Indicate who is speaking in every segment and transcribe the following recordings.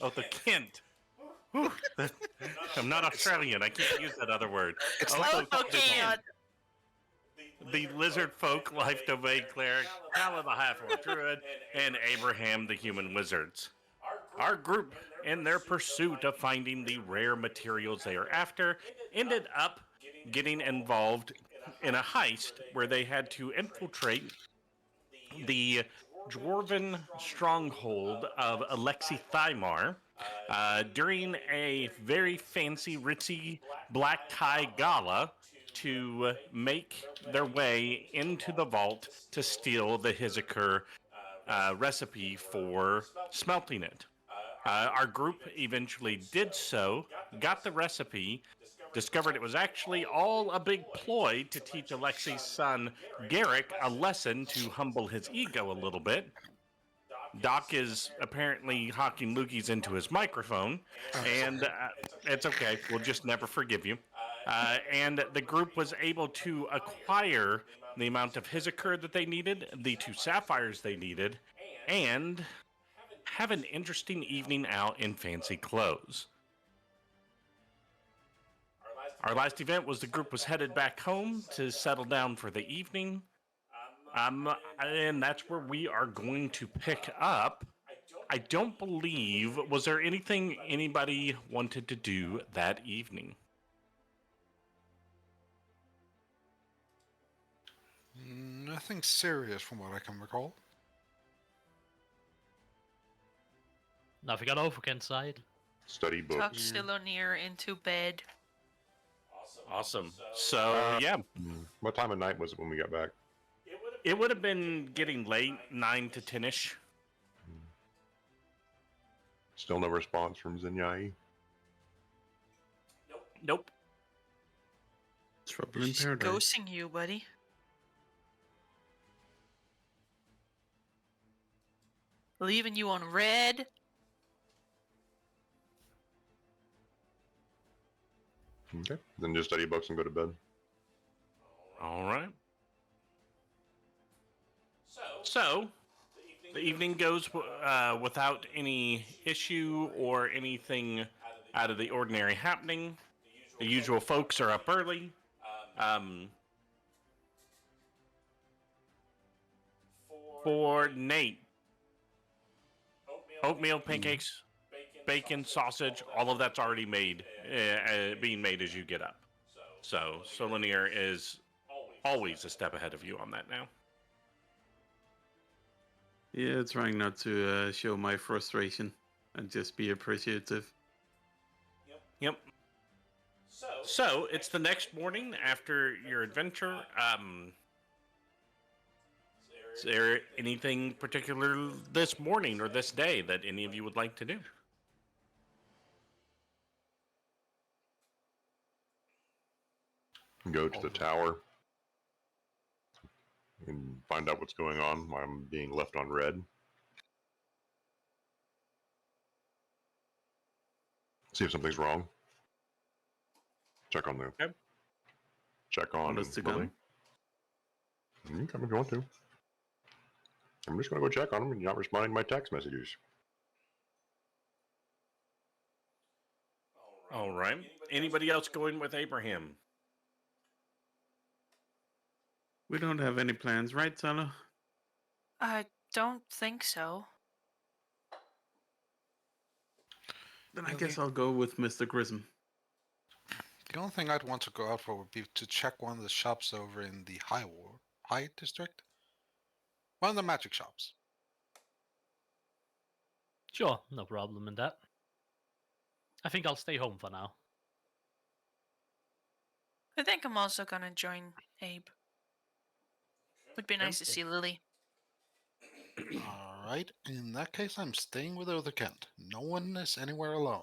Speaker 1: Othokent. I'm not Australian. I can't use that other word.
Speaker 2: Othokent.
Speaker 1: The lizard folk life domain cleric, Talah the half-orc druid, and Abraham the human wizards. Our group, in their pursuit of finding the rare materials they are after, ended up getting involved in a heist where they had to infiltrate the dwarven stronghold of Alexi Thymar during a very fancy, ritzy black tie gala to make their way into the vault to steal the Hizakur recipe for smelting it. Our group eventually did so, got the recipe, discovered it was actually all a big ploy to teach Alexi's son, Garrick, a lesson to humble his ego a little bit. Doc is apparently hawking loogies into his microphone, and it's okay. We'll just never forgive you. And the group was able to acquire the amount of Hizakur that they needed, the 2 sapphires they needed, and have an interesting evening out in fancy clothes. Our last event was the group was headed back home to settle down for the evening. And that's where we are going to pick up. I don't believe, was there anything anybody wanted to do that evening?
Speaker 3: Nothing serious from what I can recall.
Speaker 4: Nothing on Othokent's side.
Speaker 5: Study books.
Speaker 2: Tuck Silonir into bed.
Speaker 1: Awesome. So, yeah.
Speaker 5: What time of night was it when we got back?
Speaker 1: It would have been getting late, 9 to 10-ish.
Speaker 5: Still no response from Zinyae?
Speaker 1: Nope.
Speaker 6: Trouble in
Speaker 2: She's
Speaker 6: paradise.
Speaker 2: ghosting you, buddy. Leaving you on red.
Speaker 5: Okay. Then just study books and go to bed.
Speaker 1: All right. So, the evening goes without any issue or anything out of the ordinary happening. The usual folks are up early. For Nate, oatmeal, pancakes, bacon, sausage, all of that's already made, being made as you get up. So Solanier is always a step ahead of you on that now.
Speaker 6: Yeah, trying not to show my frustration and just be appreciative.
Speaker 1: Yep. So it's the next morning after your adventure. Is there anything particular this morning or this day that any of you would like to do?
Speaker 5: Go to the tower and find out what's going on. Why I'm being left on red. See if something's wrong. Check on the.
Speaker 1: Okay.
Speaker 5: Check on.
Speaker 6: Want us to go?
Speaker 5: You can come if you want to. I'm just going to go check on him and not responding to my text messages.
Speaker 1: All right. Anybody else going with Abraham?
Speaker 6: We don't have any plans, right, Talah?
Speaker 2: I don't think so.
Speaker 6: Then I guess I'll go with Mr. Grissom.
Speaker 3: The only thing I'd want to go out for would be to check one of the shops over in the High District. One of the magic shops.
Speaker 4: Sure, no problem in that. I think I'll stay home for now.
Speaker 2: I think I'm also gonna join Abe. Would be nice to see Lily.
Speaker 3: Alright, in that case I'm staying with Othokent. No one is anywhere alone.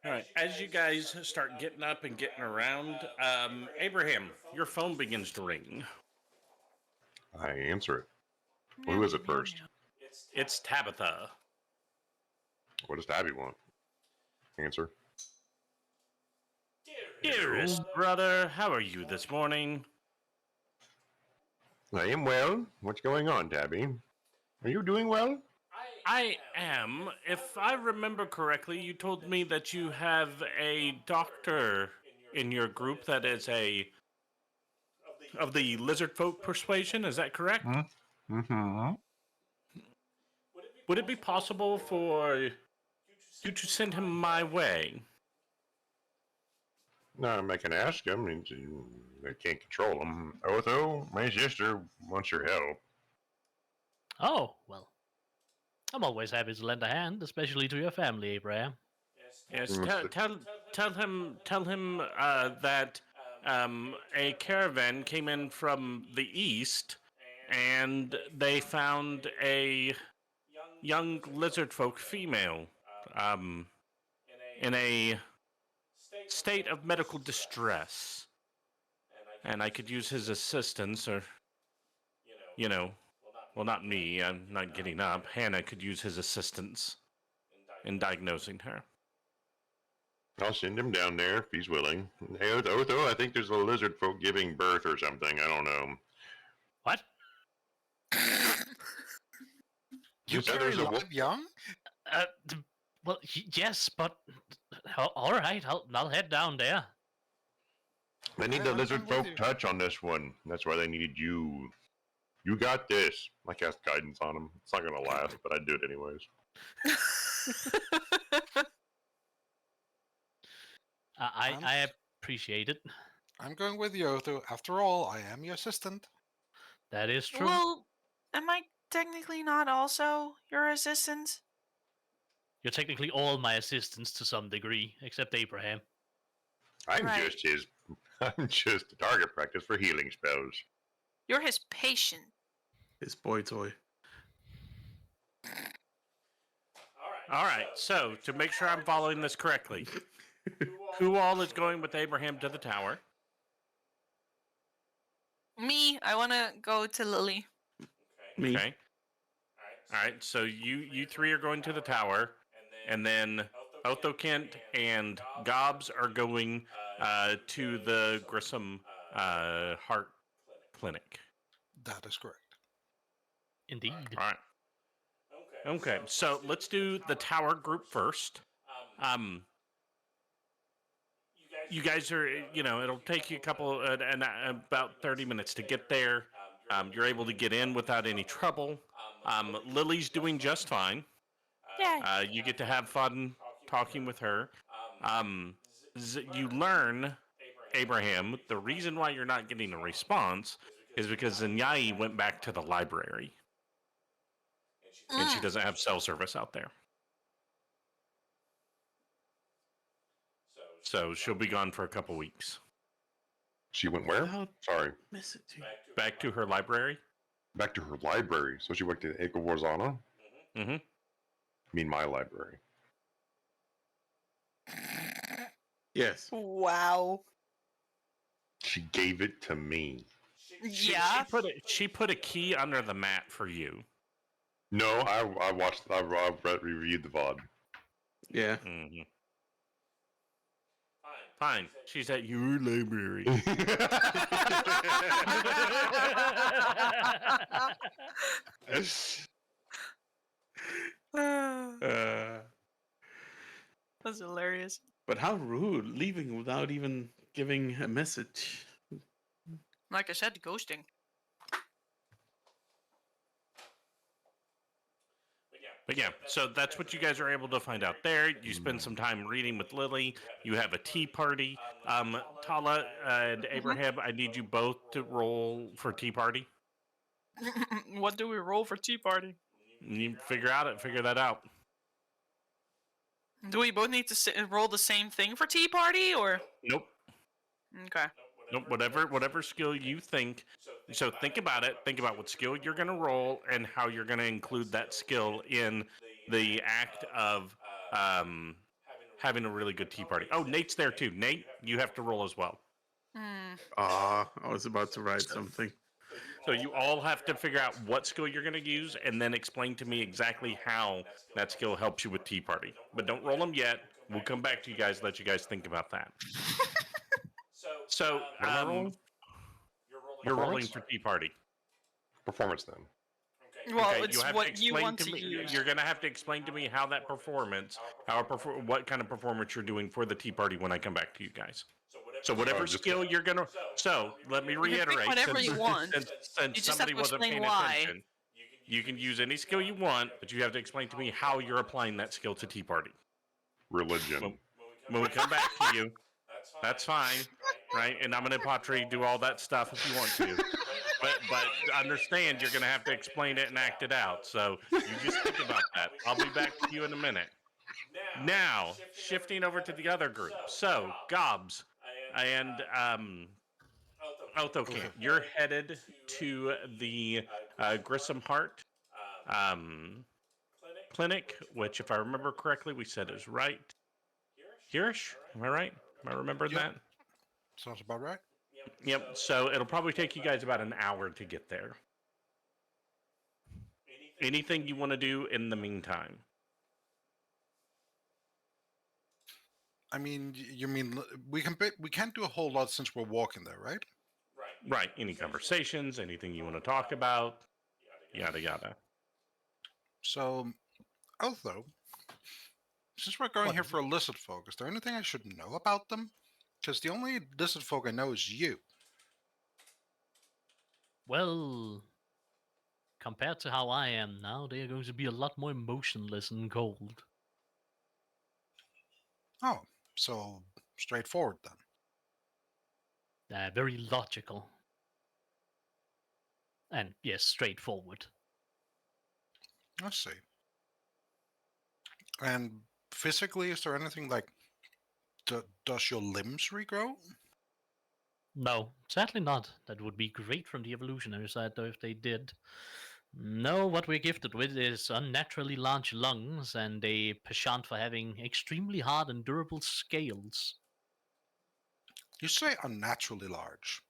Speaker 1: All right. As you guys start getting up and getting around, Abraham, your phone begins to ring.
Speaker 5: I answer it. Who is it first?
Speaker 1: It's Tabitha.
Speaker 5: What does Tabby want? Answer.
Speaker 1: Dearest brother, how are you this morning?
Speaker 5: I am well. What's going on, Tabby? Are you doing well?
Speaker 1: I am. If I remember correctly, you told me that you have a doctor in your group that is of the lizard folk persuasion. Is that correct?
Speaker 5: Mm-hmm.
Speaker 1: Would it be possible for you to send him my way?
Speaker 5: No, I can ask him. I can't control him. Otho, my sister wants your help.
Speaker 4: Oh, well. I'm always happy to lend a hand, especially to your family, Abraham.
Speaker 1: Yes.
Speaker 5: Mm,
Speaker 1: Tell him that a caravan came in from the east, and they found a young lizard folk female, in a state of medical distress, and I could use his assistance, or well, not me. I'm not getting up. Hannah could use his assistance in diagnosing her.
Speaker 5: I'll send him down there if he's willing. Hey, Otho, I think there's a lizard folk giving birth or something. I don't know.
Speaker 4: What?
Speaker 3: You
Speaker 5: said
Speaker 3: carry
Speaker 5: there's a
Speaker 3: live young?
Speaker 4: Well, yes, but all right, I'll head down there.
Speaker 5: They need
Speaker 3: I'm
Speaker 5: the
Speaker 3: going
Speaker 5: lizard
Speaker 3: with
Speaker 5: folk
Speaker 3: you.
Speaker 5: touch on this one. That's why they need you. You got this. I cast guidance on him. It's not gonna last, but I do it anyways.
Speaker 4: I appreciate it.
Speaker 3: I'm going with you, Otho. After all, I am your assistant.
Speaker 4: That is true.
Speaker 2: Well, am I technically not also your assistant?
Speaker 4: You're technically all my assistants to some degree, except Abraham.
Speaker 5: I'm
Speaker 2: Right.
Speaker 5: just his. I'm just a target practice for healing spells.
Speaker 2: You're his patient.
Speaker 6: His boy toy.
Speaker 1: All right. So to make sure I'm following this correctly, who all is going with Abraham to the tower?
Speaker 2: Me, I want to go to Lily.
Speaker 6: Me.
Speaker 1: Okay. All right. So you three are going to the tower, and then Othokent and Gobs are going to the Grissom heart clinic.
Speaker 3: That is correct.
Speaker 4: Indeed.
Speaker 1: All right. Okay. So let's do the tower group first. You guys are, it'll take you a couple, about 30 minutes to get there. You're able to get in without any trouble. Lily's doing just fine.
Speaker 2: Yeah.
Speaker 1: You get to have fun talking with her. You learn, Abraham, the reason why you're not getting a response is because Zinyai went back to the library. And she doesn't have cell service out there. So she'll be gone for a couple weeks.
Speaker 5: She went where?
Speaker 6: Without
Speaker 5: Sorry.
Speaker 6: messaging.
Speaker 1: Back to her library?
Speaker 5: Back to her library. So she went to Eco Warzana?
Speaker 1: Mm-hmm.
Speaker 5: I mean, my library.
Speaker 6: Yes.
Speaker 2: Wow.
Speaker 5: She gave it to me.
Speaker 2: Yeah.
Speaker 1: She put a key under the mat for you.
Speaker 5: No, I watched. I reviewed the VOD.
Speaker 6: Yeah.
Speaker 1: Mm-hmm. Fine. She's at your library.
Speaker 2: That's hilarious.
Speaker 6: But how rude, leaving without even giving a message.
Speaker 2: Like I said, ghosting.
Speaker 1: But yeah, so that's what you guys are able to find out there. You spend some time reading with Lily. You have a tea party. Talah and Abraham, I need you both to roll for tea party.
Speaker 2: What do we roll for tea party?
Speaker 1: You figure that out.
Speaker 2: Do we both need to roll the same thing for tea party, or?
Speaker 1: Nope.
Speaker 2: Okay.
Speaker 1: Nope. Whatever skill you think. So think about it. Think about what skill you're going to roll and how you're going to include that skill in the act of having a really good tea party. Oh, Nate's there too. Nate, you have to roll as well.
Speaker 6: I was about to write something.
Speaker 1: So you all have to figure out what skill you're going to use and then explain to me exactly how that skill helps you with tea party. But don't roll them yet. We'll come back to you guys, let you guys think about that. So,
Speaker 5: What am I rolling?
Speaker 1: you're rolling
Speaker 5: Performance?
Speaker 1: for tea party.
Speaker 5: Performance then.
Speaker 2: Well,
Speaker 1: Okay,
Speaker 2: it's
Speaker 1: you have
Speaker 2: what
Speaker 1: to
Speaker 2: you
Speaker 1: explain
Speaker 2: want
Speaker 1: to
Speaker 2: to
Speaker 1: me.
Speaker 2: use.
Speaker 1: You're gonna have to explain to me how that performance, what kind of performance you're doing for the tea party when I come back to you guys. So whatever
Speaker 5: just-
Speaker 1: skill you're gonna. So let me
Speaker 2: You can pick
Speaker 1: reiterate,
Speaker 2: whatever
Speaker 1: since,
Speaker 2: you want.
Speaker 1: since
Speaker 2: You just have
Speaker 1: somebody
Speaker 2: to
Speaker 1: wasn't
Speaker 2: explain
Speaker 1: paying
Speaker 2: why.
Speaker 1: attention, you can use any skill you want, but you have to explain to me how you're applying that skill to tea party.
Speaker 5: Religion.
Speaker 1: When we come back to you, that's fine, right? And I'm gonna pottery do all that stuff if you want to. But understand you're gonna have to explain it and act it out. So you just think about that. I'll be back to you in a minute. Now, shifting over to the other group. So, Gobs and Othokent, you're headed to the Grissom Heart clinic, which, if I remember correctly, we said is right. Hereish? Am I right? Am I remembering
Speaker 3: Yep.
Speaker 1: that?
Speaker 3: Sounds about right.
Speaker 1: Yep. So it'll probably take you guys about an hour to get there. Anything you want to do in the meantime?
Speaker 3: I mean, you mean we can't do a whole lot since we're walking there, right?
Speaker 1: Right. Any conversations? Anything you want to talk about? Yada yada.
Speaker 3: So, although, since we're going
Speaker 4: What
Speaker 3: here
Speaker 4: is
Speaker 3: for a lizard folk, is there anything I should know about them? Because the only lizard folk I know is you.
Speaker 4: Well, compared to how I am now, they are going to be a lot more emotionless and cold.
Speaker 3: Oh, so straightforward then.
Speaker 4: Very logical. And yes, straightforward.
Speaker 3: I see. And physically, is there anything like, does your limbs regrow?
Speaker 4: No, sadly not. That would be great from the evolutionary side, though, if they did. No, what we're gifted with is unnaturally large lungs and a penchant for having extremely hard and durable scales.
Speaker 3: You say unnaturally large.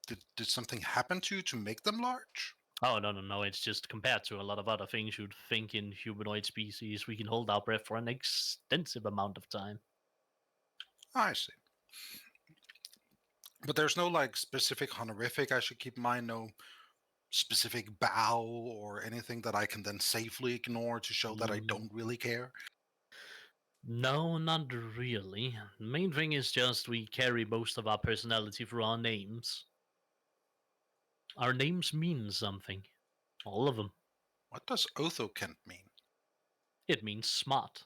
Speaker 3: Did something happen to you to make them large?
Speaker 4: Oh, no, it's just compared to a lot of other things you'd think in humanoid species, we can hold our breath for an extensive amount of time.
Speaker 3: I see. But there's no like specific honorific I should keep in mind, no specific bow or anything that I can then safely ignore to show that I don't really care.
Speaker 4: No, not really. The main thing is just we carry most of our personality through our names. Our names mean something. All of them.
Speaker 3: What does Othokent mean?
Speaker 4: It means smart.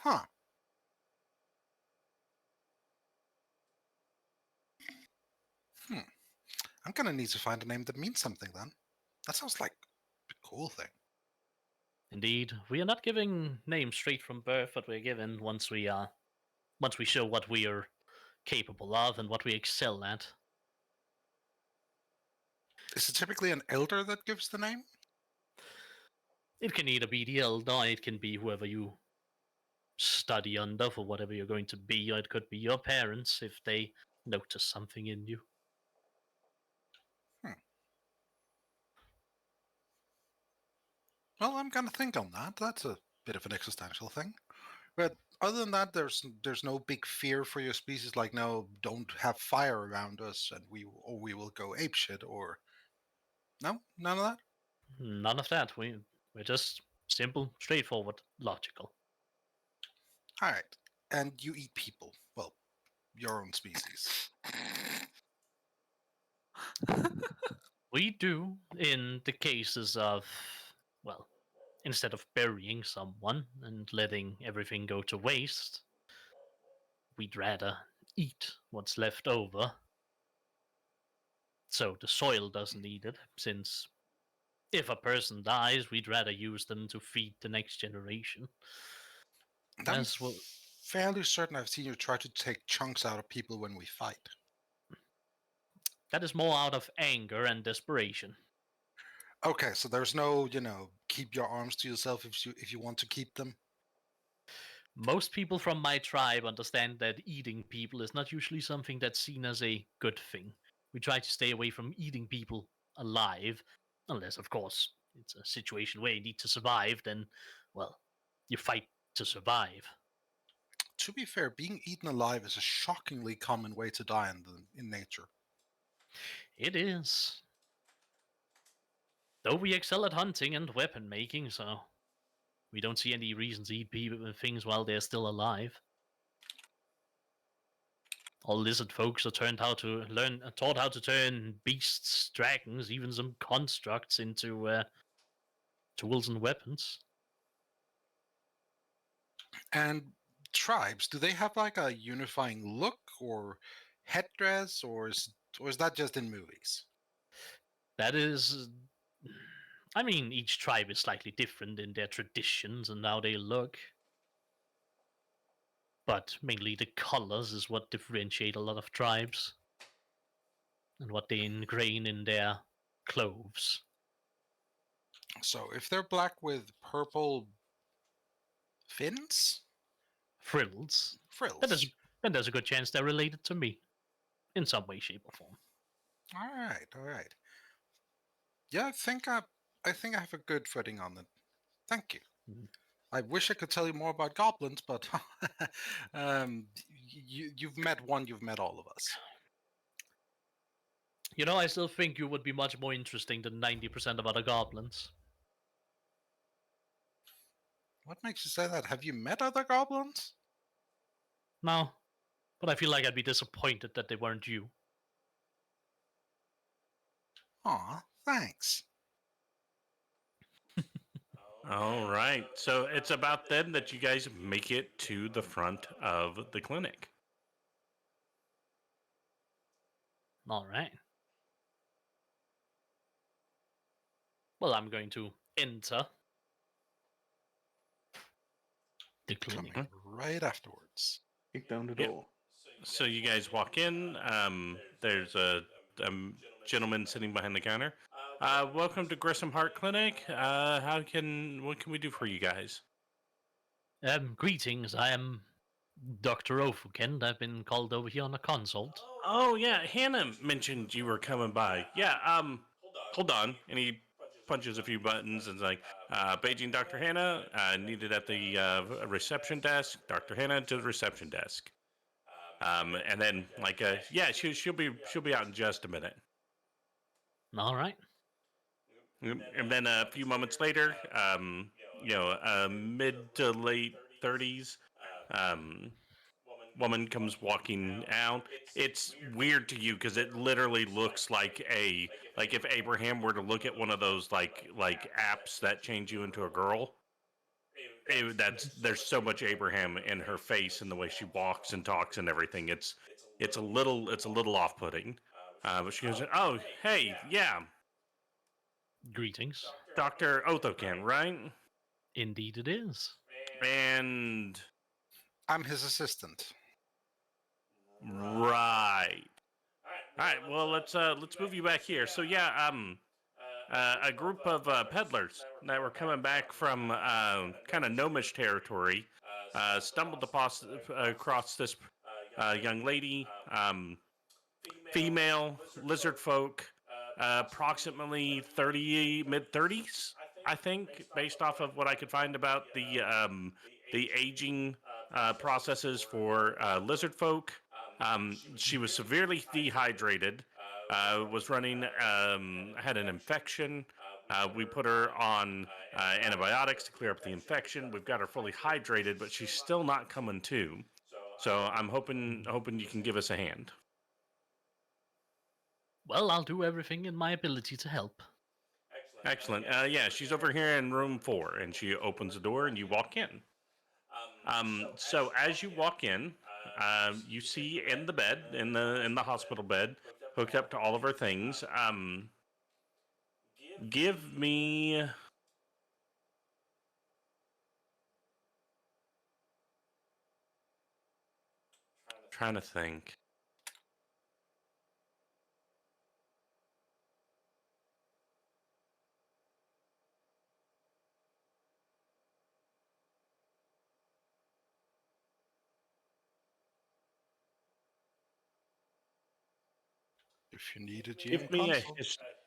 Speaker 3: Huh. I'm gonna need to find a name that means something then. That sounds like a cool thing.
Speaker 4: Indeed, we are not giving names straight from birth, but we're given once we show what we are capable of and what we excel at.
Speaker 3: Is it typically an elder that gives the name?
Speaker 4: It can either be the elder, or it can be whoever you study under for whatever you're going to be, or it could be your parents if they notice something in you.
Speaker 3: Well, I'm gonna think on that. That's a bit of an existential thing. But other than that, there's no big fear for your species. Like, no, don't have fire around us, and we will go apeshit. Or no, none of that.
Speaker 4: None of that. We're just simple, straightforward, logical.
Speaker 3: All right. And you eat people. Well, your own species.
Speaker 4: We do in the cases of, well, instead of burying someone and letting everything go to waste, we'd rather eat what's left over. So the soil doesn't eat it, since if a person dies, we'd rather use them to feed the next generation.
Speaker 3: I'm
Speaker 4: That's what.
Speaker 3: fairly certain I've seen you try to take chunks out of people when we fight.
Speaker 4: That is more out of anger and desperation.
Speaker 3: Okay, so there's no, keep your arms to yourself if you want to keep them.
Speaker 4: Most people from my tribe understand that eating people is not usually something that's seen as a good thing. We try to stay away from eating people alive, unless, of course, it's a situation where you need to survive, then, well, you fight to survive.
Speaker 3: To be fair, being eaten alive is a shockingly common way to die in nature.
Speaker 4: It is. Though we excel at hunting and weapon making, so we don't see any reason to eat things while they're still alive. All lizard folks are taught how to turn beasts, dragons, even some constructs into tools and weapons.
Speaker 3: And tribes, do they have like a unifying look or headdress, or is that just in movies?
Speaker 4: That is, I mean, each tribe is slightly different in their traditions and how they look. But mainly the colors is what differentiate a lot of tribes. And what they ingrain in their clothes.
Speaker 3: So if they're black with purple fins,
Speaker 4: Frills.
Speaker 3: frills.
Speaker 4: Then there's a good chance they're related to me. In some way, shape, or form.
Speaker 3: All right. Yeah, I think I have a good footing on it. Thank you.
Speaker 4: Mhm.
Speaker 3: I wish I could tell you more about goblins, but you've met one, you've met all of us.
Speaker 4: You know, I still think you would be much more interesting than 90% of other goblins.
Speaker 3: What makes you say that? Have you met other goblins?
Speaker 4: No, but I feel like I'd be disappointed that they weren't you.
Speaker 3: Aw, thanks.
Speaker 1: All right. So it's about then that you guys make it to the front of the clinic.
Speaker 4: All right. Well, I'm going to enter the clinic.
Speaker 3: Coming right afterwards.
Speaker 6: Kick down the
Speaker 1: Yep.
Speaker 6: door.
Speaker 1: So you guys walk in. There's a gentleman sitting behind the counter. Welcome to Grissom Heart Clinic. What can we do for you guys?
Speaker 4: Greetings. I am Dr. Othokent. I've been called over here on a consult.
Speaker 1: Oh yeah, Hannah mentioned you were coming by. Yeah. Hold on. And he punches a few buttons and is like, paging Dr. Hannah. Needed at the reception desk. Dr. Hannah to the reception desk. And then yeah, she'll be out in just a minute.
Speaker 4: All right.
Speaker 1: And then a few moments later, mid to late 30s, woman comes walking out. It's weird to you because it literally looks like if Abraham were to look at one of those like apps that change you into a girl. There's so much Abraham in her face and the way she walks and talks and everything. It's a little off-putting. But she goes, "Oh, hey, yeah,
Speaker 4: Greetings.
Speaker 1: Dr. Othokent, right?"
Speaker 4: Indeed it is.
Speaker 1: And
Speaker 3: I'm his assistant.
Speaker 1: right. All right. Well, let's move you back here. So yeah, a group of peddlers that were coming back from kind of gnomish territory stumbled across this young lady, female lizard folk, approximately mid 30s, I think, based off of what I could find about the aging processes for lizard folk. She was severely dehydrated. Was running, had an infection. We put her on antibiotics to clear up the infection. We've got her fully hydrated, but she's still not coming to. So I'm hoping you can give us a hand.
Speaker 4: Well, I'll do everything in my ability to help.
Speaker 1: Excellent. Yeah, she's over here in room 4, and she opens the door, and you walk in. So as you walk in, you see in the bed, in the hospital bed, hooked up to all of her things. Give me. Trying to think.
Speaker 3: If you need a GM
Speaker 1: Give me
Speaker 3: console.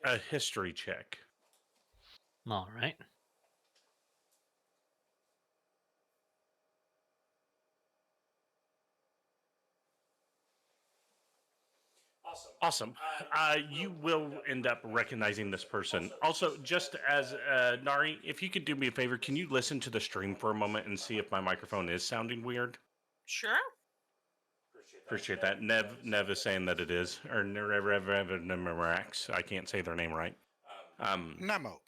Speaker 1: a history check.
Speaker 4: All right.
Speaker 1: Awesome. You will end up recognizing this person. Also, just as Nari, if you could do me a favor, can you listen to the stream for a moment and see if my microphone is sounding weird?
Speaker 2: Sure.
Speaker 1: Appreciate that. Nev is saying that it is. Or Nerevrax. I can't say their name right.
Speaker 3: Nemo.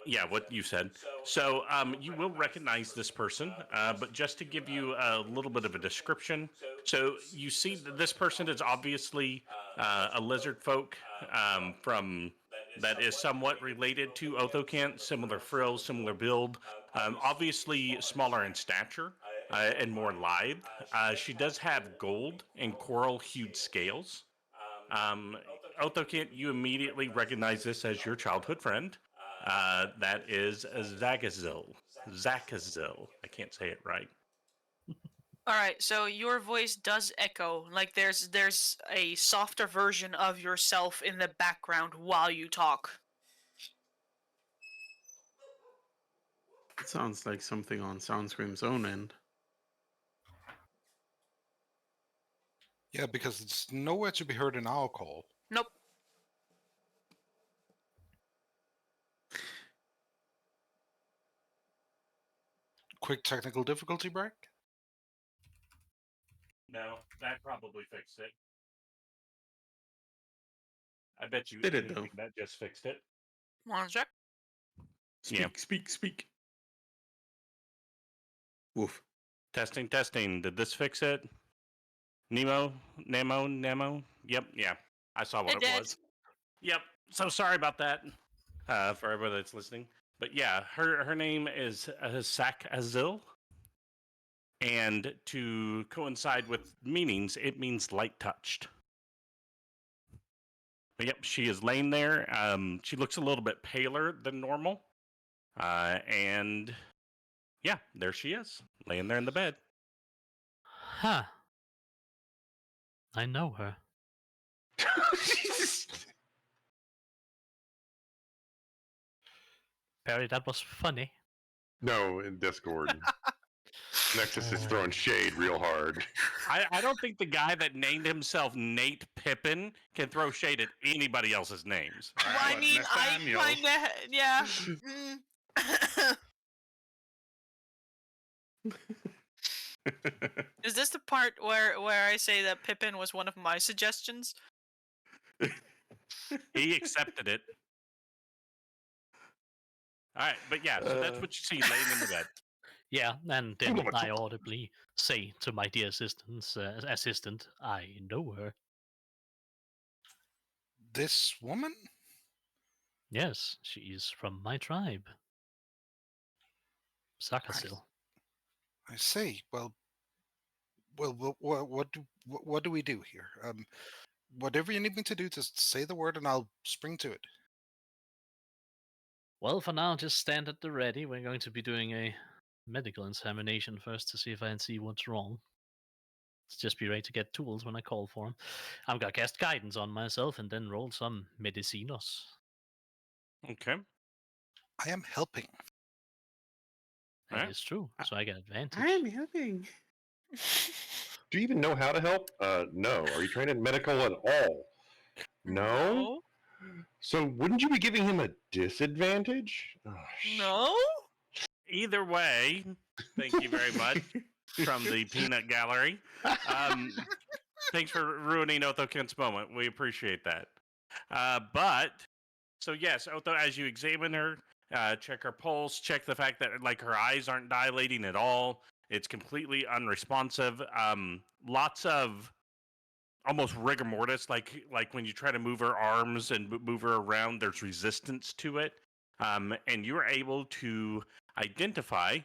Speaker 1: Yeah, what you said. So you will recognize this person, but just to give you a little bit of a description. So you see that this person is obviously a lizard folk from that is somewhat related to Othokent, similar frills, similar build, obviously smaller in stature and more lithe. She does have gold and coral-hued scales. Othokent, you immediately recognize this as your childhood friend. That is Zagazil. Zakazil. I can't say it right.
Speaker 2: All right, so your voice does echo. Like there's a softer version of yourself in the background while you talk.
Speaker 6: It sounds like something on Soundscream's own end.
Speaker 3: Yeah, because it's nowhere to be heard in our call.
Speaker 2: Nope.
Speaker 3: Quick technical difficulty break?
Speaker 1: No, that probably fixed it. I bet you
Speaker 6: Did it, though?
Speaker 1: that just fixed it.
Speaker 2: One sec.
Speaker 6: Speak. Woof.
Speaker 1: Testing. Did this fix it? Nemo? Yep, yeah. I saw what
Speaker 2: It
Speaker 1: it
Speaker 2: did.
Speaker 1: was. Yep. So sorry about that for everybody that's listening. But yeah, her name is Sak Azil. And to coincide with meanings, it means light touched. But yep, she is laying there. She looks a little bit paler than normal. And yeah, there she is, laying there in the bed.
Speaker 4: Huh. I know her. Barry, that was funny.
Speaker 5: No, in Discord. Nexus is throwing shade real hard.
Speaker 1: I don't think the guy that named himself Nate Pippin can throw shade at anybody else's names.
Speaker 2: Well, I
Speaker 5: What,
Speaker 2: mean,
Speaker 5: Nathaniel?
Speaker 2: I kinda, yeah. Is this the part where I say that Pippin was one of my suggestions?
Speaker 1: He accepted it. All right, but yeah, so that's what you see laying in the bed.
Speaker 4: Yeah, and then I audibly say to my dear assistant, I know her.
Speaker 3: This woman?
Speaker 4: Yes, she is from my tribe. Sakasil.
Speaker 3: I see. Well, what do we do here? Whatever you need me to do, just say the word and I'll spring to it.
Speaker 4: Well, for now, just stand at the ready. We're going to be doing a medical examination first to see if I can see what's wrong. Just be ready to get tools when I call for them. I'm gonna cast guidance on myself and then roll some medicinos.
Speaker 1: Okay.
Speaker 3: I am helping.
Speaker 4: That
Speaker 1: Alright.
Speaker 4: is true, so I get advantage.
Speaker 6: I'm helping.
Speaker 5: Do you even know how to help? No. Are you trained in medical at all? No? So wouldn't you be giving him a disadvantage? Oh,
Speaker 2: No?
Speaker 1: Either way, thank you very much from the Peanut Gallery. Thanks for ruining Othokent's moment. We appreciate that. But so yes, Otho, as you examine her, check her pulse, check the fact that like her eyes aren't dilating at all. It's completely unresponsive. Lots of almost rigor mortis, like when you try to move her arms and move her around, there's resistance to it. And you're able to identify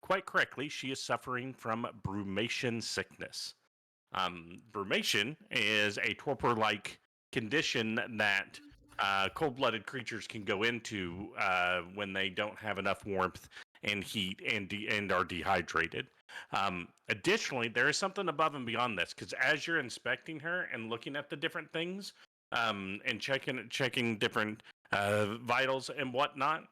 Speaker 1: quite correctly she is suffering from brumation sickness. Brumation is a torpor-like condition that cold-blooded creatures can go into when they don't have enough warmth and heat and are dehydrated. Additionally, there is something above and beyond this, because as you're inspecting her and looking at the different things and checking different vitals and whatnot,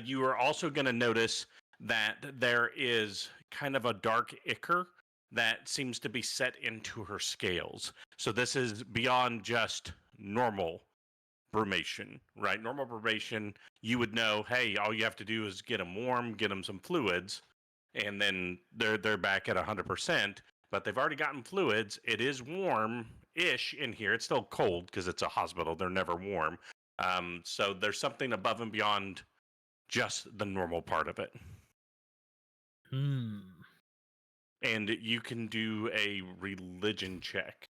Speaker 1: you are also going to notice that there is kind of a dark ichor that seems to be set into her scales. So this is beyond just normal brumation, right? Normal brumation, you would know, hey, all you have to do is get them warm, get them some fluids, and then they're back at 100%. But they've already gotten fluids. It is warm-ish in here. It's still cold because it's a hospital. They're never warm. So there's something above and beyond just the normal part of it.
Speaker 4: Hmm.
Speaker 1: And you can do a religion check.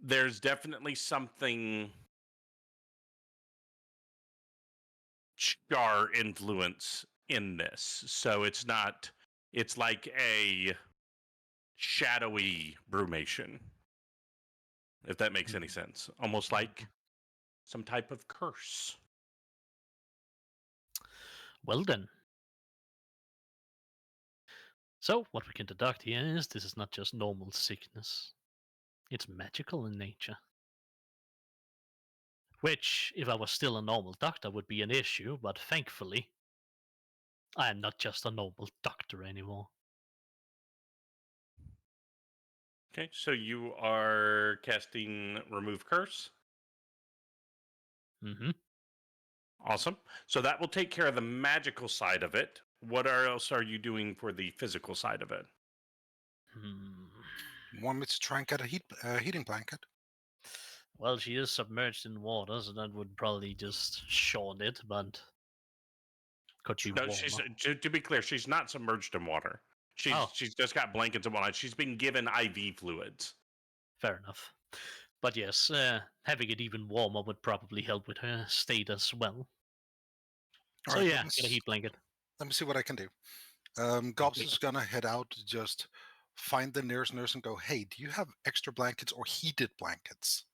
Speaker 1: There's definitely something Char influence in this. So it's not, it's like a shadowy brumation, if that makes any sense. Almost like some type of curse.
Speaker 4: Well then. So, what we can deduct here is this is not just normal sickness. It's magical in nature. Which, if I was still a normal doctor, would be an issue, but thankfully, I am not just a normal doctor anymore.
Speaker 1: Okay, so you are casting Remove Curse.
Speaker 4: Mm-hmm.
Speaker 1: Awesome. So that will take care of the magical side of it. What else are you doing for the physical side of it?
Speaker 3: Want me to try and get a heating blanket?
Speaker 4: Well, she is submerged in water, so that would probably just shorten it, but could be
Speaker 1: No,
Speaker 4: warmer.
Speaker 1: she's to be clear, she's not submerged in water. She's just got blankets and whatnot. She's been given IV fluids.
Speaker 4: Fair enough. But yes, having it even warmer would probably help with her state as well.
Speaker 3: All
Speaker 4: So
Speaker 3: right,
Speaker 4: yeah, get a heat blanket.
Speaker 3: Let me see what I can do. Gobs is gonna head out to just find the nearest nurse and go, hey, do you have extra blankets or heated blankets?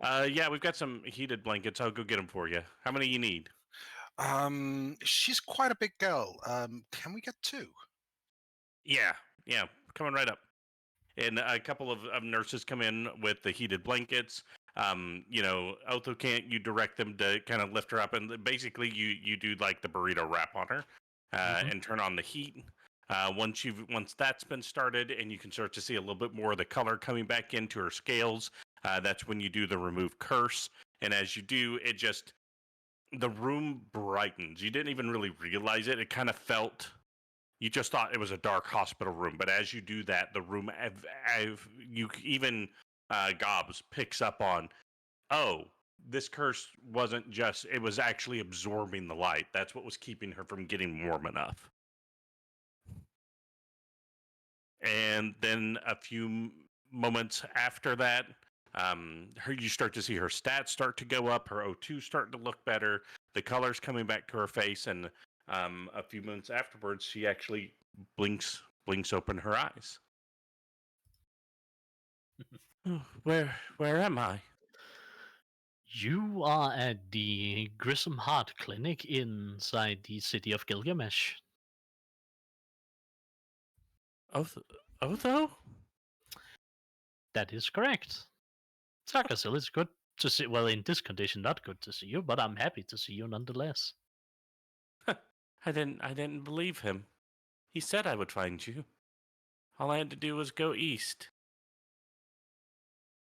Speaker 1: Yeah, we've got some heated blankets. I'll go get them for you. How many you need?
Speaker 3: She's quite a big girl. Can we get 2?
Speaker 1: Yeah, coming right up. And a couple of nurses come in with the heated blankets. Othokent, you direct them to kind of lift her up, and basically you do like the burrito wrap on her and turn on the heat. Once that's been started, and you can start to see a little bit more of the color coming back into her scales, that's when you do the Remove Curse. And as you do, the room brightens. You didn't even really realize it. It kind of felt. You just thought it was a dark hospital room, but as you do that, the room, Gobs picks up on, oh, this curse wasn't just, it was actually absorbing the light. That's what was keeping her from getting warm enough. And then a few moments after that, you start to see her stats start to go up, her O2 starting to look better, the color's coming back to her face, and a few months afterwards, she actually blinks open her eyes. Where am I?
Speaker 4: You are at the Grissom Heart Clinic inside the city of Gilgamesh.
Speaker 1: Otho?
Speaker 4: That is correct. Sarkasil, it's good to see. Well, in this condition, not good to see you, but I'm happy to see you nonetheless.
Speaker 1: I didn't believe him. He said I would find you. All I had to do was go east.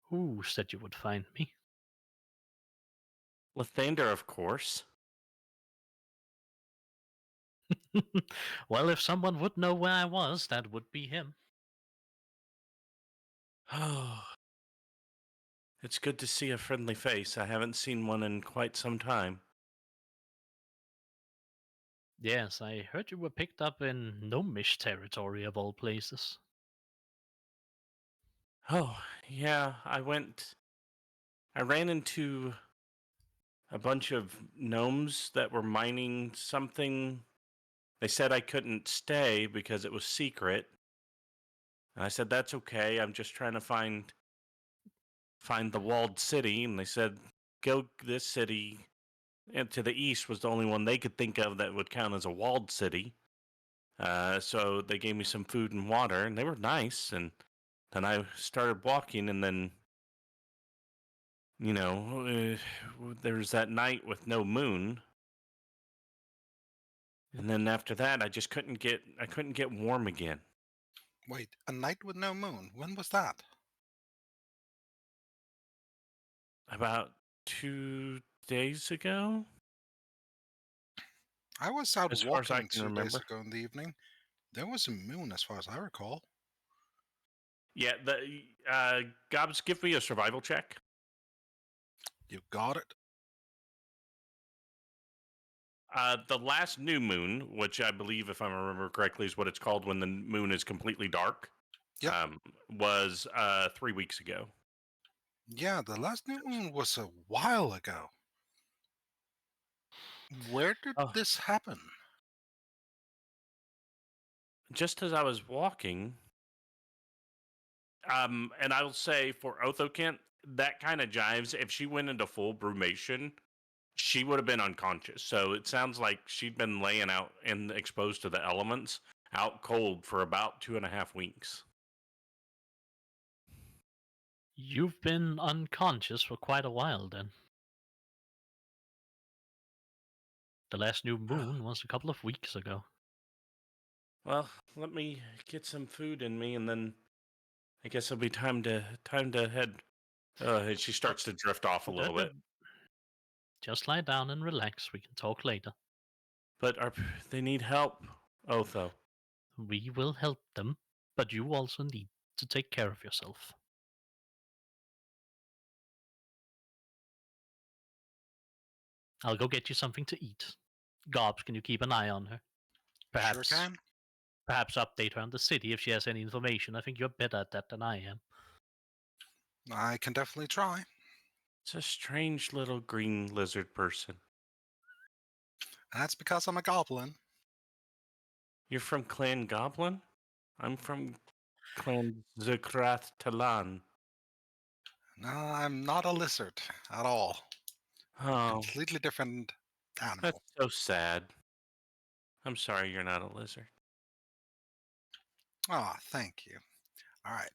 Speaker 4: Who said you would find me?
Speaker 1: Lathander, of course.
Speaker 4: Well, if someone would know where I was, that would be him.
Speaker 1: Oh, it's good to see a friendly face. I haven't seen one in quite some time.
Speaker 4: Yes, I heard you were picked up in Gnomish territory of all places.
Speaker 1: Oh, yeah, I ran into a bunch of gnomes that were mining something. They said I couldn't stay because it was secret. And I said, that's okay. I'm just trying to find the walled city. And they said, go this city. And to the east was the only one they could think of that would count as a walled city. So they gave me some food and water, and they were nice. And then I started walking, and then You know, there's that night with no moon, and then after that, I just couldn't get warm again.
Speaker 3: Wait, a night with no moon. When was that?
Speaker 1: About 2 days ago,
Speaker 3: I was out
Speaker 1: as far as I
Speaker 3: walking
Speaker 1: can
Speaker 3: 2 days
Speaker 1: remember.
Speaker 3: ago in the evening. There was a moon, as far as I recall.
Speaker 1: Yeah, Gobs, give me a survival check.
Speaker 3: You got it.
Speaker 1: The last new moon, which I believe, if I remember correctly, is what it's called when the moon is completely dark,
Speaker 3: Yep.
Speaker 1: was 3 weeks ago.
Speaker 3: Yeah, the last new moon was a while ago. Where did
Speaker 1: Oh.
Speaker 3: this happen?
Speaker 1: Just as I was walking, and I will say for Othokent, that kind of jives. If she went into full brumation, she would have been unconscious. So it sounds like she'd been laying out and exposed to the elements out cold for about 2.5 weeks.
Speaker 4: You've been unconscious for quite a while then. The last new moon was a couple of weeks ago.
Speaker 1: Well, let me get some food in me, and then I guess it'll be time to head. And she starts to drift off a little bit.
Speaker 4: Just lie down and relax. We can talk later.
Speaker 1: But they need help, Otho.
Speaker 4: We will help them, but you also need to take care of yourself. I'll go get you something to eat. Gobs, can you keep an eye on her? Perhaps,
Speaker 3: Sure can.
Speaker 4: perhaps update her on the city if she has any information. I think you're better at that than I am.
Speaker 3: I can definitely try.
Speaker 1: It's a strange little green lizard person.
Speaker 3: That's because I'm a goblin.
Speaker 1: You're from Clan Goblin? I'm from Clan Zukrath Talan.
Speaker 3: No, I'm not a lizard at all.
Speaker 1: Oh,
Speaker 3: Completely different animal.
Speaker 1: that's so sad. I'm sorry you're not a lizard.
Speaker 3: Ah, thank you. All right.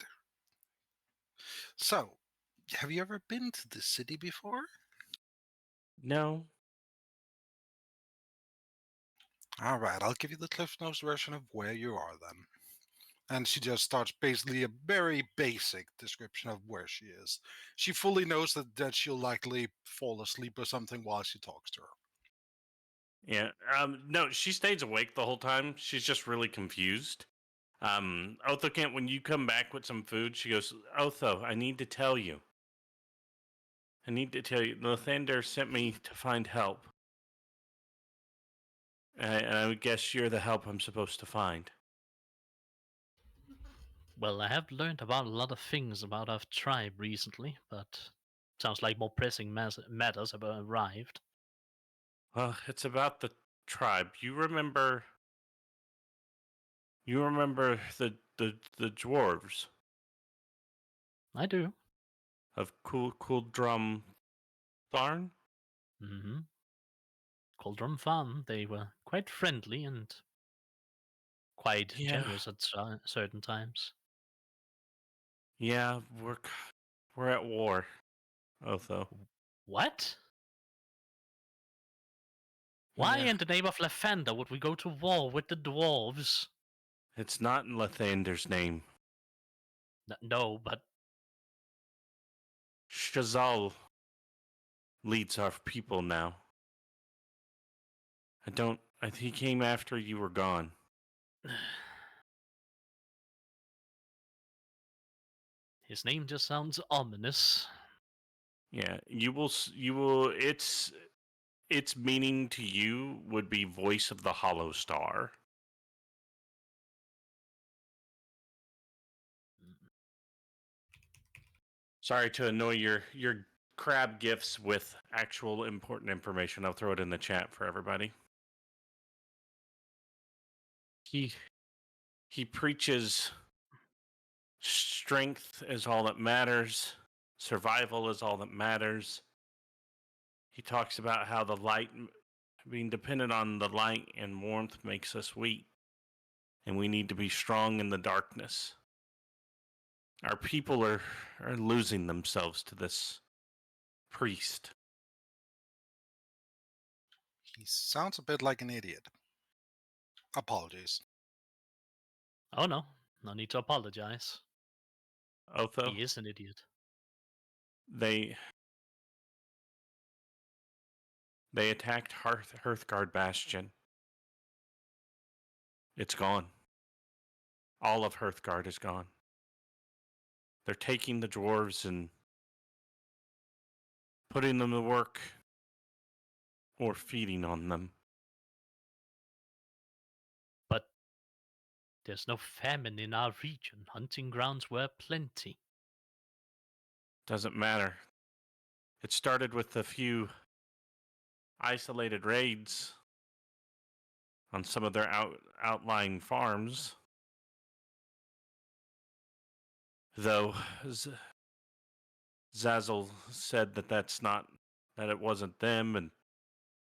Speaker 3: So, have you ever been to the city before?
Speaker 1: No.
Speaker 3: All right, I'll give you the Cliff Notes version of where you are then. And she just starts basically a very basic description of where she is. She fully knows that she'll likely fall asleep or something while she talks to her.
Speaker 1: Yeah. No, she stays awake the whole time. She's just really confused. Othokent, when you come back with some food, she goes, Otho, I need to tell you. Nathaniel sent me to find help. And I would guess you're the help I'm supposed to find.
Speaker 4: Well, I have learned about a lot of things about our tribe recently, but sounds like more pressing matters have arrived.
Speaker 1: Well, it's about the tribe. You remember the dwarves
Speaker 4: I do.
Speaker 1: of Cool Drum Varn?
Speaker 4: Mm-hmm. Cauldron Farm, they were quite friendly and quite generous at certain times.
Speaker 1: Yeah, we're at war, Otho.
Speaker 4: What? Why
Speaker 1: Yeah.
Speaker 4: in the name of Lathander would we go to war with the dwarves?
Speaker 1: It's not in Lathander's name.
Speaker 4: No, but
Speaker 1: Shazal leads our people now. He came after you were gone.
Speaker 4: his name just sounds ominous.
Speaker 1: Yeah, you will. Its meaning to you would be voice of the Hollow Star. Sorry to annoy your crab gifts with actual important information. I'll throw it in the chat for everybody. He preaches strength is all that matters. Survival is all that matters. He talks about how the light, being dependent on the light and warmth, makes us weak, and we need to be strong in the darkness. Our people are losing themselves to this priest.
Speaker 3: He sounds a bit like an idiot. Apologies.
Speaker 4: Oh no, no need to apologize.
Speaker 1: Otho,
Speaker 4: He is an idiot.
Speaker 1: they attacked Hearthguard Bastion. It's gone. All of Hearthguard is gone. They're taking the dwarves and putting them to work or feeding on them.
Speaker 4: But there's no famine in our region. Hunting grounds were plenty.
Speaker 1: Doesn't matter. It started with a few isolated raids on some of their outlying farms. Though Zazzle said that it wasn't them, and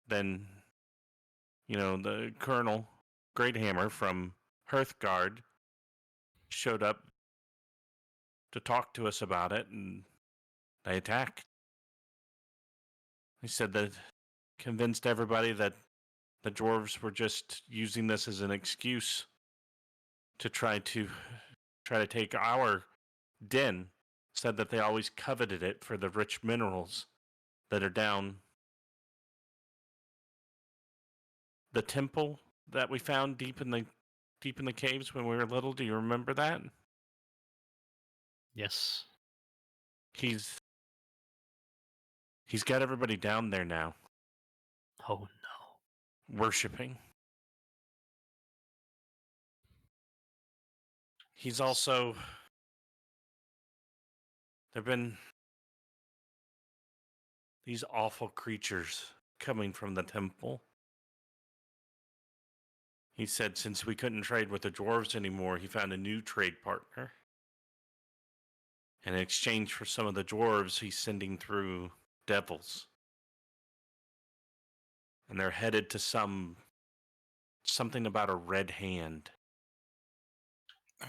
Speaker 1: then, the Colonel Greathammer from Hearthguard showed up to talk to us about it, and they attacked. He said that convinced everybody that the dwarves were just using this as an excuse to try to take our den. Said that they always coveted it for the rich minerals that are down the temple that we found deep in the caves when we were little. Do you remember that?
Speaker 4: Yes.
Speaker 1: He's got everybody down there now,
Speaker 4: Oh no.
Speaker 1: worshipping. He's also, there've been these awful creatures coming from the temple. He said since we couldn't trade with the dwarves anymore, he found a new trade partner. And in exchange for some of the dwarves, he's sending through devils. And they're headed to something about a red hand.
Speaker 3: Oh,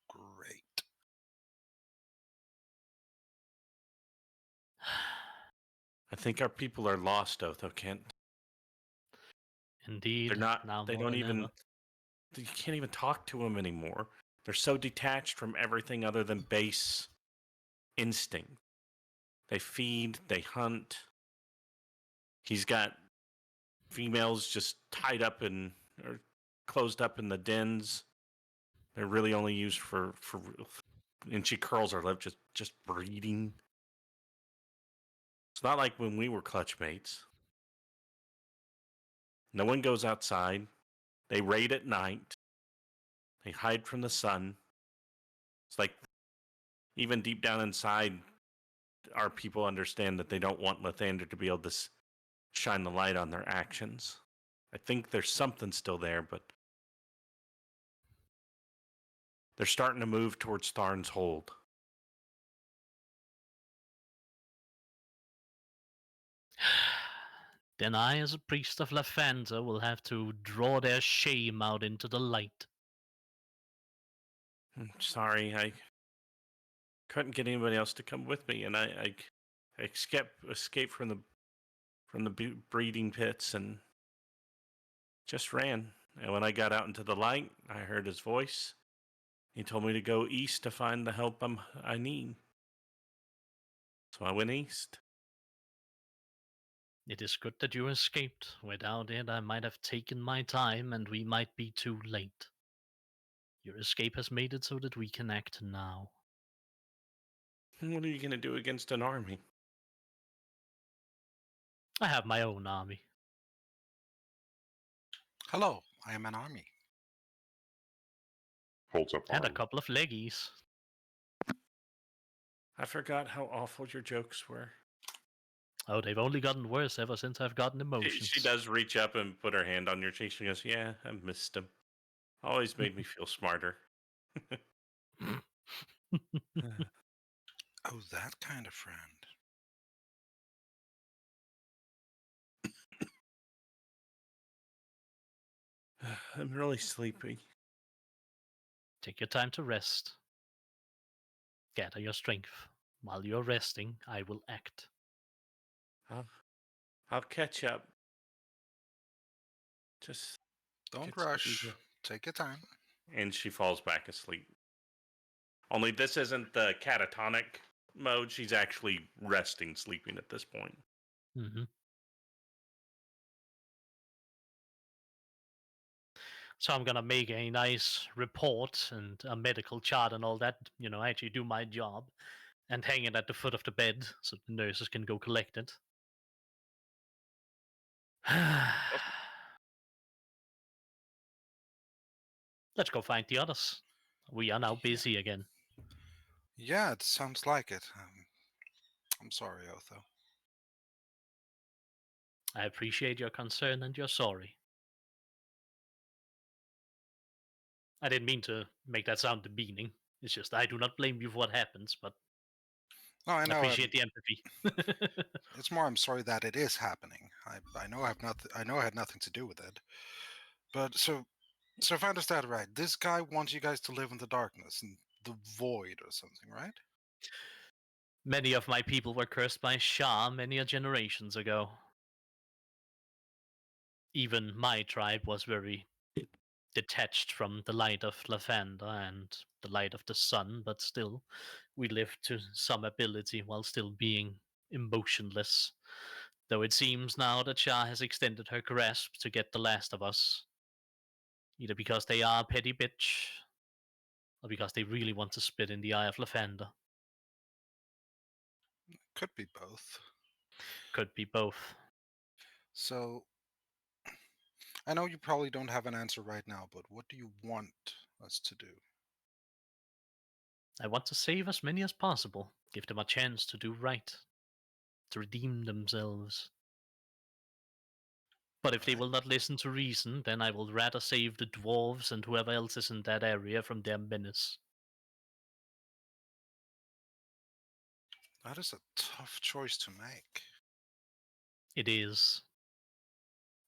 Speaker 3: great.
Speaker 1: I think our people are lost, Othokent.
Speaker 4: Indeed.
Speaker 1: They're not.
Speaker 4: Now
Speaker 1: They
Speaker 4: more
Speaker 1: don't
Speaker 4: than
Speaker 1: even.
Speaker 4: ever.
Speaker 1: You can't even talk to them anymore. They're so detached from everything other than base instinct. They feed. They hunt. He's got females just tied up or closed up in the dens. They're really only used for and she curls her lip, just breeding. It's not like when we were clutch mates. No one goes outside. They raid at night. They hide from the sun. It's like even deep down inside, our people understand that they don't want Lathander to be able to shine the light on their actions. I think there's something still there, but they're starting to move towards Tharn's hold.
Speaker 4: Then I, as a priest of Lathander, will have to draw their shame out into the light.
Speaker 1: I'm sorry, I couldn't get anybody else to come with me, and I escaped from the breeding pits and just ran. And when I got out into the light, I heard his voice. He told me to go east to find the help I need. So I went east.
Speaker 4: It is good that you escaped. Without it, I might have taken my time and we might be too late. Your escape has made it so that we can act now.
Speaker 1: What are you going to do against an army?
Speaker 4: I have my own army.
Speaker 3: Hello, I am an army.
Speaker 5: Holds up
Speaker 4: And a
Speaker 5: arm.
Speaker 4: couple of leggies.
Speaker 1: I forgot how awful your jokes were.
Speaker 4: Oh, they've only gotten worse ever since I've gotten emotions.
Speaker 1: She does reach up and put her hand on your cheek. She goes, "Yeah, I missed him. Always made me feel smarter."
Speaker 3: Oh, that kind of friend.
Speaker 1: I'm really sleepy.
Speaker 4: Take your time to rest. Gather your strength. While you're resting, I will act.
Speaker 1: I'll catch up. Just
Speaker 3: Don't
Speaker 1: get something
Speaker 3: rush.
Speaker 1: to-
Speaker 3: Take your time.
Speaker 1: And she falls back asleep. Only this isn't the catatonic mode. She's actually resting, sleeping at this point.
Speaker 4: Mm-hmm. So I'm gonna make a nice report and a medical chart and all that. Actually do my job, and hang it at the foot of the bed so the nurses can go collect it. Let's go find the others. We are now busy again.
Speaker 3: Yeah, it sounds like it. I'm sorry, Otho.
Speaker 4: I appreciate your concern and you're sorry. I didn't mean to make that sound demeaning. It's just I do not blame you for what happens, but
Speaker 3: No, I
Speaker 4: I
Speaker 3: know.
Speaker 4: appreciate the empathy.
Speaker 3: It's more. I'm sorry that it is happening. I know I know I had nothing to do with it. But so if I understand right, this guy wants you guys to live in the darkness and the void or something, right?
Speaker 4: Many of my people were cursed by Shah many generations ago. Even my tribe was very detached from the light of lavender and the light of the sun, but still, we lived to some ability while still being emotionless. Though it seems now that Shah has extended her grasp to get the last of us, either because they are a petty bitch, or because they really want to spit in the eye of lavender.
Speaker 3: Could be both.
Speaker 4: Could be both.
Speaker 3: So I know you probably don't have an answer right now, but what do you want us to do?
Speaker 4: I want to save as many as possible, give them a chance to do right, to redeem themselves. But if they
Speaker 3: Right.
Speaker 4: will not listen to reason, then I will rather save the dwarves and whoever else is in that area from their menace.
Speaker 3: That is a tough choice to make.
Speaker 4: It is.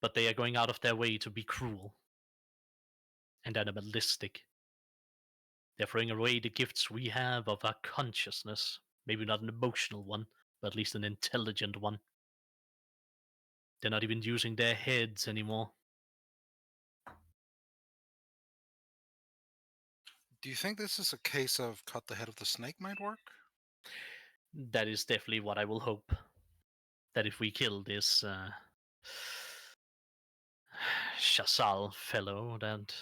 Speaker 4: But they are going out of their way to be cruel and animalistic. They're throwing away the gifts we have of our consciousness. Maybe not an emotional one, but at least an intelligent one. They're not even using their heads anymore.
Speaker 3: Do you think this is a case of cut the head of the snake might work?
Speaker 4: That is definitely what I will hope. That if we kill this Shasal fellow, that,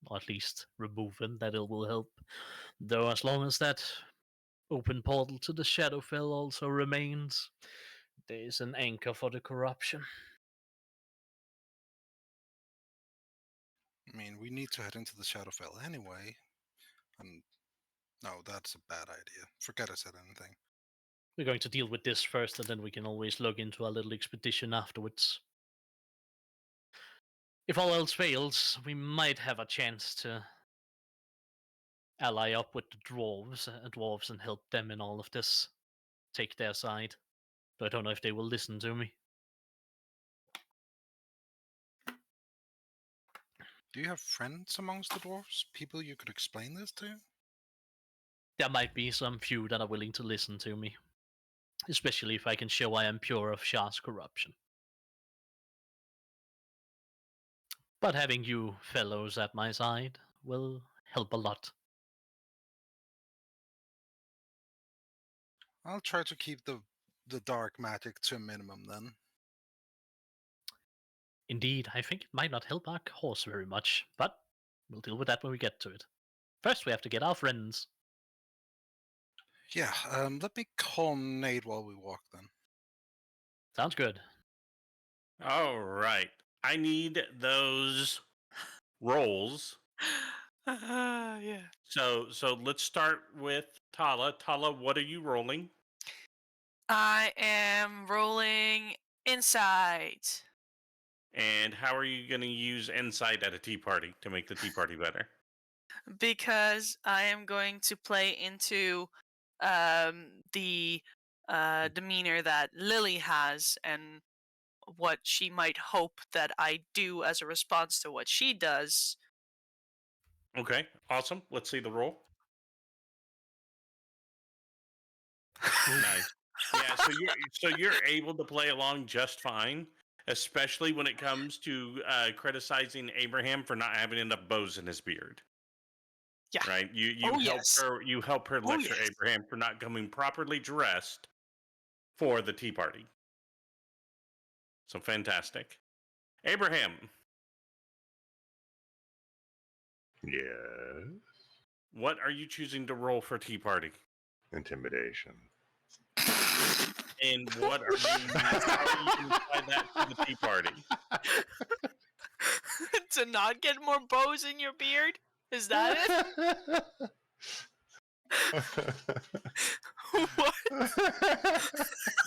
Speaker 4: or at least remove him, that it will help. Though as long as that open portal to the Shadowfell also remains, there is an anchor for the corruption.
Speaker 3: I mean, we need to head into the Shadowfell anyway. And no, that's a bad idea. Forget I said anything.
Speaker 4: We're going to deal with this first, and then we can always log into our little expedition afterwards. If all else fails, we might have a chance to ally up with the dwarves and help them in all of this. Take their side. Though I don't know if they will listen to me.
Speaker 3: Do you have friends amongst the dwarves? People you could explain this to?
Speaker 4: There might be some few that are willing to listen to me. Especially if I can show I am pure of Shah's corruption. But having you fellows at my side will help a lot.
Speaker 3: I'll try to keep the dark magic to a minimum then.
Speaker 4: Indeed, I think it might not help our cause very much, but we'll deal with that when we get to it. First, we have to get our friends.
Speaker 3: Yeah, let me call Nate while we walk then.
Speaker 4: Sounds good.
Speaker 1: All right. I need those rolls.
Speaker 2: Yeah.
Speaker 1: So let's start with Talah. Talah, what are you rolling?
Speaker 2: I am rolling insight
Speaker 1: And how are you going to use insight at a tea party to make the tea party better?
Speaker 2: because I am going to play into the demeanor that Lily has and what she might hope that I do as a response to what she does.
Speaker 1: Okay, awesome. Let's see the roll. Nice. Yeah, so you're able to play along just fine, especially when it comes to criticizing Abraham for not having enough bows in his beard.
Speaker 2: Yeah.
Speaker 1: Right. You
Speaker 2: Oh,
Speaker 1: help
Speaker 2: yes.
Speaker 1: her. You help her
Speaker 2: Oh,
Speaker 1: lecture
Speaker 2: yes.
Speaker 1: Abraham for not coming properly dressed for the tea party. So fantastic, Abraham.
Speaker 5: Yes.
Speaker 1: What are you choosing to roll for tea party?
Speaker 5: Intimidation.
Speaker 1: And what are you? How are you going to apply that to the tea party?
Speaker 2: To not get more bows in your beard? Is that it? What?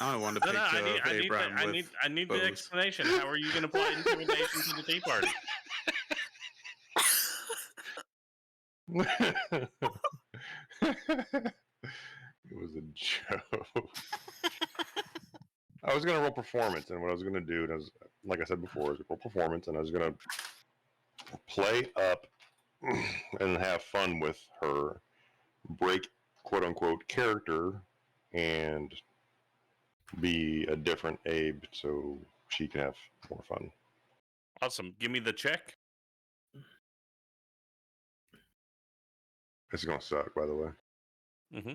Speaker 6: Now I want a
Speaker 1: No,
Speaker 6: picture of Abraham with
Speaker 1: I need the
Speaker 6: bows.
Speaker 1: explanation. How are you going to apply intimidation to the tea party?
Speaker 5: It was a joke. I was gonna roll performance, and what I was gonna do, and I was, like I said before, is roll performance, and I was gonna play up and have fun with her, break quote unquote character, and be a different Abe, so she can have more fun.
Speaker 1: Awesome. Give me the check.
Speaker 5: This is gonna suck, by the way.
Speaker 1: Mm-hmm.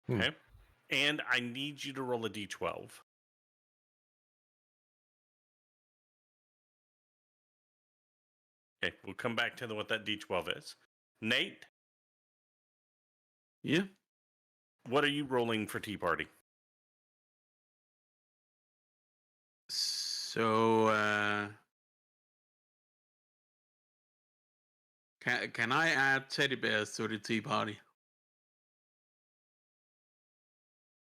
Speaker 5: Hmm.
Speaker 1: Okay. And I need you to roll a d12. Okay, we'll come back to what that d12 is. Nate,
Speaker 6: Yeah.
Speaker 1: what are you rolling for tea party?
Speaker 6: So can I add teddy bears to the tea party?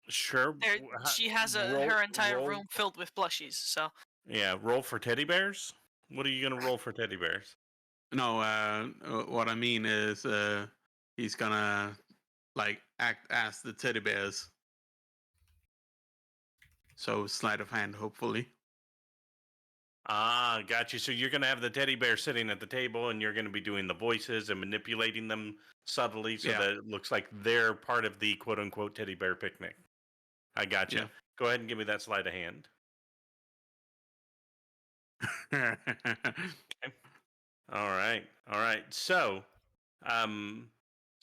Speaker 1: Sure.
Speaker 2: She has her entire room filled with plushies, so.
Speaker 1: Yeah, roll for teddy bears. What are you gonna roll for teddy bears?
Speaker 6: No, what I mean is he's gonna like act as the teddy bears. So sleight of hand, hopefully.
Speaker 1: Ah, got you. So you're gonna have the teddy bear sitting at the table, and you're gonna be doing the voices and manipulating them subtly, so
Speaker 6: Yeah.
Speaker 1: that it looks like they're part of the quote unquote teddy bear picnic. I got you.
Speaker 6: Yeah.
Speaker 1: Go ahead and give me that sleight of hand. All right, all right. So,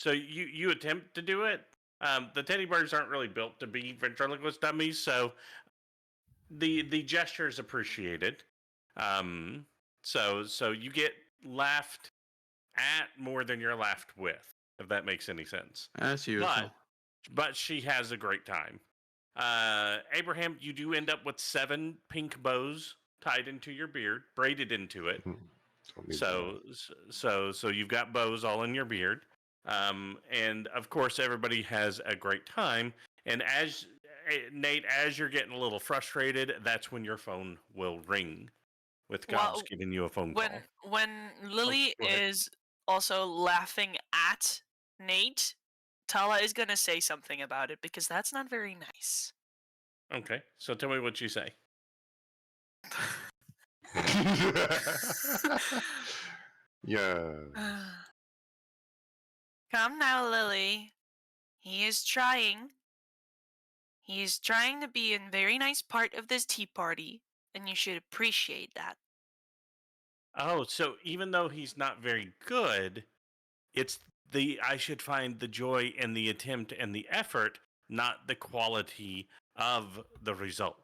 Speaker 1: you attempt to do it. The teddy bears aren't really built to be ventriloquist dummies, so the gesture is appreciated. So you get laughed at more than you're laughed with, if that makes any sense.
Speaker 6: As usual.
Speaker 1: But she has a great time. Abraham, you do end up with 7 pink bows tied into your beard, braided into it. So you've got bows all in your beard. And of course, everybody has a great time. And as Nate, as you're getting a little frustrated, that's when your phone will ring with Gobx giving you a phone call.
Speaker 2: When Lily is also laughing at Nate, Talah is gonna say something about it because that's not very nice.
Speaker 1: Okay, so tell me what you say.
Speaker 5: Yeah.
Speaker 2: Come now, Lily. He is trying. He is trying to be a very nice part of this tea party, and you should appreciate that.
Speaker 1: Oh, so even though he's not very good, it's I should find the joy and the attempt and the effort, not the quality of the result.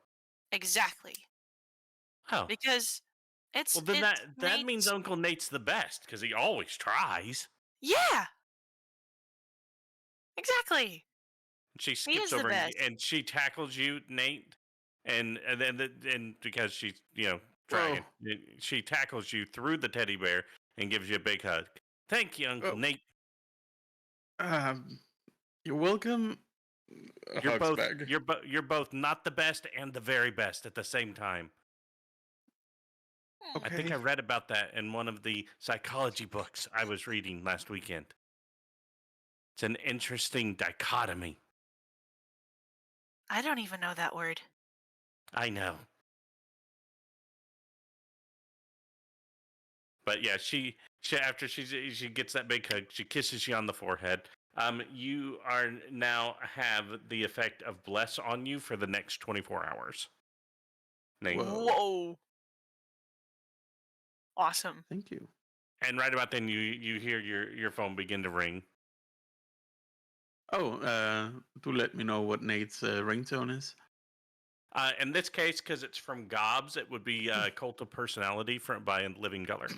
Speaker 2: Exactly.
Speaker 1: Oh.
Speaker 2: Because
Speaker 1: well, then that means Uncle Nate's the best because he always tries.
Speaker 2: Yeah. Exactly.
Speaker 1: She skips over and she tackles you, Nate, and because she's trying, she tackles you through the teddy bear and gives you a big hug. Thank you, Uncle Nate.
Speaker 6: You're welcome.
Speaker 1: You're both not the best and the very best at the same time.
Speaker 6: Okay.
Speaker 1: I think I read about that in one of the psychology books I was reading last weekend. It's an interesting dichotomy.
Speaker 2: I don't even know that word.
Speaker 1: I know. But yeah, she after she gets that big hug, she kisses you on the forehead, You are now have the effect of bless on you for the next 24 hours. Nate.
Speaker 6: Whoa.
Speaker 2: Whoa. Awesome.
Speaker 6: Thank you.
Speaker 1: And right about then, you hear your phone begin to ring.
Speaker 6: Oh, do let me know what Nate's ringtone is.
Speaker 1: In this case, because it's from Gobs, it would be Cult of Personality by Living Color.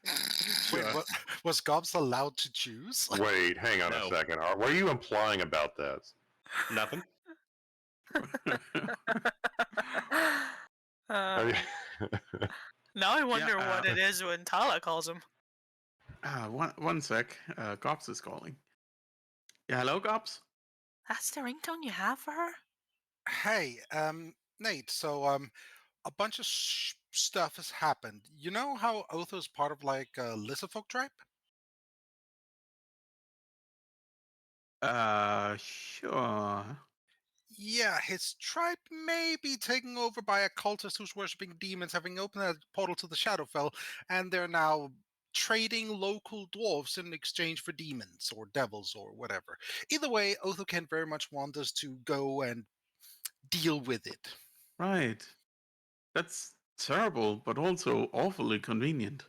Speaker 6: Sure.
Speaker 3: Wait, what, was Gobs allowed to choose?
Speaker 5: Wait, hang on
Speaker 1: No.
Speaker 5: a second. What are you implying about this?
Speaker 1: Nothing.
Speaker 5: I mean,
Speaker 2: Now I wonder
Speaker 6: Yeah,
Speaker 2: what it is when Talah calls him.
Speaker 6: one sec. Gobs is calling. Yeah, hello, Gobs.
Speaker 2: That's the ringtone you have for her?
Speaker 3: Hey, Nate. So, a bunch of stuff has happened. You know how Otho's part of like a lizardfolk tribe?
Speaker 6: Sure.
Speaker 3: Yeah, his tribe may be taken over by a cultist who's worshipping demons, having opened a portal to the Shadowfell, and they're now trading local dwarves in exchange for demons or devils or whatever. Either way, Othokent very much want us to go and deal with it.
Speaker 6: Right. That's terrible, but also awfully convenient.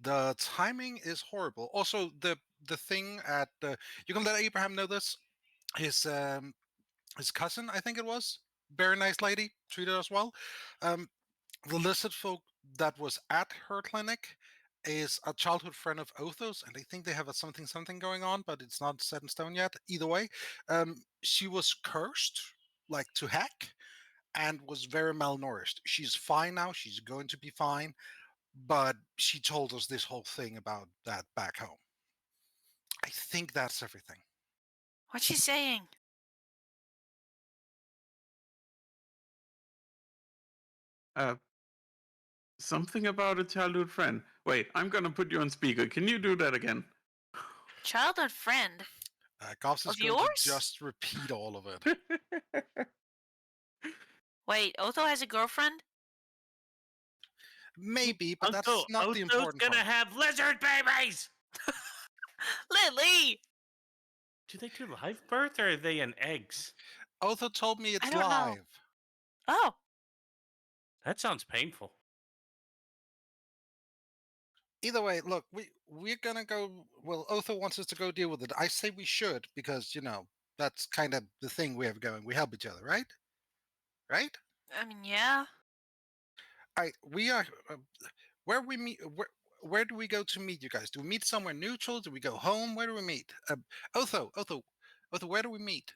Speaker 3: The timing is horrible. Also, the thing at you can let Abraham know this. His cousin, I think it was, very nice lady, treated us well. Um, the lizard folk that was at her clinic is a childhood friend of Otho's, and I think they have a something going on, but it's not set in stone yet. Either way, she was cursed, like to heck, and was very malnourished. She's fine now. She's going to be fine, but she told us this whole thing about that back home. I think that's everything.
Speaker 2: What's she saying?
Speaker 6: Something about a childhood friend. Wait, I'm gonna put you on speaker. Can you do that again?
Speaker 2: Childhood friend?
Speaker 3: Goffs is
Speaker 2: Of
Speaker 3: going
Speaker 2: yours?
Speaker 3: to just repeat all of it.
Speaker 2: Wait, Otho has a girlfriend?
Speaker 3: Maybe, but that's
Speaker 1: Otho,
Speaker 3: not the important
Speaker 1: Otho's gonna
Speaker 3: part.
Speaker 1: have lizard babies!
Speaker 2: Lily!
Speaker 1: Do they do live birth or are they in eggs?
Speaker 3: Otho told me
Speaker 2: I
Speaker 3: it's
Speaker 2: don't know.
Speaker 3: live.
Speaker 2: Oh,
Speaker 1: That sounds painful.
Speaker 3: Either way, look, we're gonna go. Well, Otho wants us to go deal with it. I say we should because that's kind of the thing we have going. We help each other, right? Right?
Speaker 2: I mean, yeah.
Speaker 3: We are. Where we meet? Where do we go to meet you guys? Do we meet somewhere neutral? Do we go home? Where do we meet? Otho, where do we meet?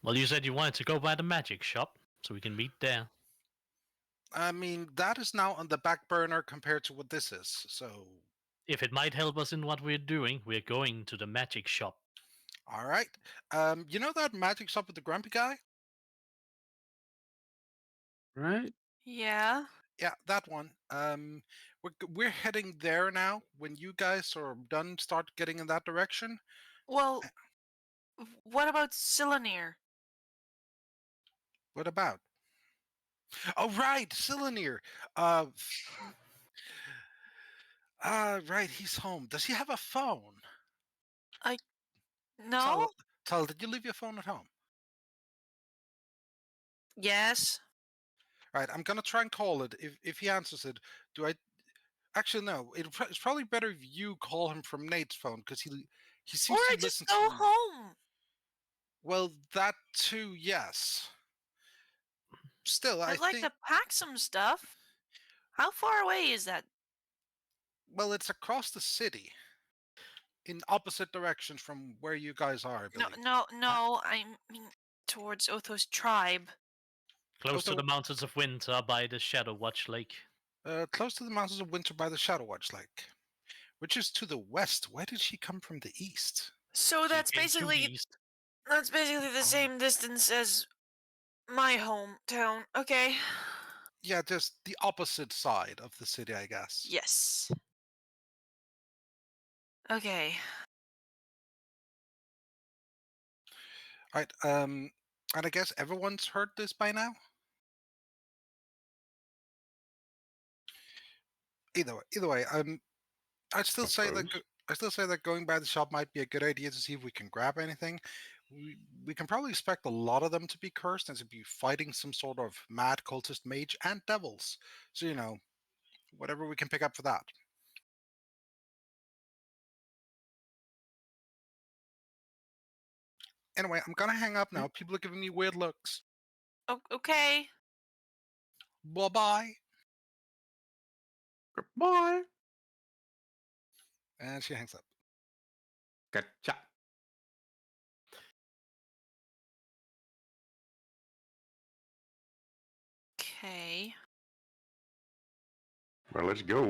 Speaker 4: Well, you said you wanted to go by the magic shop, so we can meet there.
Speaker 3: I mean, that is now on the back burner compared to what this is. So,
Speaker 4: If it might help us in what we're doing, we're going to the magic shop.
Speaker 3: all right. You know that magic shop with the grumpy guy?
Speaker 6: Right?
Speaker 2: Yeah.
Speaker 3: Yeah, that one. We're heading there now. When you guys are done, start getting in that direction.
Speaker 2: Well, what about Silanir?
Speaker 3: What about? Oh, right, Silanir. Right, he's home. Does he have a phone?
Speaker 2: No?
Speaker 3: Tal, did you leave your phone at home?
Speaker 2: Yes.
Speaker 3: All right, I'm gonna try and call it. If he answers it, do I? Actually, no. It's probably better if you call him from Nate's phone because he
Speaker 2: Or
Speaker 3: seems
Speaker 2: I
Speaker 3: to
Speaker 2: just
Speaker 3: listen
Speaker 2: go
Speaker 3: to.
Speaker 2: home.
Speaker 3: Well, that too, yes. Still, I
Speaker 2: I'd like
Speaker 3: think.
Speaker 2: to pack some stuff. How far away is that?
Speaker 3: Well, it's across the city, in opposite directions from where you guys are, I
Speaker 2: No,
Speaker 3: believe.
Speaker 2: no. I mean, towards Otho's tribe.
Speaker 4: Close to
Speaker 3: Otho-
Speaker 4: the mountains of winter by the Shadow Watch Lake.
Speaker 3: Close to the mountains of winter by the Shadow Watch Lake, which is to the west. Where did she come from the east?
Speaker 2: So
Speaker 4: She
Speaker 2: that's
Speaker 4: came to
Speaker 2: basically
Speaker 4: east.
Speaker 2: the same distance as my hometown. Okay.
Speaker 3: Yeah, just the opposite side of the city, I guess.
Speaker 2: Yes. Okay.
Speaker 3: All right. And I guess everyone's heard this by now. Either way, I'd still
Speaker 5: I
Speaker 3: say that
Speaker 5: suppose.
Speaker 3: I still say that going by the shop might be a good idea to see if we can grab anything. We can probably expect a lot of them to be cursed and to be fighting some sort of mad cultist mage and devils. So whatever we can pick up for that. Anyway, I'm gonna hang up now. People are giving me weird looks.
Speaker 2: Okay.
Speaker 3: Bye bye.
Speaker 6: Goodbye.
Speaker 3: And she hangs up.
Speaker 6: Gotcha.
Speaker 2: Okay.
Speaker 5: Well, let's go.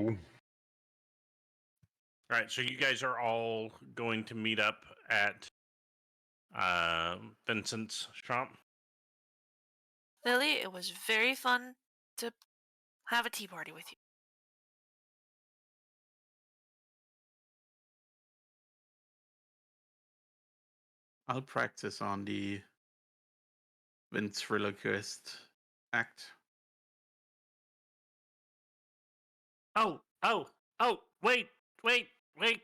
Speaker 1: All right, so you guys are all going to meet up at Vincent's shop.
Speaker 2: Lily, it was very fun to have a tea party with you.
Speaker 6: I'll practice on the ventriloquist act.
Speaker 1: Oh, wait,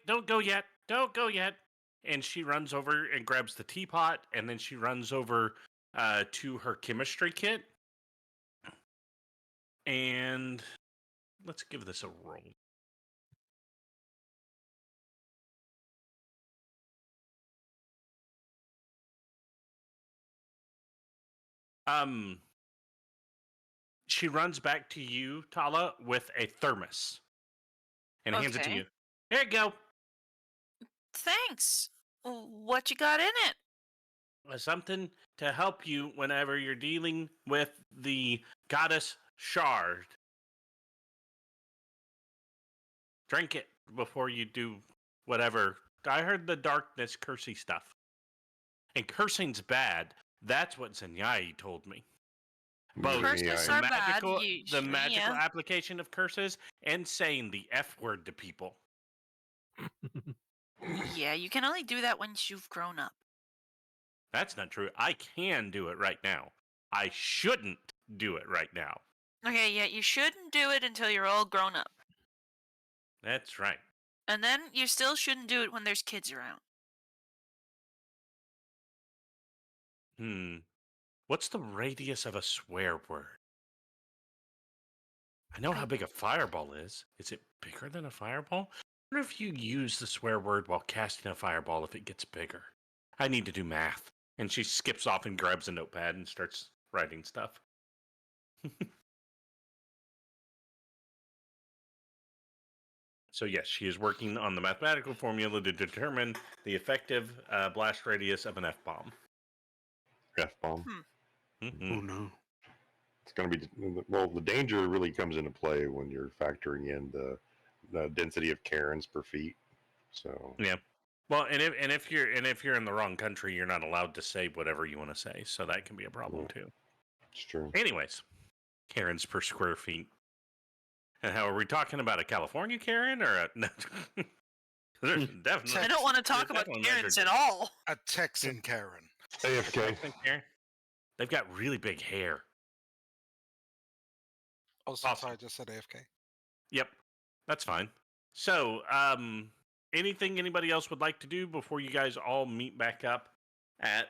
Speaker 1: don't go yet. Don't go yet. And she runs over and grabs the teapot, and then she runs over to her chemistry kit. And let's give this a roll. She runs back to you, Talah, with a thermos and hands it to
Speaker 2: Okay.
Speaker 1: you. Here you go.
Speaker 2: Thanks. What you got in it?
Speaker 1: Something to help you whenever you're dealing with the goddess Shard. Drink it before you do whatever. I heard the darkness cursey stuff. And cursing's bad. That's what Zenyai told me. Both
Speaker 2: Curses
Speaker 5: Yeah,
Speaker 2: are bad,
Speaker 1: the
Speaker 2: usually,
Speaker 1: magical
Speaker 2: yeah.
Speaker 1: application of curses and saying the F word to people.
Speaker 2: Yeah, you can only do that once you've grown up.
Speaker 1: That's not true. I can do it right now. I shouldn't do it right now.
Speaker 2: Okay, yeah, you shouldn't do it until you're all grown up.
Speaker 1: That's right.
Speaker 2: And then you still shouldn't do it when there's kids around.
Speaker 1: What's the radius of a swear word? I know how
Speaker 2: I-
Speaker 1: big a fireball is. Is it bigger than a fireball? I wonder if you use the swear word while casting a fireball if it gets bigger. I need to do math. And she skips off and grabs a notepad and starts writing stuff. So yes, she is working on the mathematical formula to determine the effective blast radius of an F-bomb.
Speaker 5: F-bomb.
Speaker 1: Mm-hmm.
Speaker 6: Oh no.
Speaker 5: It's going to be, well, the danger really comes into play when you're factoring in the density of Karens per feet. So
Speaker 1: Yeah. Well, and if you're in the wrong country, you're not allowed to say whatever you want to say, so that can be a problem too.
Speaker 5: it's true.
Speaker 1: Anyways, Karens per square feet. And how are we talking about a California Karen or a? No. There's definitely.
Speaker 2: I don't want to talk about
Speaker 1: definitely
Speaker 2: parents
Speaker 1: measured.
Speaker 2: at all.
Speaker 3: A Texan Karen.
Speaker 5: AFK.
Speaker 1: Karen. They've got really big hair.
Speaker 3: Oh,
Speaker 1: Awesome.
Speaker 3: I just said AFK.
Speaker 1: Yep, that's fine. So, anything anybody else would like to do before you guys all meet back up at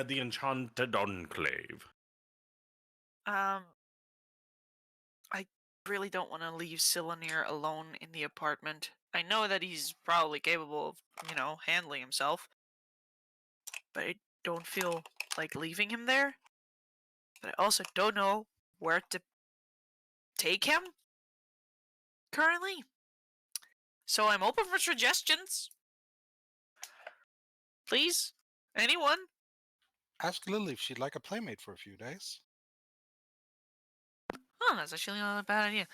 Speaker 1: the Enchanted Enclave?
Speaker 2: I really don't want to leave Silanir alone in the apartment. I know that he's probably capable of, handling himself. But I don't feel like leaving him there. But I also don't know where to take him currently. So I'm open for suggestions. Please? Anyone?
Speaker 3: Ask Lily if she'd like a playmate for a few days.
Speaker 2: Oh, that's actually not a bad idea.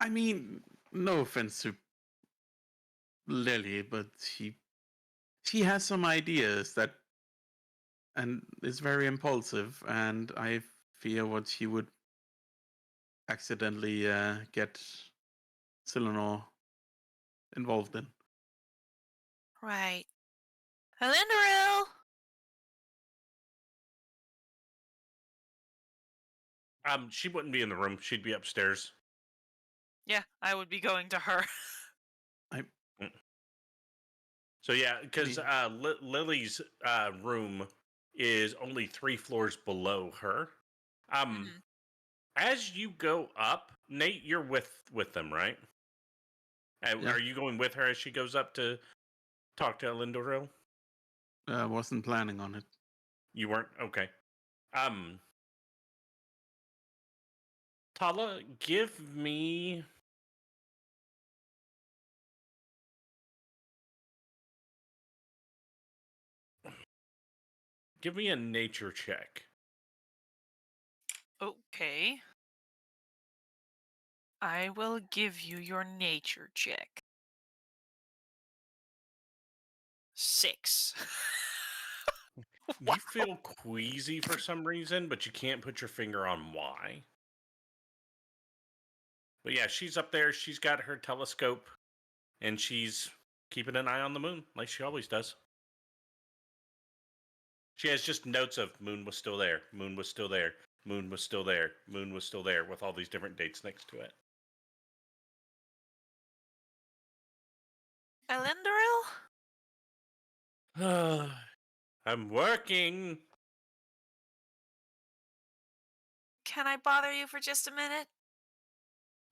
Speaker 6: I mean, no offense to Lily, but she has some ideas that, and is very impulsive, and I fear what she would accidentally get Silanor involved in.
Speaker 2: Right. Elendril!
Speaker 1: She wouldn't be in the room. She'd be upstairs.
Speaker 2: Yeah, I would be going to her.
Speaker 1: So yeah, because Lily's room is only 3 floors below her.
Speaker 2: Mhm.
Speaker 1: As you go up, Nate, you're with them, right?
Speaker 6: Yeah.
Speaker 1: Are you going with her as she goes up to talk to Elendoril?
Speaker 6: Wasn't planning on it.
Speaker 1: You weren't? Okay. Talah, give me a nature check.
Speaker 2: Okay. I will give you your nature check. 6.
Speaker 1: You feel queasy for some reason, but you can't put your finger on why. But yeah, she's up there. She's got her telescope, and she's keeping an eye on the moon, like she always does. She has just notes of moon was still there, moon was still there, moon was still there, moon was still there, with all these different dates next to it.
Speaker 2: Elendoril?
Speaker 1: I'm working.
Speaker 2: Can I bother you for just a minute?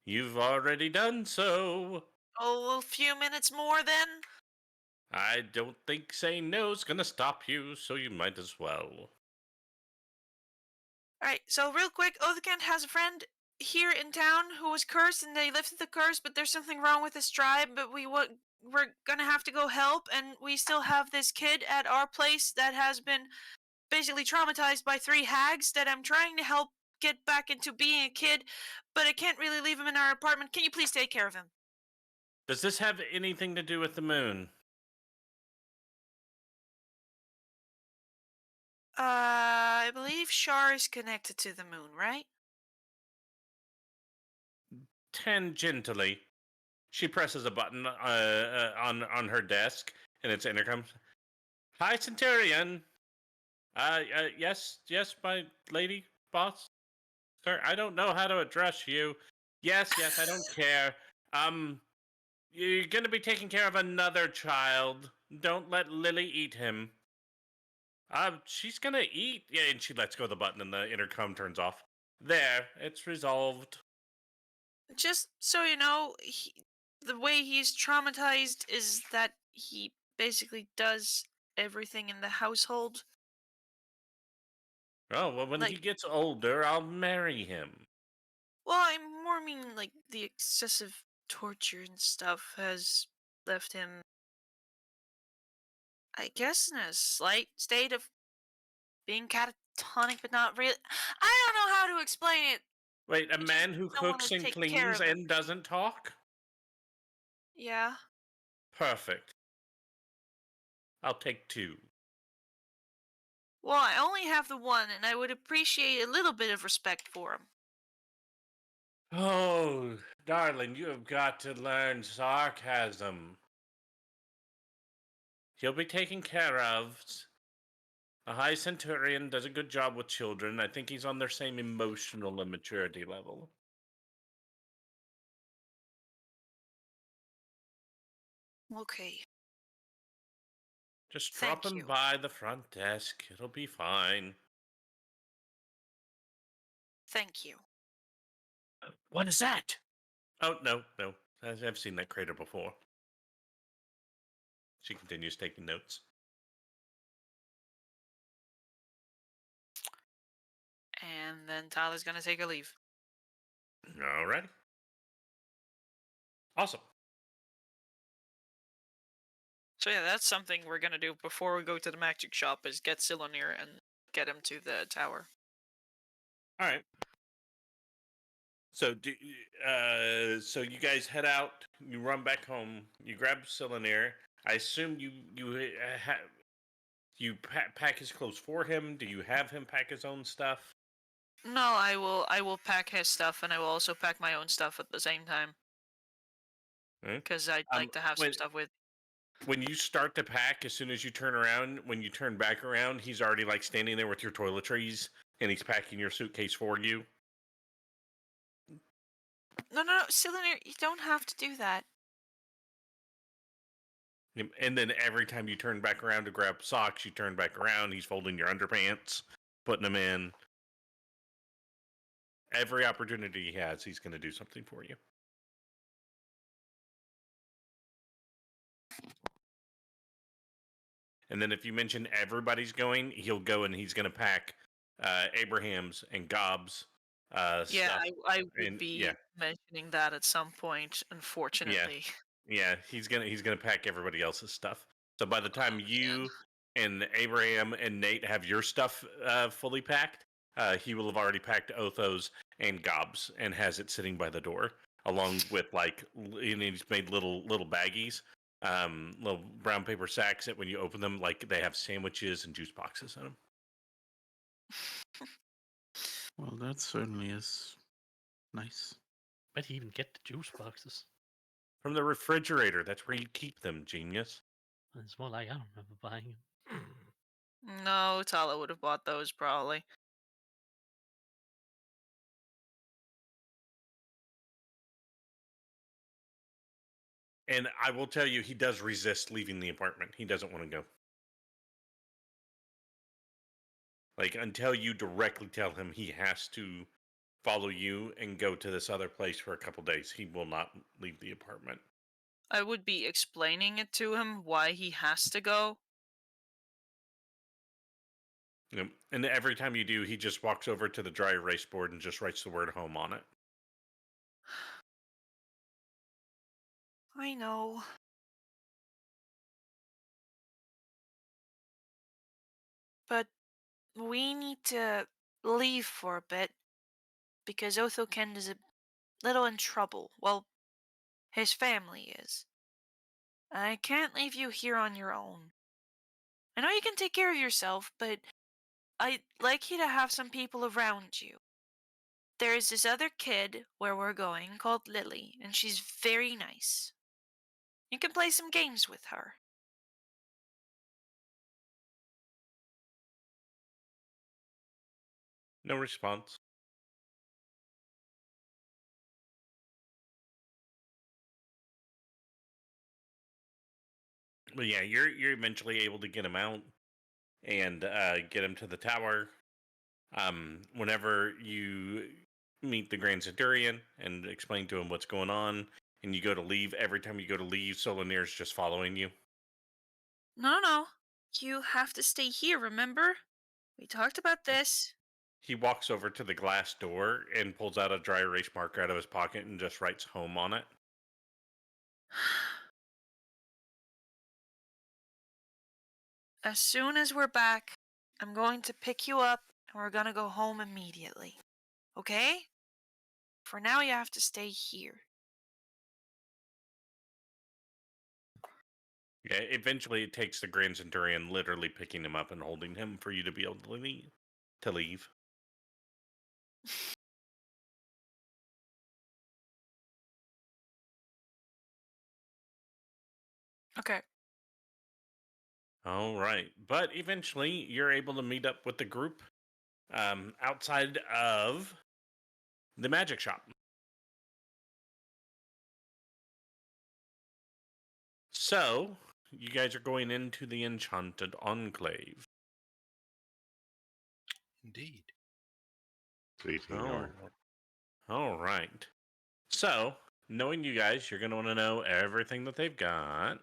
Speaker 1: You've already done so.
Speaker 2: Oh, a few minutes more then?
Speaker 1: I don't think saying no's gonna stop you, so you might as well.
Speaker 2: Alright, so real quick, Othokent has a friend here in town who was cursed and they lifted the curse, but there's something wrong with his tribe, but we're gonna have to go help, and we still have this kid at our place that has been basically traumatized by 3 hags that I'm trying to help get back into being a kid, but I can't really leave him in our apartment. Can you please take care of him?
Speaker 1: Does this have anything to do with the moon?
Speaker 2: I believe Shar is connected to the moon, right?
Speaker 1: Tangentially. She presses a button on her desk, and it's intercom. Hi, Centurion. Yes, my lady boss. Sir, I don't know how to address you. Yes, I don't care. You're gonna be taking care of another child. Don't let Lily eat him. She's gonna eat. Yeah, and she lets go of the button, and the intercom turns off. There, it's resolved.
Speaker 2: Just so you know, the way he's traumatized is that he basically does everything in the household.
Speaker 1: Oh, well, when he
Speaker 2: Like,
Speaker 1: gets older, I'll marry him.
Speaker 2: well, I more mean like the excessive torture and stuff has left him, I guess, in a slight state of being catatonic, but not really. I don't know how to explain it.
Speaker 1: Wait, a
Speaker 2: I just
Speaker 1: man who
Speaker 2: don't want
Speaker 1: cooks
Speaker 2: to
Speaker 1: and
Speaker 2: take care
Speaker 1: cleans
Speaker 2: of him.
Speaker 1: and doesn't talk?
Speaker 2: Yeah.
Speaker 1: Perfect. I'll take 2.
Speaker 2: Well, I only have the one, and I would appreciate a little bit of respect for him.
Speaker 1: Oh, darling, you have got to learn sarcasm. He'll be taken care of. A high centurion does a good job with children. I think he's on their same emotional and maturity level.
Speaker 2: Okay.
Speaker 1: Just
Speaker 2: Thank
Speaker 1: drop him
Speaker 2: you.
Speaker 1: by the front desk. It'll be fine.
Speaker 2: Thank you.
Speaker 1: What is that? Oh, no. I've seen that crater before. She continues taking notes.
Speaker 2: And then Tyler's gonna take a leave.
Speaker 1: Alrighty. Awesome.
Speaker 2: So yeah, that's something we're gonna do before we go to the magic shop, is get Silonir and get him to the tower.
Speaker 1: All right. So, so you guys head out. You run back home. You grab Silonir. I assume you pack his clothes for him. Do you have him pack his own stuff?
Speaker 2: No, I will pack his stuff, and I will also pack my own stuff at the same time. Because I'd like to have some stuff with.
Speaker 1: When you start to pack, as soon as you turn around, when you turn back around, he's already like standing there with your toiletries, and he's packing your suitcase for you.
Speaker 2: No, Cylinder, you don't have to do that.
Speaker 1: And then every time you turn back around to grab socks, you turn back around. He's folding your underpants, putting them in. Every opportunity he has, he's going to do something for you. And then if you mention everybody's going, he'll go and he's going to pack Abraham's and Gob's
Speaker 2: Yeah,
Speaker 1: stuff.
Speaker 2: I would
Speaker 1: And,
Speaker 2: be mentioning that at some point, unfortunately.
Speaker 1: Yeah, he's gonna pack everybody else's stuff. So by the time you and Abraham and Nate have your stuff fully packed, he will have already packed Otho's and Gob's and has it sitting by the door, along with and he's made little baggies, little brown paper sacks that when you open them, like they have sandwiches and juice boxes in them.
Speaker 6: Well, that certainly is nice.
Speaker 4: Where'd he even get the juice boxes?
Speaker 1: From the refrigerator. That's where you keep them, genius.
Speaker 4: It's more like I don't remember buying them.
Speaker 2: No, Talah would have bought those probably.
Speaker 1: And I will tell you, he does resist leaving the apartment. He doesn't want to go. Like, until you directly tell him he has to follow you and go to this other place for a couple days, he will not leave the apartment.
Speaker 2: I would be explaining it to him why he has to go.
Speaker 1: And every time you do, he just walks over to the dry erase board and just writes the word home on it.
Speaker 2: I know. But we need to leave for a bit because Othokent is a little in trouble. Well, his family is. I can't leave you here on your own. I know you can take care of yourself, but I'd like you to have some people around you. There is this other kid where we're going called Lily, and she's very nice. You can play some games with her.
Speaker 1: No response. But yeah, you're eventually able to get him out and get him to the tower. Whenever you meet the Grand Centurion and explain to him what's going on, and you go to leave, every time you go to leave, Solanir's just following you.
Speaker 2: No. You have to stay here, remember? We talked about this.
Speaker 1: He walks over to the glass door and pulls out a dry erase marker out of his pocket and just writes home on it.
Speaker 2: As soon as we're back, I'm going to pick you up and we're gonna go home immediately. Okay? For now, you have to stay here.
Speaker 1: Yeah, eventually it takes the Grand Centurion literally picking him up and holding him for you to be able to leave.
Speaker 2: Okay.
Speaker 1: All right. But eventually you're able to meet up with the group outside of the magic shop. So, you guys are going into the Enchanted Enclave.
Speaker 3: Indeed.
Speaker 5: See, senor.
Speaker 1: All right. So, knowing you guys, you're going to want to know everything that they've got.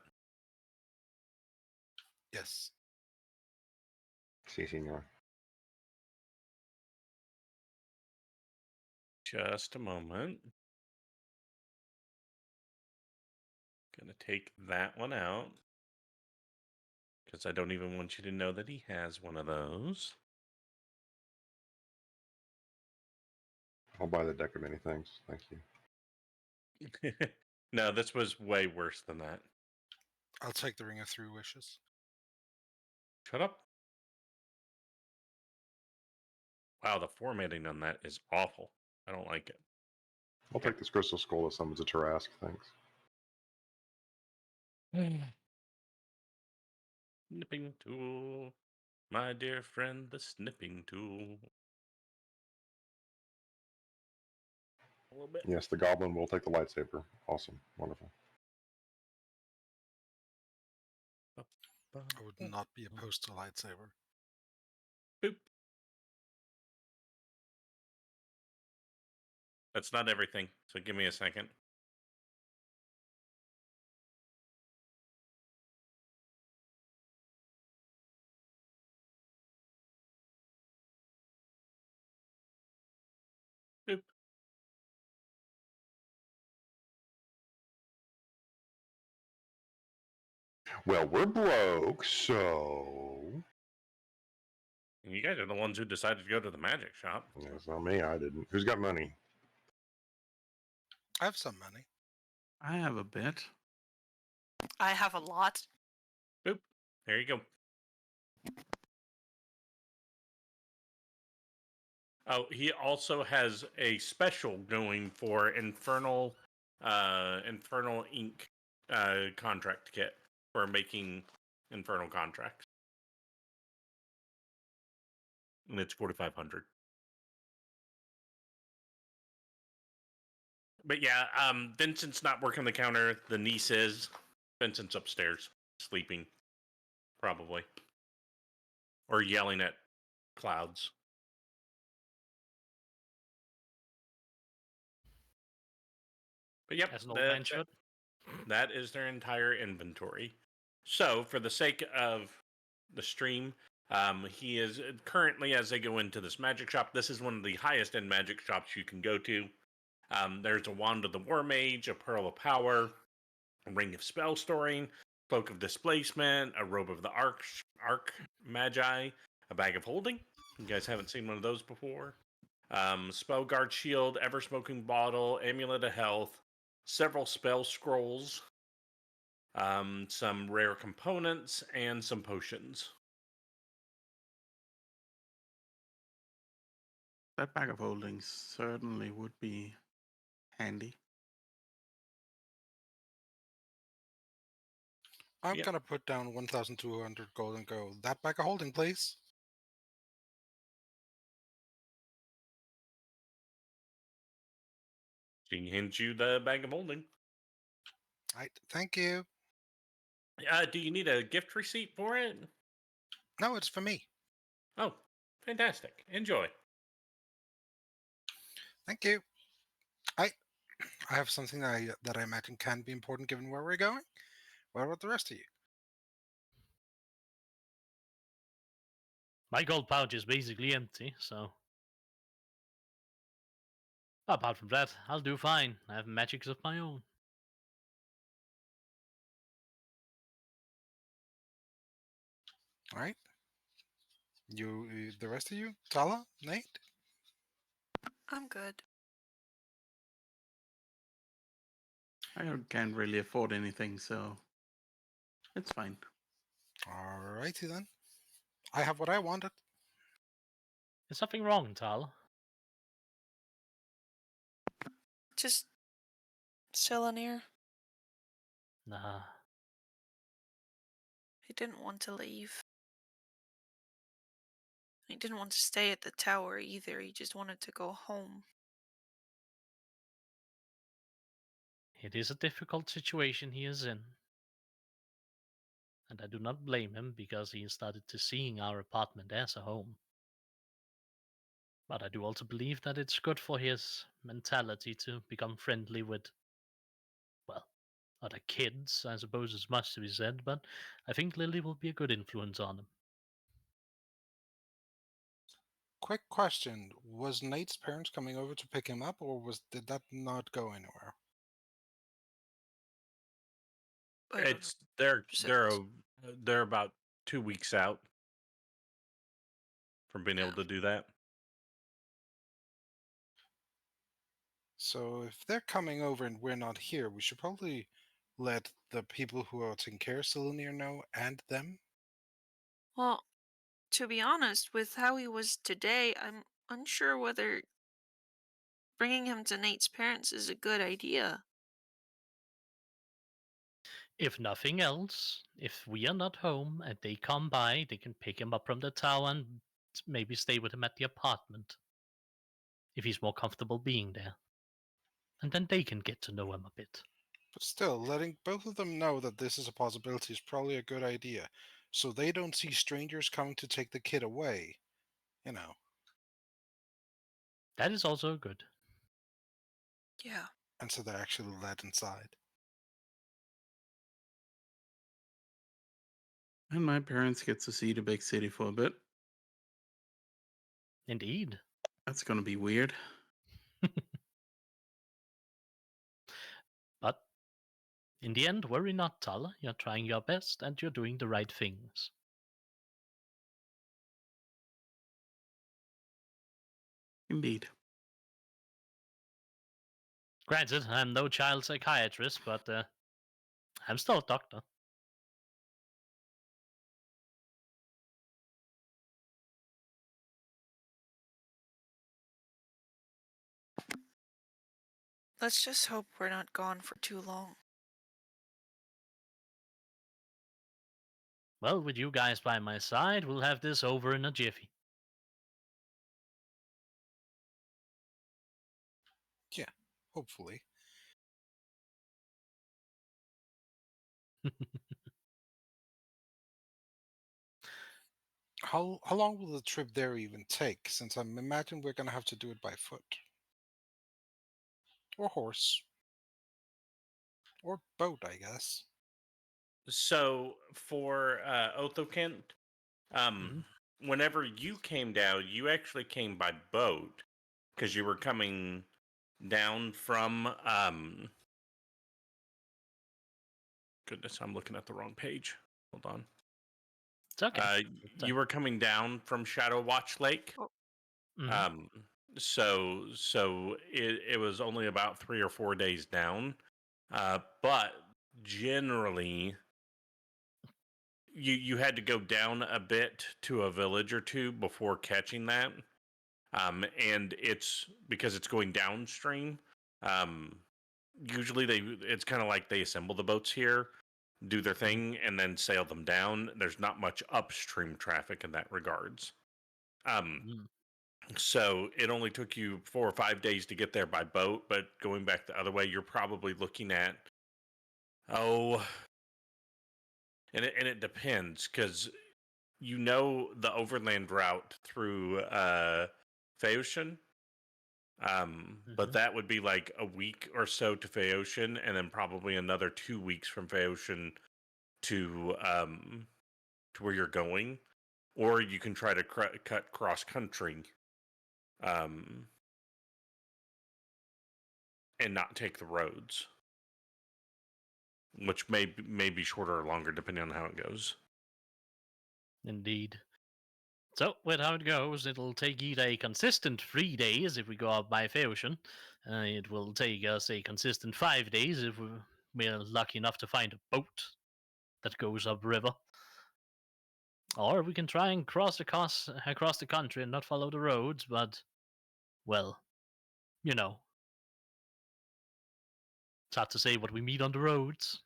Speaker 3: Yes.
Speaker 5: See, senor.
Speaker 1: Just a moment. Gonna take that one out. Because I don't even want you to know that he has one of those.
Speaker 5: I'll buy the deck of many things. Thank you.
Speaker 1: No, this was way worse than that.
Speaker 3: I'll take the Ring of Three Wishes.
Speaker 1: Shut up. Wow, the formatting on that is awful. I don't like it.
Speaker 5: I'll take this crystal skull that summons a Tarask. Thanks.
Speaker 1: Snipping tool. My dear friend, the snipping tool. a little bit.
Speaker 5: Yes, the goblin will take the lightsaber. Awesome. Wonderful.
Speaker 3: I would not be opposed to a lightsaber.
Speaker 1: Boop. That's not everything, so give me a second. Boop.
Speaker 5: Well, we're broke, so
Speaker 1: You guys are the ones who decided to go to the magic shop.
Speaker 5: it's not me. I didn't. Who's got money?
Speaker 3: I have some money.
Speaker 6: I have a bit.
Speaker 2: I have a lot.
Speaker 1: Boop. There you go. Oh, he also has a special going for Infernal Ink contract kit for making Infernal contracts. And it's 4,500. But yeah, Vincent's not working the counter. The niece is. Vincent's upstairs, sleeping, probably. Or yelling at clouds. But yep,
Speaker 4: As an old man should.
Speaker 1: that is their entire inventory. So, for the sake of the stream, he is currently, as they go into this magic shop, this is one of the highest end magic shops you can go to. There's a Wand of the War Mage, a Pearl of Power, a Ring of Spell Storing, Cloak of Displacement, a Robe of the Arc Magi, a Bag of Holding. You guys haven't seen one of those before. Spell Guard Shield, Ever Smoking Bottle, Amulet of Health, several spell scrolls, some rare components, and some potions.
Speaker 6: That bag of holdings certainly would be handy.
Speaker 3: I'm
Speaker 1: Yep.
Speaker 3: gonna put down 1,200 gold and go, that bag of holding, please.
Speaker 1: She hands you the bag of holding.
Speaker 3: Right, thank you.
Speaker 1: Do you need a gift receipt for it?
Speaker 3: No, it's for me.
Speaker 1: Oh, fantastic. Enjoy.
Speaker 3: Thank you. I have something that I imagine can be important given where we're going. What about the rest of you?
Speaker 4: My gold pouch is basically empty, so. Apart from that, I'll do fine. I have magics of my own.
Speaker 3: All right. The rest of you, Talah, Nate.
Speaker 2: I'm good.
Speaker 6: I can't really afford anything, so it's fine.
Speaker 3: All righty then. I have what I wanted.
Speaker 4: Is something wrong, Tal?
Speaker 2: Just Selenir.
Speaker 4: Nah.
Speaker 2: He didn't want to leave. He didn't want to stay at the tower either. He just wanted to go home.
Speaker 4: It is a difficult situation he is in. And I do not blame him because he started to seeing our apartment as a home. But I do also believe that it's good for his mentality to become friendly with, well, other kids, I suppose is much to be said, but I think Lily will be a good influence on him.
Speaker 3: Quick question: was Nate's parents coming over to pick him up, or did that not go anywhere?
Speaker 2: I don't
Speaker 1: It's they're
Speaker 2: Six.
Speaker 1: they're about 2 weeks out from being able to do that.
Speaker 3: So if they're coming over and we're not here, we should probably let the people who are taking care of Selenir know and them.
Speaker 2: Well, to be honest, with how he was today, I'm unsure whether bringing him to Nate's parents is a good idea.
Speaker 4: If nothing else, if we are not home and they come by, they can pick him up from the tower and maybe stay with him at the apartment. If he's more comfortable being there. and then they can get to know him a bit.
Speaker 3: But still, letting both of them know that this is a possibility is probably a good idea, so they don't see strangers coming to take the kid away. You know.
Speaker 4: That is also good.
Speaker 2: Yeah.
Speaker 3: And so they're actually let inside.
Speaker 6: And my parents get to see the big city for a bit.
Speaker 4: Indeed.
Speaker 6: That's gonna be weird.
Speaker 4: But in the end, worry not, Talah. You're trying your best and you're doing the right things.
Speaker 6: Indeed.
Speaker 4: Granted, I'm no child psychiatrist, but I'm still a doctor.
Speaker 2: Let's just hope we're not gone for too long.
Speaker 4: Well, with you guys by my side, we'll have this over in a jiffy.
Speaker 3: Yeah, hopefully. How long will the trip there even take? Since I imagine we're gonna have to do it by foot. Or horse. Or boat, I guess.
Speaker 1: So for Othokent, whenever you came down, you actually came by boat because you were coming down from. Goodness, I'm looking at the wrong page. Hold on.
Speaker 4: It's okay.
Speaker 1: You were coming down from Shadow Watch Lake.
Speaker 4: Mhm.
Speaker 1: So it was only about 3 or 4 days down. But generally, you had to go down a bit to a village or two before catching that. And it's because it's going downstream. Usually it's kind of like they assemble the boats here, do their thing, and then sail them down. There's not much upstream traffic in that regards. So it only took you 4 or 5 days to get there by boat, but going back the other way, you're probably looking at and it depends because the overland route through Phaeotian. But that would be like a week or so to Phaeotian, and then probably another 2 weeks from Phaeotian to where you're going, or you can try to cut cross country, and not take the roads, which may be shorter or longer depending on how it goes.
Speaker 4: Indeed. So, with how it goes, it'll take either a consistent 3 days if we go out by Phaeotian. It will take us a consistent 5 days if we're lucky enough to find a boat that goes upriver. Or we can try and cross across the country and not follow the roads, but, well, you know. It's hard to say what we meet on the roads.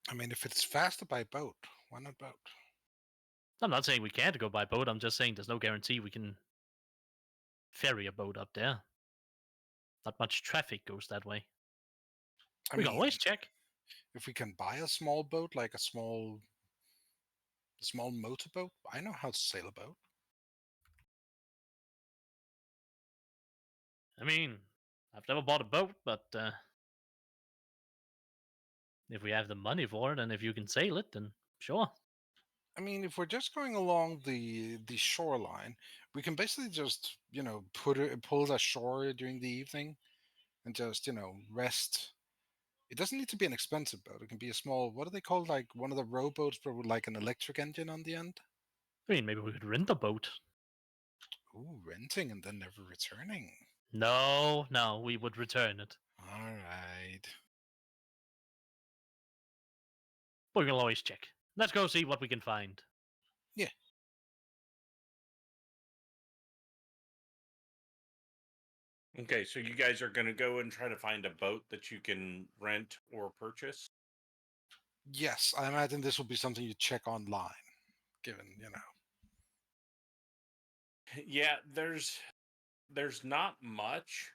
Speaker 3: I mean, if it's faster by boat, why not boat?
Speaker 4: I'm not saying we can't go by boat, I'm just saying there's no guarantee we can ferry a boat up there. Not much traffic goes that way.
Speaker 3: I
Speaker 4: We
Speaker 3: mean,
Speaker 4: can always check.
Speaker 3: if we can buy a small boat, like a small motorboat, I know how to sail a boat.
Speaker 4: I mean, I've never bought a boat, but if we have the money for it and if you can sail it, then sure.
Speaker 3: I mean, if we're just going along the shoreline, we can basically just pull ashore during the evening, and just rest. It doesn't need to be an expensive boat. It can be a small. What are they called? Like one of the rowboats, but with like an electric engine on the end.
Speaker 4: I mean, maybe we could rent a boat.
Speaker 3: Ooh, renting and then never returning.
Speaker 4: No, we would return it.
Speaker 3: All right.
Speaker 4: But we'll always check. Let's go see what we can find.
Speaker 3: Yeah.
Speaker 1: Okay, so you guys are going to go and try to find a boat that you can rent or purchase?
Speaker 3: Yes, I imagine this will be something you check online, given.
Speaker 1: Yeah, there's not much.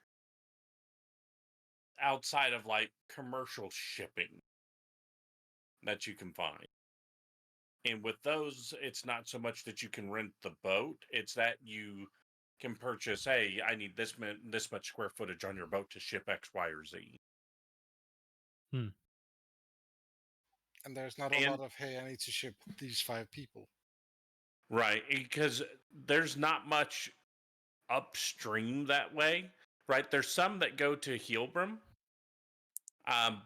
Speaker 1: outside of like commercial shipping that you can find. And with those, it's not so much that you can rent the boat; it's that you can purchase. Hey, I need this much square footage on your boat to ship X, Y, or Z.
Speaker 3: And there's not a lot of, hey, I need to ship these 5 people.
Speaker 1: Right, because there's not much upstream that way. Right, there's some that go to Heilbrim,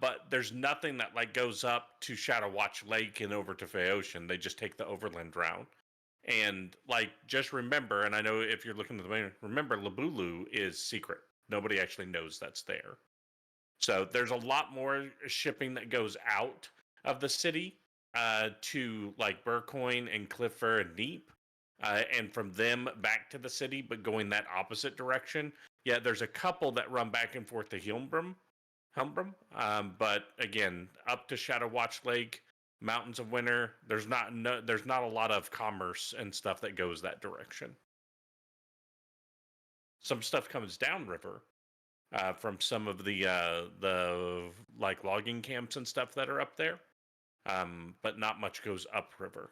Speaker 1: but there's nothing that like goes up to Shadow Watch Lake and over to Phaeotian. They just take the overland route. And like, just remember, and I know if you're looking at the main, remember Labulu is secret. Nobody actually knows that's there. So there's a lot more shipping that goes out of the city to like Burcoin and Cliffer and Neap, and from them back to the city, but going that opposite direction. Yeah, there's a couple that run back and forth to Humbrum, but again, up to Shadow Watch Lake, Mountains of Winter, there's not a lot of commerce and stuff that goes that direction. Some stuff comes downriver from some of the like logging camps and stuff that are up there, but not much goes upriver.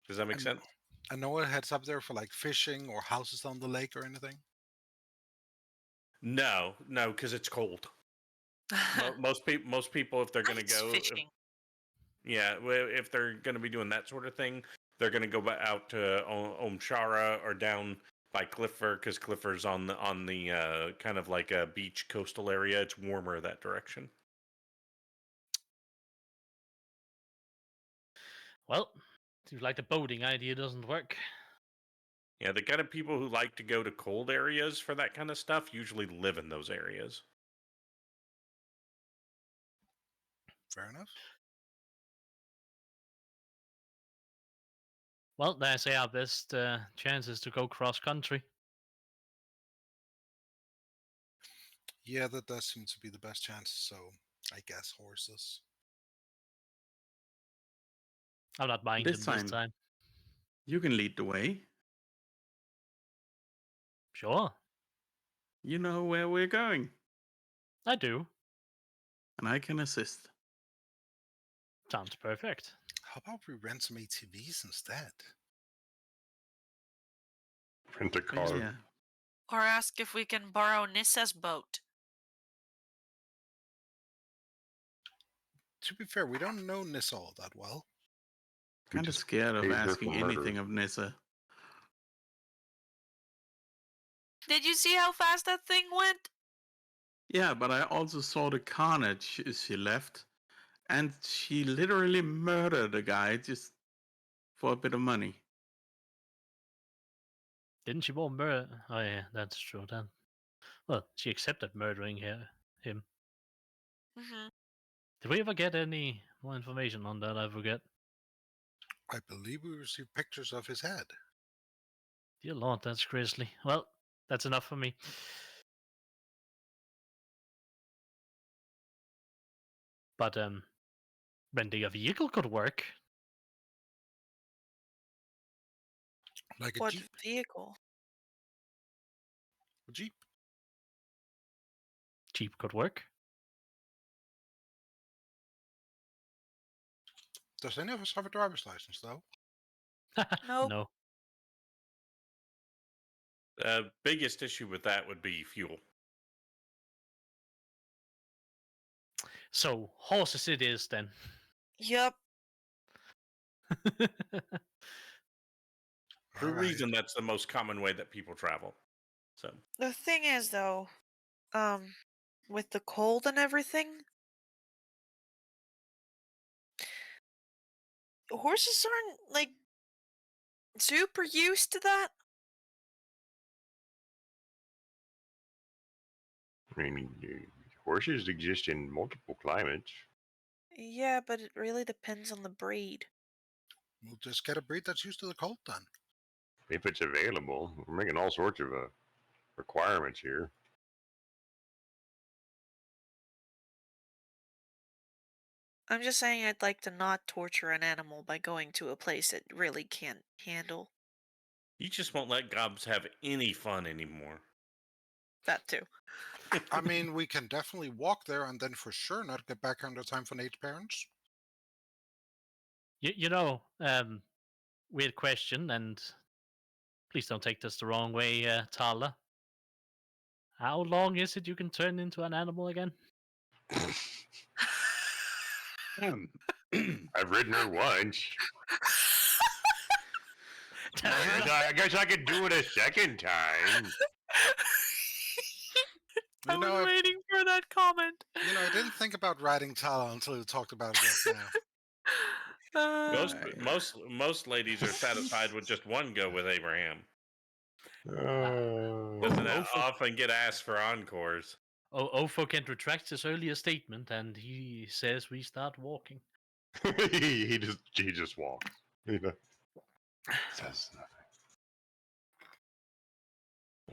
Speaker 1: Does that make sense?
Speaker 3: And no one heads up there for like fishing or houses on the lake or anything?
Speaker 1: No, because it's cold. Most people, if they're going to go,
Speaker 2: fishing.
Speaker 1: if they're going to be doing that sort of thing, they're going to go out to Omshara or down by Cliffer, because Cliffer's on the kind of like a beach coastal area. It's warmer that direction.
Speaker 4: Well, seems like the boating idea doesn't work.
Speaker 1: Yeah, the kind of people who like to go to cold areas for that kind of stuff usually live in those areas.
Speaker 3: Fair enough.
Speaker 4: Well, they say our best chance is to go cross country.
Speaker 3: Yeah, that does seem to be the best chance, so I guess horses.
Speaker 4: I'm not buying
Speaker 6: This
Speaker 4: them this time.
Speaker 6: You can lead the way.
Speaker 4: Sure.
Speaker 6: You know where we're going.
Speaker 4: I do.
Speaker 6: And I can assist.
Speaker 4: Sounds perfect.
Speaker 3: How about we rent some ATVs instead?
Speaker 5: Rent a car.
Speaker 6: Yeah.
Speaker 2: Or ask if we can borrow Nissa's boat.
Speaker 3: To be fair, we don't know Nissa all that well.
Speaker 5: We
Speaker 6: Kind of
Speaker 5: just
Speaker 6: scared of
Speaker 5: paid her
Speaker 6: asking
Speaker 5: for murder.
Speaker 6: anything of Nissa.
Speaker 2: Did you see how fast that thing went?
Speaker 6: Yeah, but I also saw the carnage she left. And she literally murdered a guy just for a bit of money.
Speaker 4: Didn't she more murder? Oh yeah, that's true then. Well, she accepted murdering him.
Speaker 2: Mm-hmm.
Speaker 4: Did we ever get any more information on that? I forget.
Speaker 3: I believe we received pictures of his head.
Speaker 4: Dear Lord, that's grisly. Well, that's enough for me. But renting a vehicle could work.
Speaker 3: Like a
Speaker 2: What
Speaker 3: Jeep.
Speaker 2: vehicle?
Speaker 3: A Jeep.
Speaker 4: Jeep could work.
Speaker 3: Does any of us have a driver's license, though?
Speaker 2: Nope.
Speaker 4: No.
Speaker 1: The biggest issue with that would be fuel.
Speaker 4: So, horses it is then.
Speaker 2: Yep.
Speaker 1: For a reason, that's the most common way that people travel. So
Speaker 2: The thing is, though, with the cold and everything, horses aren't like super used to that.
Speaker 5: I mean, horses exist in multiple climates.
Speaker 2: Yeah, but it really depends on the breed.
Speaker 3: We'll just get a breed that's used to the cold then.
Speaker 5: If it's available. We're making all sorts of requirements here.
Speaker 2: I'm just saying I'd like to not torture an animal by going to a place it really can't handle.
Speaker 1: you just won't let gobs have any fun anymore.
Speaker 2: That too.
Speaker 3: I mean, we can definitely walk there and then for sure not get back under time for Nate's parents.
Speaker 4: You know, weird question, and please don't take this the wrong way, Talah. How long is it you can turn into an animal again?
Speaker 5: I've ridden her once. I guess I could do it a second time.
Speaker 2: I
Speaker 3: You know,
Speaker 2: was waiting for that comment.
Speaker 3: You know, I didn't think about riding Talah until you talked about it just now.
Speaker 1: Most ladies are satisfied with just one go with Abraham.
Speaker 5: Oh.
Speaker 1: Doesn't often get asked for encores.
Speaker 4: Othokent retracts his earlier statement, and he says we start walking.
Speaker 5: he just walks. You know, says nothing.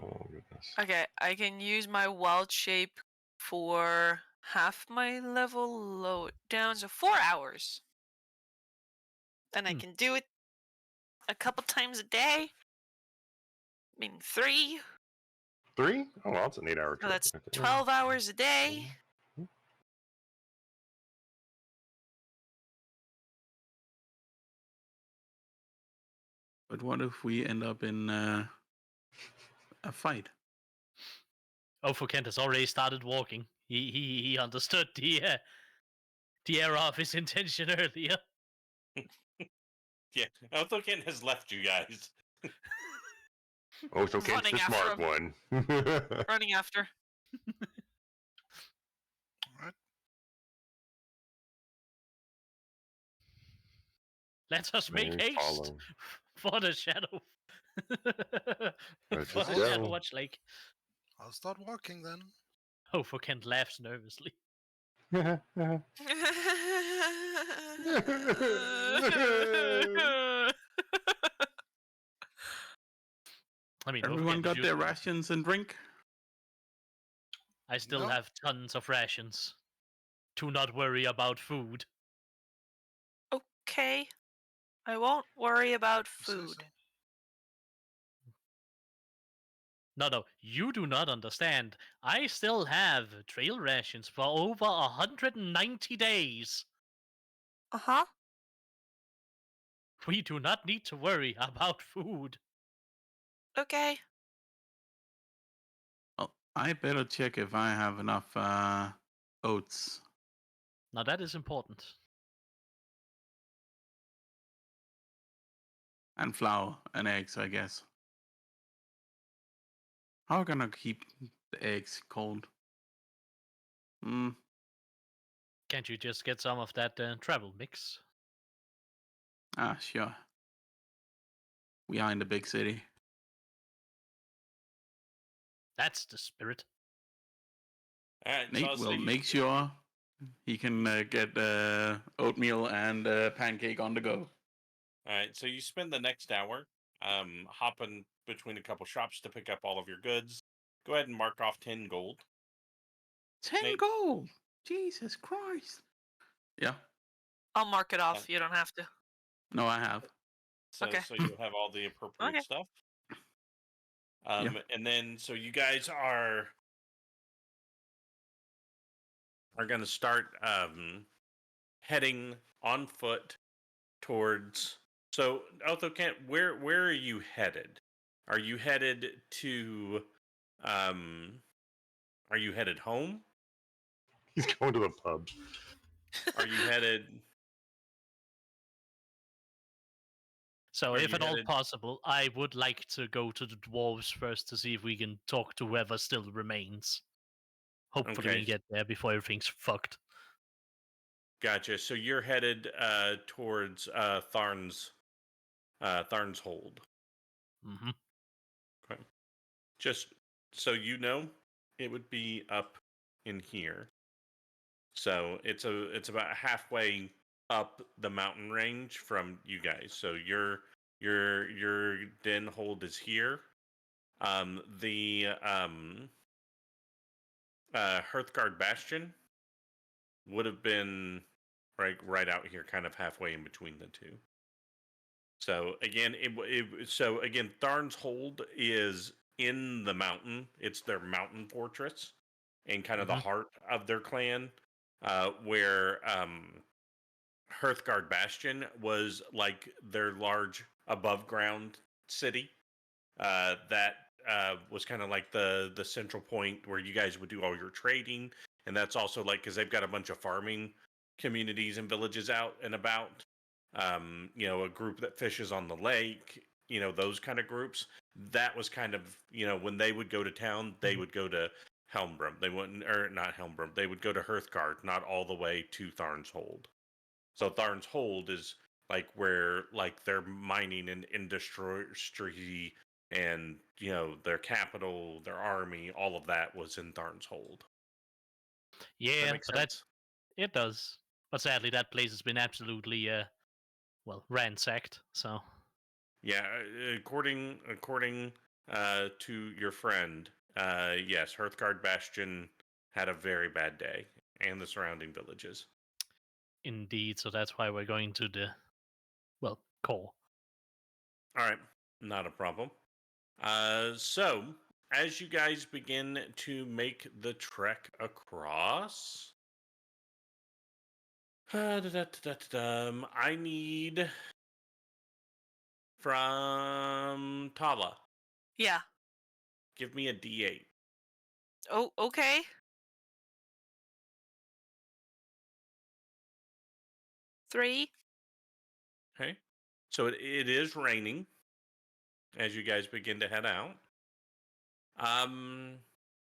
Speaker 5: Oh goodness.
Speaker 2: Okay, I can use my wild shape for half my level low down, so 4 hours. Then I can do it a couple times a day. I mean 3.
Speaker 5: 3? Oh, well, that's an 8-hour
Speaker 2: So
Speaker 5: trip.
Speaker 2: that's 12 hours a day.
Speaker 6: But what if we end up in a fight?
Speaker 4: Othokent has already started walking. He understood the error of his intention earlier.
Speaker 1: Yeah, Othokent has left you guys.
Speaker 5: Othokent's
Speaker 2: Running
Speaker 5: the
Speaker 2: after
Speaker 5: smart one.
Speaker 2: Running after.
Speaker 4: Let us make
Speaker 5: Very
Speaker 4: haste
Speaker 5: follow.
Speaker 4: for the shadow.
Speaker 5: Let's
Speaker 4: For
Speaker 5: just
Speaker 4: the
Speaker 5: go.
Speaker 4: Shadow Watch Lake.
Speaker 3: I'll start walking then.
Speaker 4: Othokent laughs nervously. I mean,
Speaker 6: Everyone
Speaker 4: Othokent
Speaker 6: got
Speaker 4: is
Speaker 6: their
Speaker 4: usually-
Speaker 6: rations and drink?
Speaker 4: I still
Speaker 3: No.
Speaker 4: have tons of rations. Do not worry about food.
Speaker 2: Okay. I won't worry about
Speaker 3: You say
Speaker 2: food.
Speaker 3: so.
Speaker 4: No, you do not understand. I still have trail rations for over 190 days.
Speaker 2: Uh-huh.
Speaker 4: We do not need to worry about food.
Speaker 2: Okay.
Speaker 6: Oh, I better check if I have enough oats.
Speaker 4: Now that is important.
Speaker 6: And flour and eggs, I guess. How can I keep the eggs cold?
Speaker 4: Can't you just get some of that travel mix?
Speaker 6: Sure. We are in the big city.
Speaker 4: That's the spirit.
Speaker 1: All right, so
Speaker 6: Nate
Speaker 1: I'll
Speaker 6: will
Speaker 1: say
Speaker 6: make sure he can get oatmeal and pancake on the go.
Speaker 1: All right, so you spend the next hour hopping between a couple shops to pick up all of your goods. Go ahead and mark off 10 gold.
Speaker 6: 10
Speaker 1: Nate?
Speaker 6: gold! Jesus Christ. Yeah.
Speaker 2: I'll mark it off. You don't have to.
Speaker 6: No, I have.
Speaker 1: So,
Speaker 2: Okay.
Speaker 1: so you'll have all the appropriate
Speaker 2: Okay.
Speaker 1: stuff.
Speaker 6: Yeah.
Speaker 1: And then, so you guys are going to start heading on foot towards. So, Othokent, where are you headed? Are you headed to? Are you headed home?
Speaker 5: He's going to the pub.
Speaker 1: Are you headed?
Speaker 4: So,
Speaker 1: Are
Speaker 4: if
Speaker 1: you
Speaker 4: at all
Speaker 1: headed-
Speaker 4: possible, I would like to go to the dwarves first to see if we can talk to whoever still remains. Hopefully, we
Speaker 1: Okay.
Speaker 4: can get there before everything's fucked.
Speaker 1: Gotcha. So you're headed towards Tharn's hold.
Speaker 4: Mm-hmm.
Speaker 1: Okay. Just so you know, it would be up in here. So it's about halfway up the mountain range from you guys. So your den hold is here. The Hearthguard Bastion would have been right out here, kind of halfway in between the two. So again, Tharn's hold is in the mountain. It's their mountain fortress and kind of the
Speaker 4: Mhm.
Speaker 1: heart of their clan, where Hearthguard Bastion was like their large above ground city. That was kind of like the central point where you guys would do all your trading, and that's also like because they've got a bunch of farming communities and villages out and about. A group that fishes on the lake. Those kind of groups. That was kind of when they would go to town, they
Speaker 4: Mhm.
Speaker 1: would go to Helmbrum. They wouldn't, or not Helmbrum. They would go to Hearthguard, not all the way to Tharn's Hold. So Tharn's Hold is like where like their mining and industry and their capital, their army, all of that was in Tharn's Hold. Does that
Speaker 4: Yeah,
Speaker 1: make
Speaker 4: but that
Speaker 1: sense?
Speaker 4: it does. But sadly, that place has been absolutely ransacked. So
Speaker 1: Yeah, according to your friend, yes, Hearthguard Bastion had a very bad day, and the surrounding villages.
Speaker 4: indeed, so that's why we're going to the core.
Speaker 1: All right, not a problem. So as you guys begin to make the trek across, I need from Talah.
Speaker 2: Yeah.
Speaker 1: Give me a D8.
Speaker 2: Oh, okay. 3.
Speaker 1: Okay. So it is raining as you guys begin to head out.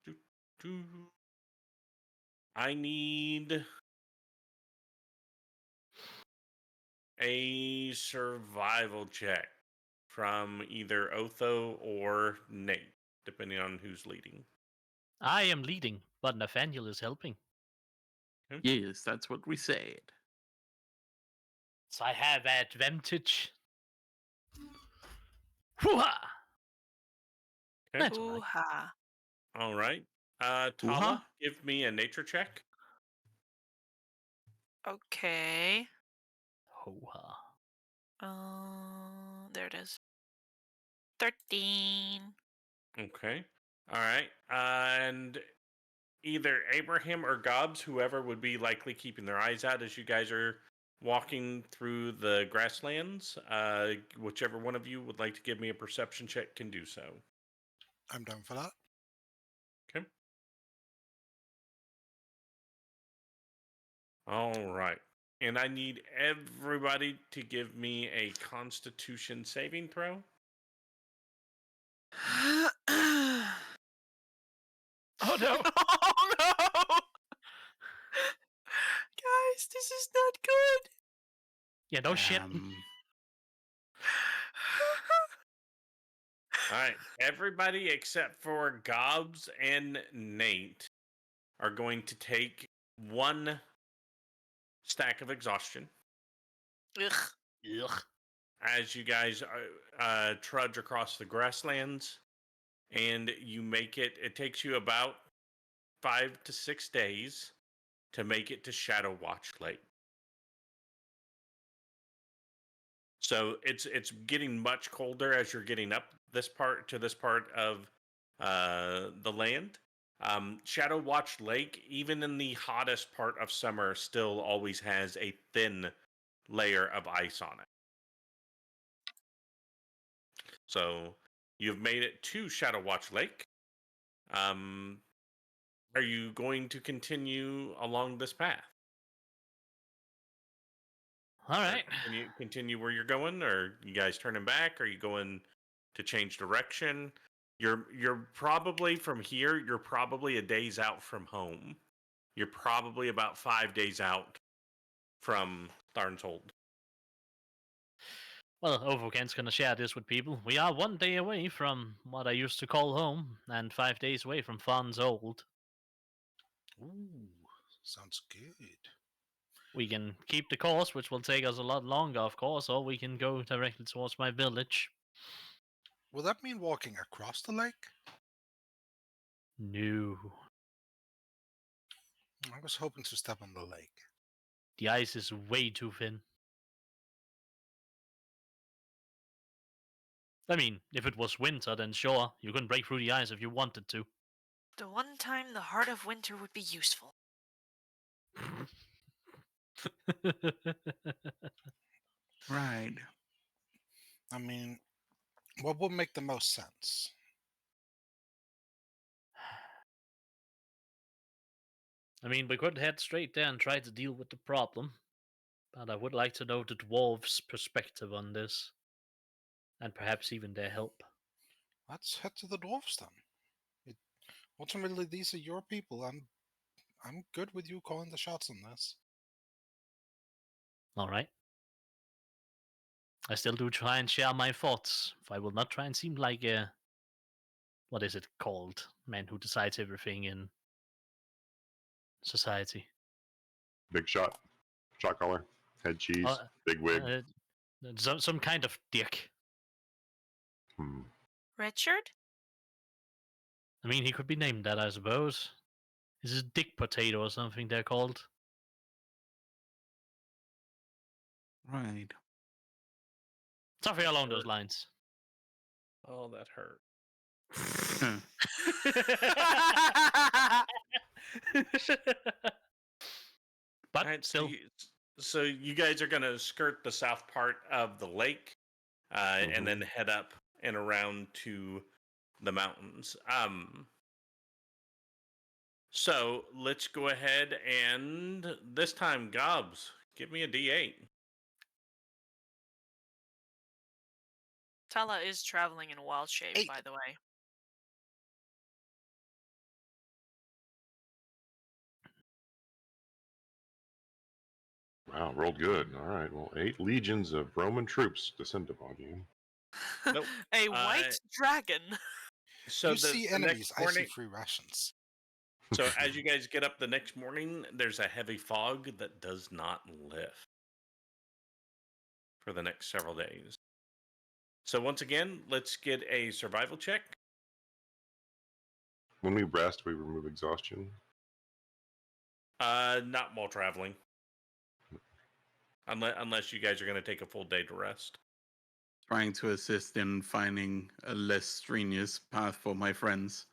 Speaker 1: doo- doo. I need a survival check from either Otho or Nate, depending on who's leading.
Speaker 4: I am leading, but Nathaniel is helping.
Speaker 6: Yes, that's what we said.
Speaker 4: So I have advantage. Hoo-ha!
Speaker 1: Okay.
Speaker 4: That's all right.
Speaker 2: Ooh-ha.
Speaker 1: All right.
Speaker 6: Ooh-ha.
Speaker 1: Talah, give me a nature check.
Speaker 2: Okay.
Speaker 4: Hoo-ha.
Speaker 2: There it is. 13.
Speaker 1: Okay. All right. And either Abraham or Gobs, whoever would be likely keeping their eyes out as you guys are walking through the grasslands, whichever one of you would like to give me a perception check can do so.
Speaker 3: I'm down for that.
Speaker 1: Okay. All right. And I need everybody to give me a Constitution saving throw.
Speaker 4: Oh no!
Speaker 2: Oh no! Guys, this is not good.
Speaker 4: Yeah, no shit.
Speaker 1: All right. Everybody except for Gobs and Nate are going to take 1 stack of exhaustion
Speaker 2: Ugh.
Speaker 4: Ugh.
Speaker 1: as you guys trudge across the grasslands, and you make it. It takes you about 5 to 6 days to make it to Shadow Watch Lake. So it's getting much colder as you're getting up this part of the land. Shadow Watch Lake, even in the hottest part of summer, still always has a thin layer of ice on it. So you've made it to Shadow Watch Lake. Are you going to continue along this path?
Speaker 4: All right.
Speaker 1: Continue where you're going, or you guys turning back? Are you going to change direction? You're probably from here. You're probably a days out from home. You're probably about 5 days out from Tharn's Hold.
Speaker 4: Well, Othokent's gonna share this with people. We are 1 day away from what I used to call home, and 5 days away from Farn's Old.
Speaker 3: Ooh, sounds good.
Speaker 4: We can keep the course, which will take us a lot longer, of course, or we can go directly towards my village.
Speaker 3: Will that mean walking across the lake?
Speaker 4: No.
Speaker 3: I was hoping to step on the lake.
Speaker 4: The ice is way too thin. I mean, if it was winter, then sure, you can break through the ice if you wanted to.
Speaker 2: The one time the heart of winter would be useful.
Speaker 6: Right.
Speaker 3: I mean, what would make the most sense?
Speaker 4: I mean, we could head straight there and try to deal with the problem. But I would like to know the dwarves' perspective on this. And perhaps even their help.
Speaker 3: Let's head to the dwarves then. Ultimately, these are your people. I'm good with you calling the shots on this.
Speaker 4: Alright. I still do try and share my thoughts. I will not try and seem like a... What is it called? Man who decides everything in society.
Speaker 5: Big shot. Shot caller. Head cheese.
Speaker 4: Uh,
Speaker 5: Big wig.
Speaker 4: Some kind of dick.
Speaker 2: Red shirt?
Speaker 4: I mean, he could be named that, I suppose. Is it Dick Potato or something they're called?
Speaker 6: Right.
Speaker 4: Something along those lines.
Speaker 1: Oh, that hurt.
Speaker 4: But
Speaker 1: Alright,
Speaker 4: still,
Speaker 1: so you guys are gonna skirt the south part of the lake, and then head up and around to the mountains. So let's go ahead and this time, Gobs, give me a D8.
Speaker 2: Talah is traveling in wild shape,
Speaker 3: 8.
Speaker 2: by the way.
Speaker 5: Wow, rolled good. All right. Well, 8 legions of Roman troops descend upon you.
Speaker 1: Nope.
Speaker 2: A white dragon.
Speaker 1: So
Speaker 3: you see
Speaker 1: the
Speaker 3: enemies,
Speaker 1: next
Speaker 3: I see
Speaker 1: morning,
Speaker 3: free rations.
Speaker 1: so as you guys get up the next morning, there's a heavy fog that does not lift for the next several days. So once again, let's get a survival check.
Speaker 5: When we rest, we remove exhaustion.
Speaker 1: Not while traveling. Unless you guys are going to take a full day to rest.
Speaker 6: Trying to assist in finding a less strenuous path for my friends.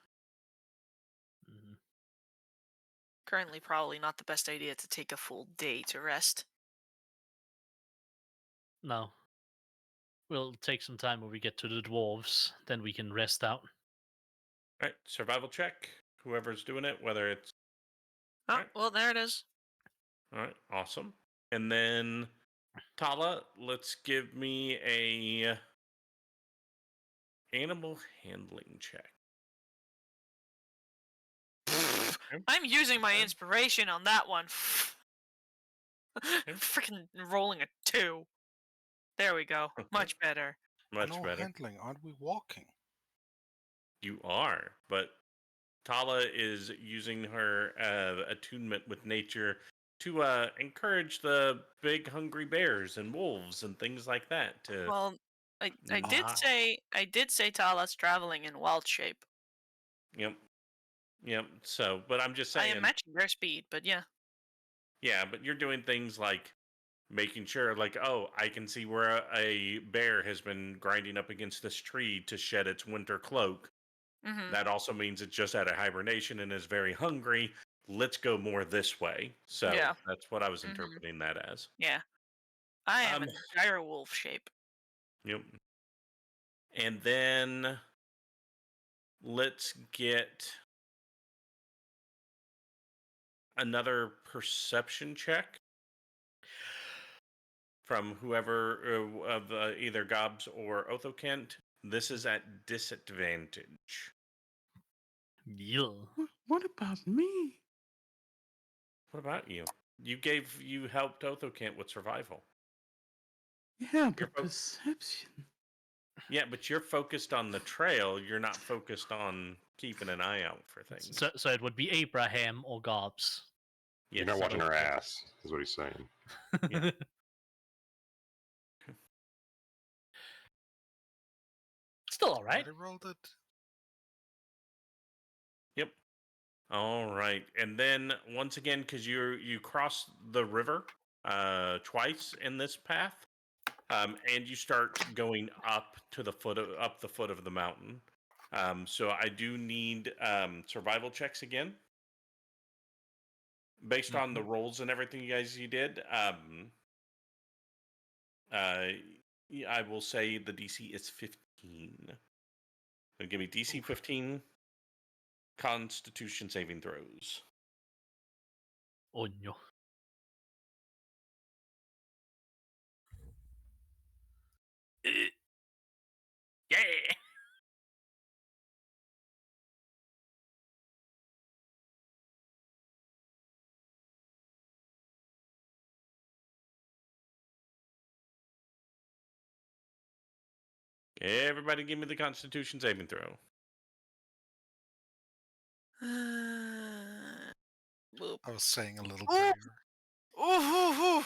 Speaker 2: Currently, probably not the best idea to take a full day to rest.
Speaker 4: no. We'll take some time when we get to the dwarves, then we can rest out.
Speaker 1: All right, survival check. Whoever's doing it, whether it's
Speaker 2: Oh,
Speaker 1: Alright.
Speaker 2: well, there it is.
Speaker 1: all right, awesome. And then Talah, let's give me a animal handling check.
Speaker 2: I'm using my inspiration on that one. Freaking rolling a 2. There we go. Much better.
Speaker 1: Much
Speaker 3: No
Speaker 1: better.
Speaker 3: handling. Aren't we walking?
Speaker 1: You are, but Talah is using her attunement with nature to encourage the big hungry bears and wolves and things like that. To
Speaker 2: Well, I did
Speaker 3: Wow.
Speaker 2: say Talah's traveling in wild shape.
Speaker 1: yep. So, but I'm just
Speaker 2: I
Speaker 1: saying.
Speaker 2: am matching their speed, but yeah.
Speaker 1: Yeah, but you're doing things like making sure, like, oh, I can see where a bear has been grinding up against this tree to shed its winter cloak.
Speaker 2: Hmm.
Speaker 1: That also means it's just out of hibernation and is very hungry. Let's go more this way. So
Speaker 2: Yeah.
Speaker 1: that's what I was
Speaker 2: Mhm.
Speaker 1: interpreting that as.
Speaker 2: Yeah. I am
Speaker 1: Um,
Speaker 2: in dire wolf shape.
Speaker 1: Yep. And then let's get another perception check from whoever of either Gobs or Othokent. This is at disadvantage.
Speaker 4: Yeah.
Speaker 6: What about me?
Speaker 1: What about you? You helped Othokent with survival.
Speaker 6: Yeah,
Speaker 1: You're
Speaker 6: but perception.
Speaker 1: Yeah, but you're focused on the trail. You're not focused on keeping an eye out for things.
Speaker 4: So it would be Abraham or Gobs.
Speaker 5: You're not
Speaker 1: Yes.
Speaker 5: watching her ass, is what he's saying.
Speaker 1: Yeah.
Speaker 4: Still alright.
Speaker 3: Already rolled it.
Speaker 1: Yep. All right, and then once again, because you cross the river twice in this path, and you start going up the foot of the mountain. So I do need survival checks again, based on the rolls and everything you did. I will say the DC is 15. So give me DC 15 Constitution saving throws.
Speaker 4: Oh no.
Speaker 1: Yeah. Everybody give me the Constitution saving throw.
Speaker 2: Boop.
Speaker 3: I was saying a little
Speaker 2: Oh!
Speaker 3: prayer.
Speaker 2: Ooh,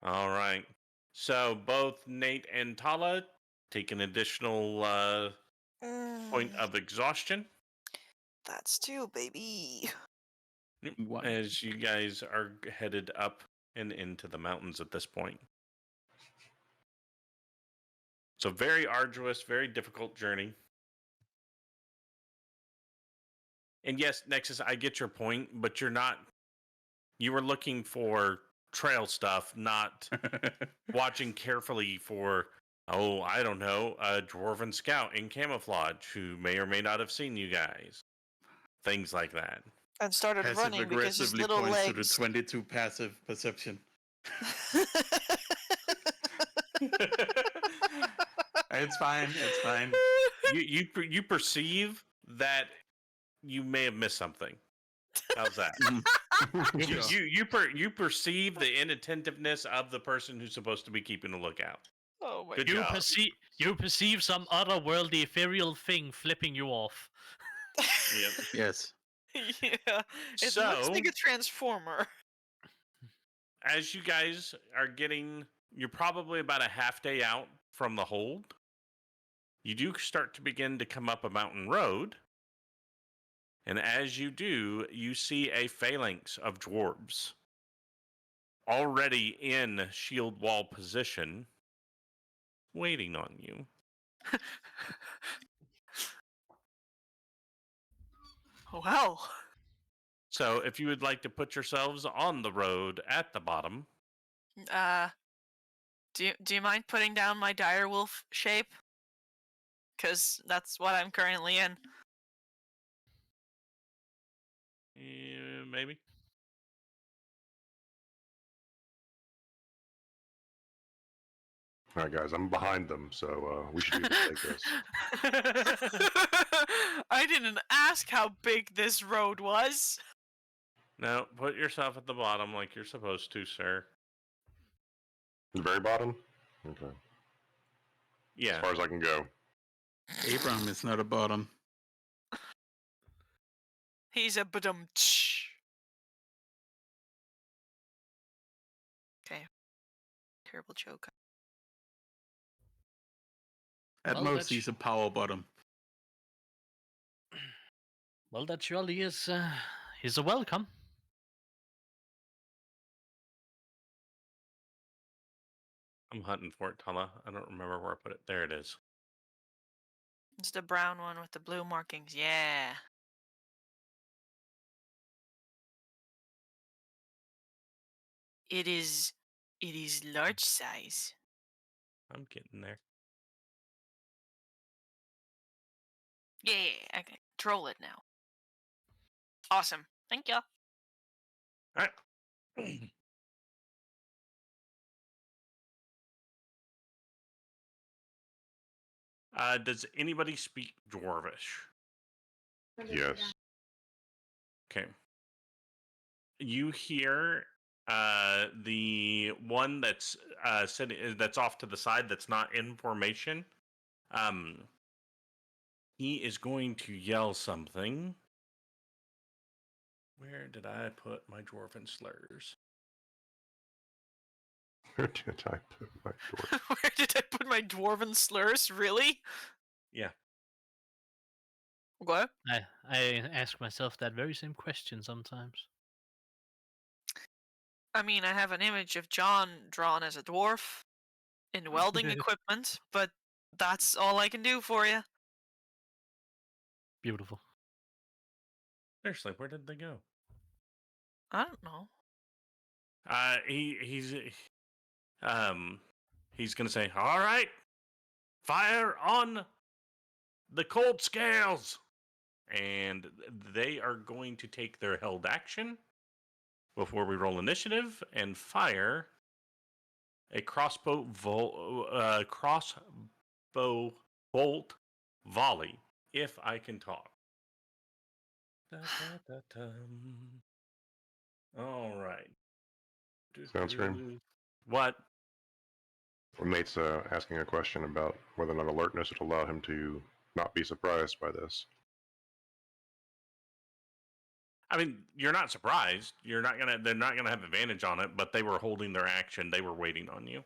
Speaker 1: All right. So both Nate and Talah take an additional point of exhaustion
Speaker 2: That's 2, baby.
Speaker 6: One.
Speaker 1: as you guys are headed up and into the mountains at this point. So very arduous, very difficult journey. And yes, Nexus, I get your point, but you were looking for trail stuff, not watching carefully for, I don't know, a dwarven scout in camouflage who may or may not have seen you guys. Things like that.
Speaker 2: And started
Speaker 6: Passive
Speaker 2: running because his
Speaker 6: aggressively
Speaker 2: little
Speaker 6: points to the
Speaker 2: legs.
Speaker 6: 22 passive perception. It's fine. It's fine.
Speaker 1: You perceive that you may have missed something. How's that? You perceive the inattentiveness of the person who's supposed to be keeping a lookout.
Speaker 2: Oh my
Speaker 1: Good
Speaker 2: god.
Speaker 1: job.
Speaker 4: You perceive some otherworldly ethereal thing flipping you off.
Speaker 1: Yep.
Speaker 6: Yes.
Speaker 2: Yeah. It looks like a transformer.
Speaker 1: As you guys are you're probably about a half day out from the hold. You do start to begin to come up a mountain road. And as you do, you see a phalanx of dwarves already in shield wall position, waiting on you.
Speaker 2: Well.
Speaker 1: So if you would like to put yourselves on the road at the bottom.
Speaker 2: Do you mind putting down my direwolf shape? Because that's what I'm currently in.
Speaker 1: Maybe.
Speaker 5: All right, guys, I'm behind them, so we should be able to take this.
Speaker 2: I didn't ask how big this road was.
Speaker 1: No, put yourself at the bottom like you're supposed to, sir.
Speaker 5: The very bottom? Okay.
Speaker 1: Yeah.
Speaker 5: As far as I can go.
Speaker 6: Abraham is not a bottom.
Speaker 2: He's a badum-tsh. Okay. Terrible joke.
Speaker 6: At
Speaker 4: Well,
Speaker 6: most,
Speaker 4: that's-
Speaker 6: he's a power bottom.
Speaker 4: Well, that surely is a welcome.
Speaker 1: I'm hunting for it, Talah. I don't remember where I put it. There it is.
Speaker 2: It's the brown one with the blue markings. Yeah. It is large size.
Speaker 1: I'm getting there.
Speaker 2: Yeah, I can control it now. Awesome. Thank you.
Speaker 1: All right. Does anybody speak Dwarvish?
Speaker 5: Yes.
Speaker 1: Okay. You hear the one that's that's off to the side that's not in formation. He is going to yell something. Where did I put my dwarven slurs?
Speaker 5: Where did I put my door?
Speaker 2: Where did I put my dwarven slurs? Really?
Speaker 1: Yeah.
Speaker 2: What?
Speaker 4: I ask myself that very same question sometimes.
Speaker 2: I mean, I have an image of John drawn as a dwarf in welding equipment, but that's all I can do for you.
Speaker 4: Beautiful.
Speaker 1: Seriously, where did they go?
Speaker 2: I don't know.
Speaker 1: He's gonna say, "All right, fire on the cold scales," and they are going to take their held action before we roll initiative and fire a crossbow bolt volley. If I can talk. All right.
Speaker 5: Sounds good.
Speaker 1: What?
Speaker 5: My mate's asking a question about whether or not alertness would allow him to not be surprised by this.
Speaker 1: I mean, you're not surprised. They're not gonna have advantage on it, but they were holding their action. They were waiting on you.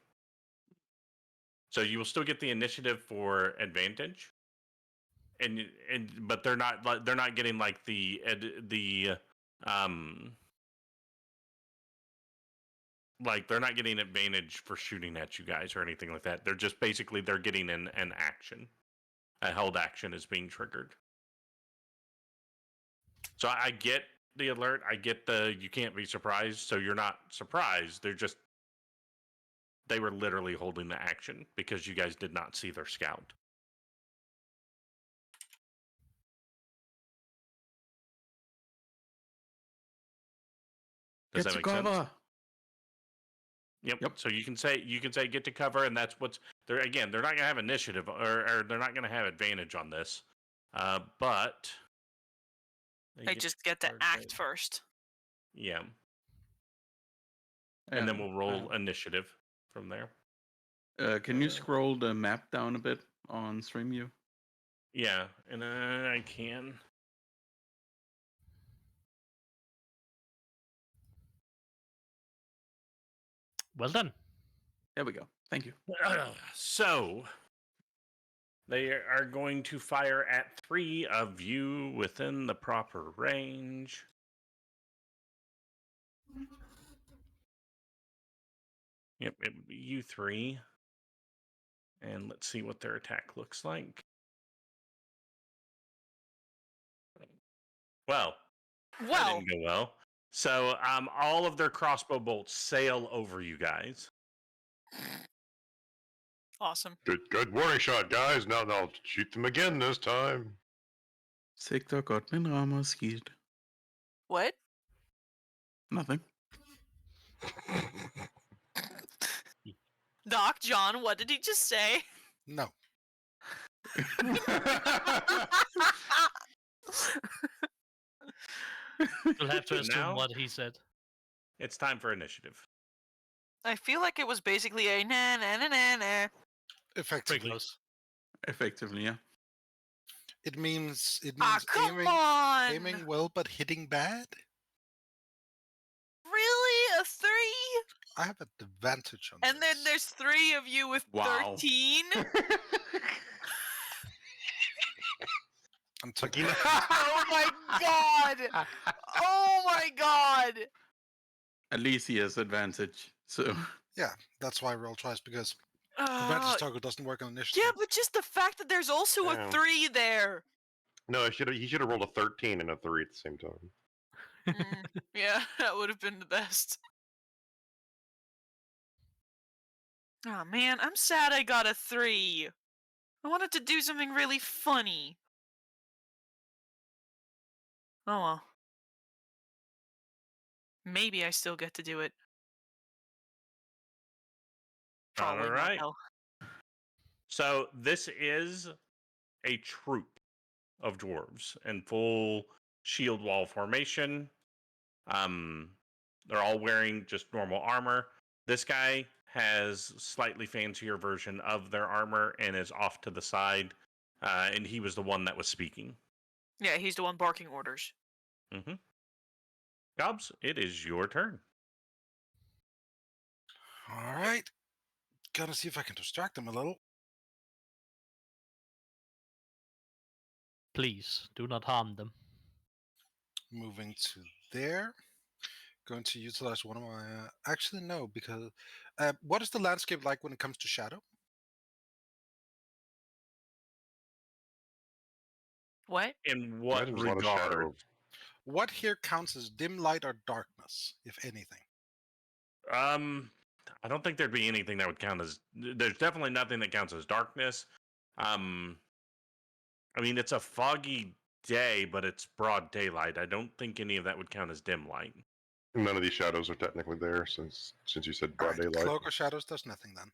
Speaker 1: So you will still get the initiative for advantage. But they're not getting like like they're not getting advantage for shooting at you guys or anything like that. They're just basically they're getting an action. A held action is being triggered. So I get the alert. I get you can't be surprised. So you're not surprised. They were literally holding the action because you guys did not see their scout. Does
Speaker 6: Get
Speaker 1: that
Speaker 6: to
Speaker 1: make sense?
Speaker 6: cover.
Speaker 1: Yep.
Speaker 6: Yep.
Speaker 1: So you can say get to cover, and that's what's they're again. They're not gonna have initiative, or they're not gonna have advantage on this, but
Speaker 2: I just get to
Speaker 1: charge
Speaker 2: act
Speaker 1: it.
Speaker 2: first.
Speaker 1: Yeah, and then we'll roll
Speaker 6: uh,
Speaker 1: initiative from there.
Speaker 6: Can you scroll the map down a bit on StreamView?
Speaker 1: Yeah, and I can.
Speaker 4: Well done.
Speaker 6: There we go. Thank you.
Speaker 1: So they are going to fire at 3 of you within the proper range. Yep, it would be you 3. And let's see what their attack looks like. Well, that didn't go well. So all of their crossbow bolts sail over you guys.
Speaker 2: Awesome.
Speaker 5: Good warning shot, guys. Now I'll shoot them again this time.
Speaker 6: Sikter godt, men rammer skidt.
Speaker 2: What?
Speaker 6: Nothing.
Speaker 2: Doc, John, what did he just say?
Speaker 3: No.
Speaker 4: You'll have to
Speaker 1: And
Speaker 4: assume
Speaker 1: now-
Speaker 4: what he said.
Speaker 1: It's time for initiative.
Speaker 2: I feel like it was basically a na na na na na.
Speaker 4: Pretty
Speaker 3: Effectively.
Speaker 4: close.
Speaker 6: Effectively, yeah.
Speaker 3: It means
Speaker 2: Come on!
Speaker 3: aiming well but hitting bad.
Speaker 2: Really? A 3?
Speaker 3: I have an advantage on
Speaker 2: And then
Speaker 3: this.
Speaker 2: there's 3 of you with
Speaker 6: Wow.
Speaker 2: 13?
Speaker 3: I'm taking
Speaker 2: Oh my god! Oh my god!
Speaker 6: At least he has advantage. So
Speaker 3: Yeah, that's why I roll twice, because advantage toggle doesn't work on initiative.
Speaker 2: Yeah, but just the fact that there's also
Speaker 5: Yeah.
Speaker 2: a 3 there.
Speaker 5: No, he should have rolled a 13 and a 3 at the same time.
Speaker 2: Yeah, that would have been the best. Oh man, I'm sad I got a 3. I wanted to do something really funny. Oh well. Maybe I still get to do it. Probably not,
Speaker 1: Alright.
Speaker 2: though.
Speaker 1: So this is a troop of dwarves in full shield wall formation. They're all wearing just normal armor. This guy has slightly fancier version of their armor and is off to the side. And he was the one that was speaking.
Speaker 2: Yeah, he's the one barking orders.
Speaker 1: Mm-hmm. Gobs, it is your turn.
Speaker 3: All right. Gotta see if I can distract him a little.
Speaker 4: Please, do not harm them.
Speaker 3: Moving to there. going to utilize one of my. Actually, no, because what is the landscape like when it comes to shadow?
Speaker 2: What?
Speaker 1: In what
Speaker 5: Imagine there's a lot of shadow.
Speaker 1: regard?
Speaker 3: What here counts as dim light or darkness, if anything?
Speaker 1: I don't think there'd be anything that would count as. There's definitely nothing that counts as darkness. I mean, it's a foggy day, but it's broad daylight. I don't think any of that would count as dim light.
Speaker 5: None of these shadows are technically there since you said
Speaker 3: All
Speaker 5: broad
Speaker 3: right,
Speaker 5: daylight.
Speaker 3: cloak or shadows does nothing then.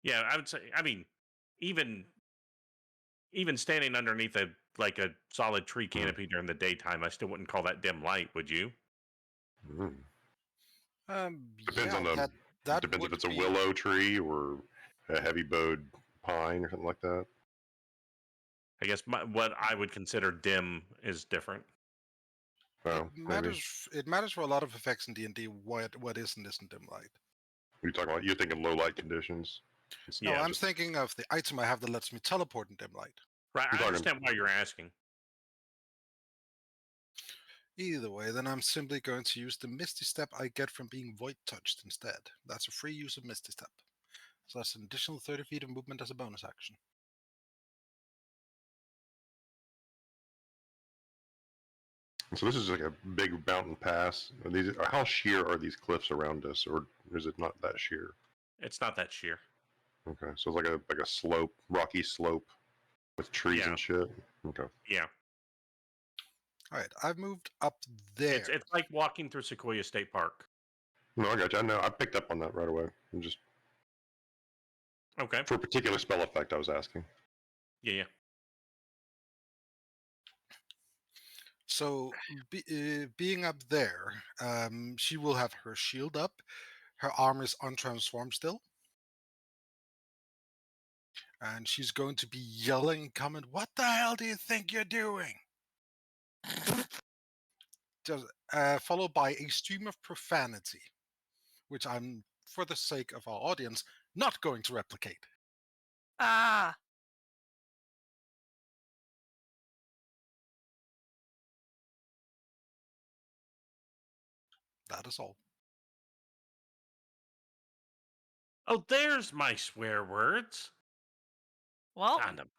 Speaker 1: Yeah, I would say. I mean, even standing underneath a solid tree canopy during the daytime, I still wouldn't call that dim light. Would you?
Speaker 5: Mm. Depends
Speaker 3: Yeah,
Speaker 5: on the.
Speaker 3: that
Speaker 5: Depends if
Speaker 3: would
Speaker 5: it's a
Speaker 3: be-
Speaker 5: willow tree or a heavy bowed pine or something like that.
Speaker 1: I guess what I would consider dim is different.
Speaker 5: Oh,
Speaker 3: It
Speaker 5: maybe.
Speaker 3: matters. It matters for a lot of effects in D&D. What is and isn't dim light.
Speaker 5: What are you talking about? You're thinking low light conditions.
Speaker 3: No,
Speaker 1: Yeah,
Speaker 3: I'm thinking of the item I have that lets me teleport in dim light.
Speaker 1: Right,
Speaker 5: You're
Speaker 1: I
Speaker 5: talking-
Speaker 1: understand why you're asking.
Speaker 3: Either way, then I'm simply going to use the Misty Step I get from being Void Touched instead. That's a free use of Misty Step. So that's an additional 30 feet of movement as a bonus action.
Speaker 5: So this is like a big mountain pass. How sheer are these cliffs around us, or is it not that sheer?
Speaker 1: It's not that sheer.
Speaker 5: Okay, so it's like a slope, rocky slope with trees
Speaker 1: Yeah.
Speaker 5: and shit. Okay.
Speaker 1: Yeah,
Speaker 3: All right, I've moved up there.
Speaker 1: it's like walking through Sequoia State Park.
Speaker 5: No, I got you. I know. I picked up on that right away. I'm just
Speaker 1: Okay.
Speaker 5: for a particular spell effect, I was asking.
Speaker 1: Yeah.
Speaker 3: So, being up there, she will have her shield up. Her arm is untransformed still. And she's going to be yelling and comment, "What the hell do you think you're doing?" Just, followed by a stream of profanity, which I'm, for the sake of our audience, not going to replicate.
Speaker 2: Ah,
Speaker 3: That is all.
Speaker 1: Oh, there's my swear words.
Speaker 2: well,
Speaker 1: Condom.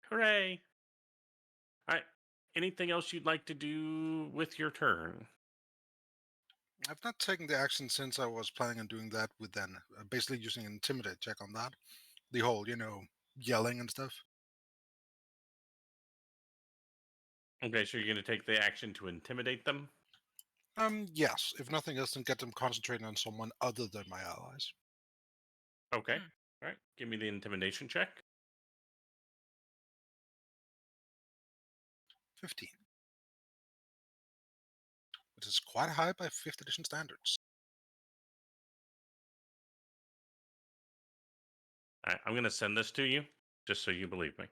Speaker 1: Hooray. All right. Anything else you'd like to do with your turn?
Speaker 3: I've not taken the action since I was planning on doing that with then basically using an intimidate check on that. The whole, yelling and stuff.
Speaker 1: Okay, so you're going to take the action to intimidate them?
Speaker 3: Yes. If nothing else, then get them concentrating on someone other than my allies.
Speaker 1: Okay.
Speaker 2: Hmm.
Speaker 1: All right. Give me the intimidation check.
Speaker 3: 15. Which is quite high by 5th edition standards.
Speaker 1: All right, I'm going to send this to you just so you believe me.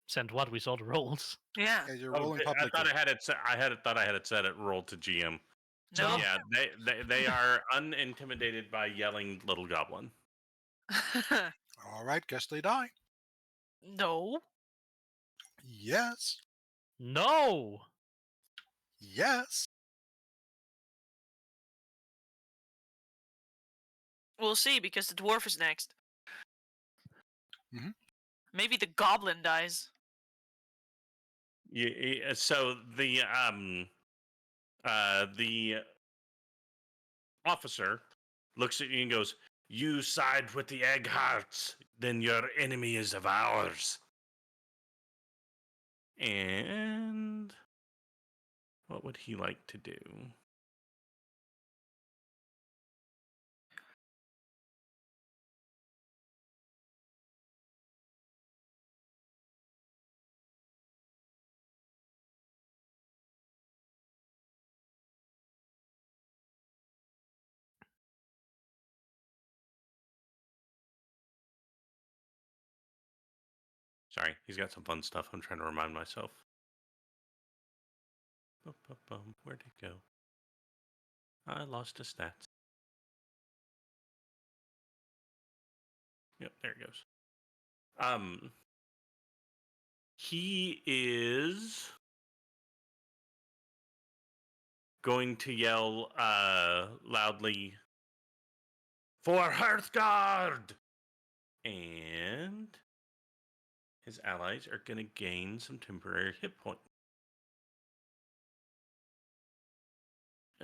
Speaker 4: Send what? We saw the rolls.
Speaker 2: yeah.
Speaker 3: Yeah, you're rolling
Speaker 1: I
Speaker 3: publicly.
Speaker 1: thought I had it. Thought I had it set at roll to GM. So
Speaker 2: No.
Speaker 1: yeah, they are unintimidated by yelling little goblin.
Speaker 3: All right, guess they die.
Speaker 2: no.
Speaker 3: Yes.
Speaker 4: No!
Speaker 3: Yes.
Speaker 2: We'll see because the dwarf is next.
Speaker 3: Mhm.
Speaker 2: Maybe the goblin dies.
Speaker 1: Yeah, so the officer looks at you and goes, "You side with the egg hearts, then your enemy is of ours." And what would he like to do? Sorry, he's got some fun stuff. I'm trying to remind myself. Where'd it go? I lost his stats. Yep, there it goes. He is going to yell loudly, "For Hearthguard!" And his allies are going to gain some temporary hit points.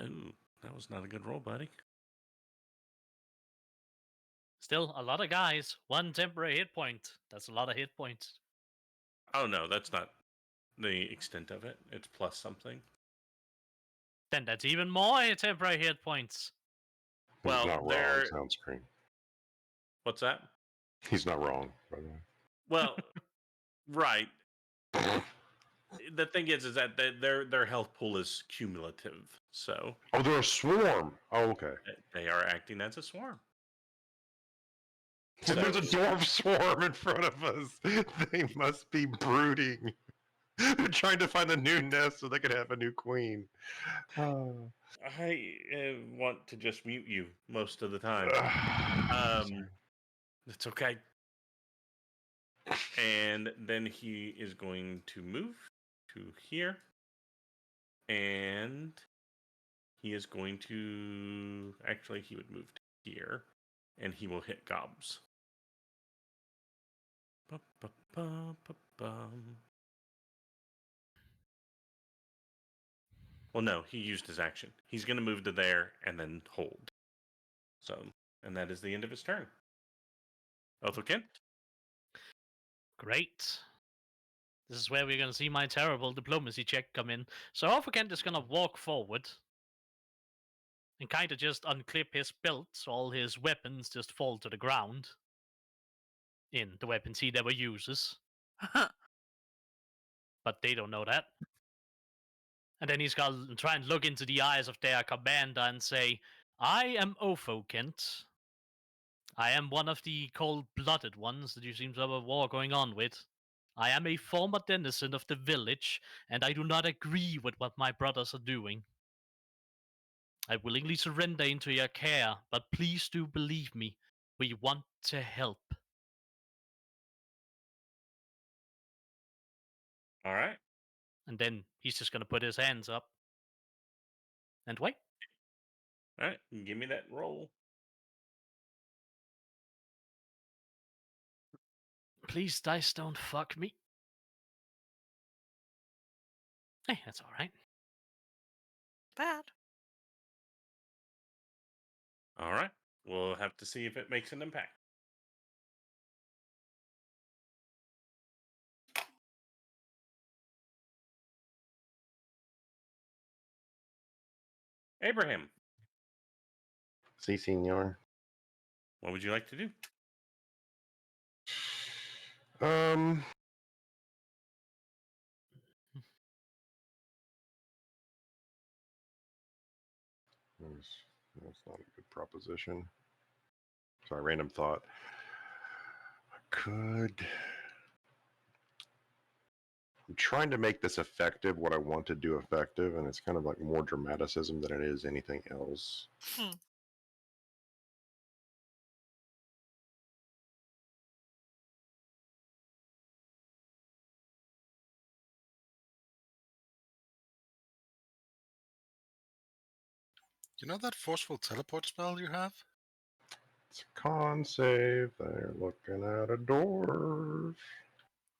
Speaker 1: Oh, that was not a good roll, buddy.
Speaker 4: Still, a lot of guys. 1 temporary hit point. That's a lot of hit points.
Speaker 1: Oh, no, that's not the extent of it. It's plus something.
Speaker 4: Then that's even more temporary hit points.
Speaker 5: He's
Speaker 1: Well,
Speaker 5: not wrong,
Speaker 1: there-
Speaker 5: sound screen.
Speaker 1: What's that?
Speaker 5: He's not wrong, by the way.
Speaker 1: Well, right. The thing is that their health pool is cumulative, so
Speaker 5: Oh, they're a swarm. Oh, okay.
Speaker 1: they are acting as a swarm.
Speaker 5: So there's a dwarf swarm in front of us. They must be brooding. They're trying to find a new nest so they can have a new queen.
Speaker 1: I want to just mute you most of the time.
Speaker 5: Sorry.
Speaker 1: It's okay. And then he is going to move to here. And he is going to... Actually, he would move to here. And he will hit Gobs. Well, no, he used his action. He's going to move to there and then hold. So, and that is the end of his turn. Othokent?
Speaker 4: Great. This is where we're going to see my terrible diplomacy check come in. So Othokent is going to walk forward and kind of just unclip his belt so all his weapons just fall to the ground in the weapons he never uses. But they don't know that. And then he's going to try and look into the eyes of their commander and say, I am Othokent. I am one of the cold-blooded ones that you seem to have a war going on with. I am a former denizen of the village, and I do not agree with what my brothers are doing. I willingly surrender into your care, but please do believe me, we want to help.
Speaker 1: All right.
Speaker 4: And then he's just going to put his hands up and wait.
Speaker 1: All right. Give me that roll.
Speaker 4: Please, dice, don't fuck me. Hey, that's all right.
Speaker 2: Bad.
Speaker 1: All right. We'll have to see if it makes an impact. Abraham,
Speaker 5: Si, senor.
Speaker 1: what would you like to do?
Speaker 5: That's not a good proposition. Sorry, random thought. I could. I'm trying to make this effective, what I want to do effective, and it's kind of like more dramaticism than it is anything else.
Speaker 3: You know that forceful teleport spell you have?
Speaker 5: It's a con save. They're looking at a door.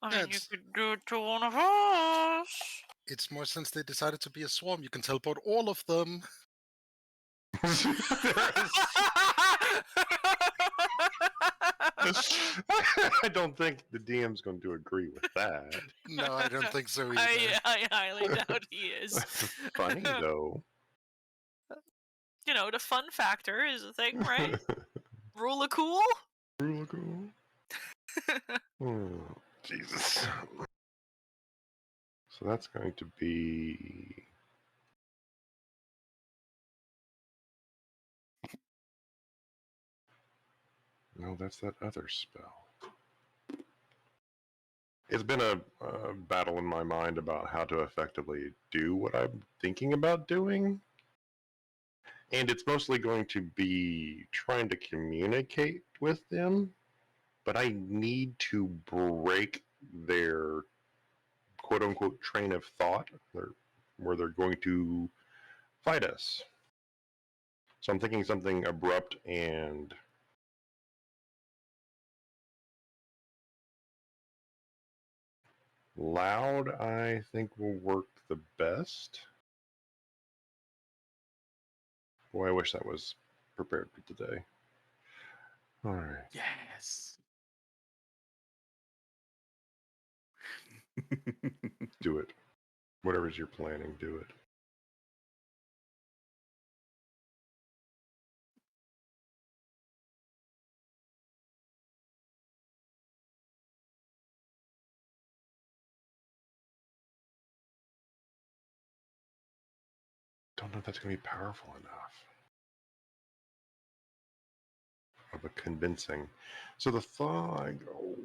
Speaker 2: I
Speaker 3: Yeah,
Speaker 2: mean, you
Speaker 3: it's-
Speaker 2: could do it to one of us.
Speaker 3: It's more since they decided to be a swarm, you can teleport all of them.
Speaker 5: I don't think the DM's going to agree with that.
Speaker 3: No, I don't think so either.
Speaker 2: I highly doubt he is.
Speaker 5: That's funny, though.
Speaker 2: You know, the fun factor is a thing, right? Rule of cool?
Speaker 5: Rule of cool. Jesus. So that's going to be... No, that's that other spell. It's been a battle in my mind about how to effectively do what I'm thinking about doing. And it's mostly going to be trying to communicate with them, but I need to break their quote unquote train of thought where they're going to fight us. So I'm thinking something abrupt and loud, I think, will work the best. Boy, I wish that was prepared for today. All right.
Speaker 6: Yes.
Speaker 5: Do it. Whatever's you're planning, do it. Don't know if that's going to be powerful enough. Of a convincing. So the thought, I go.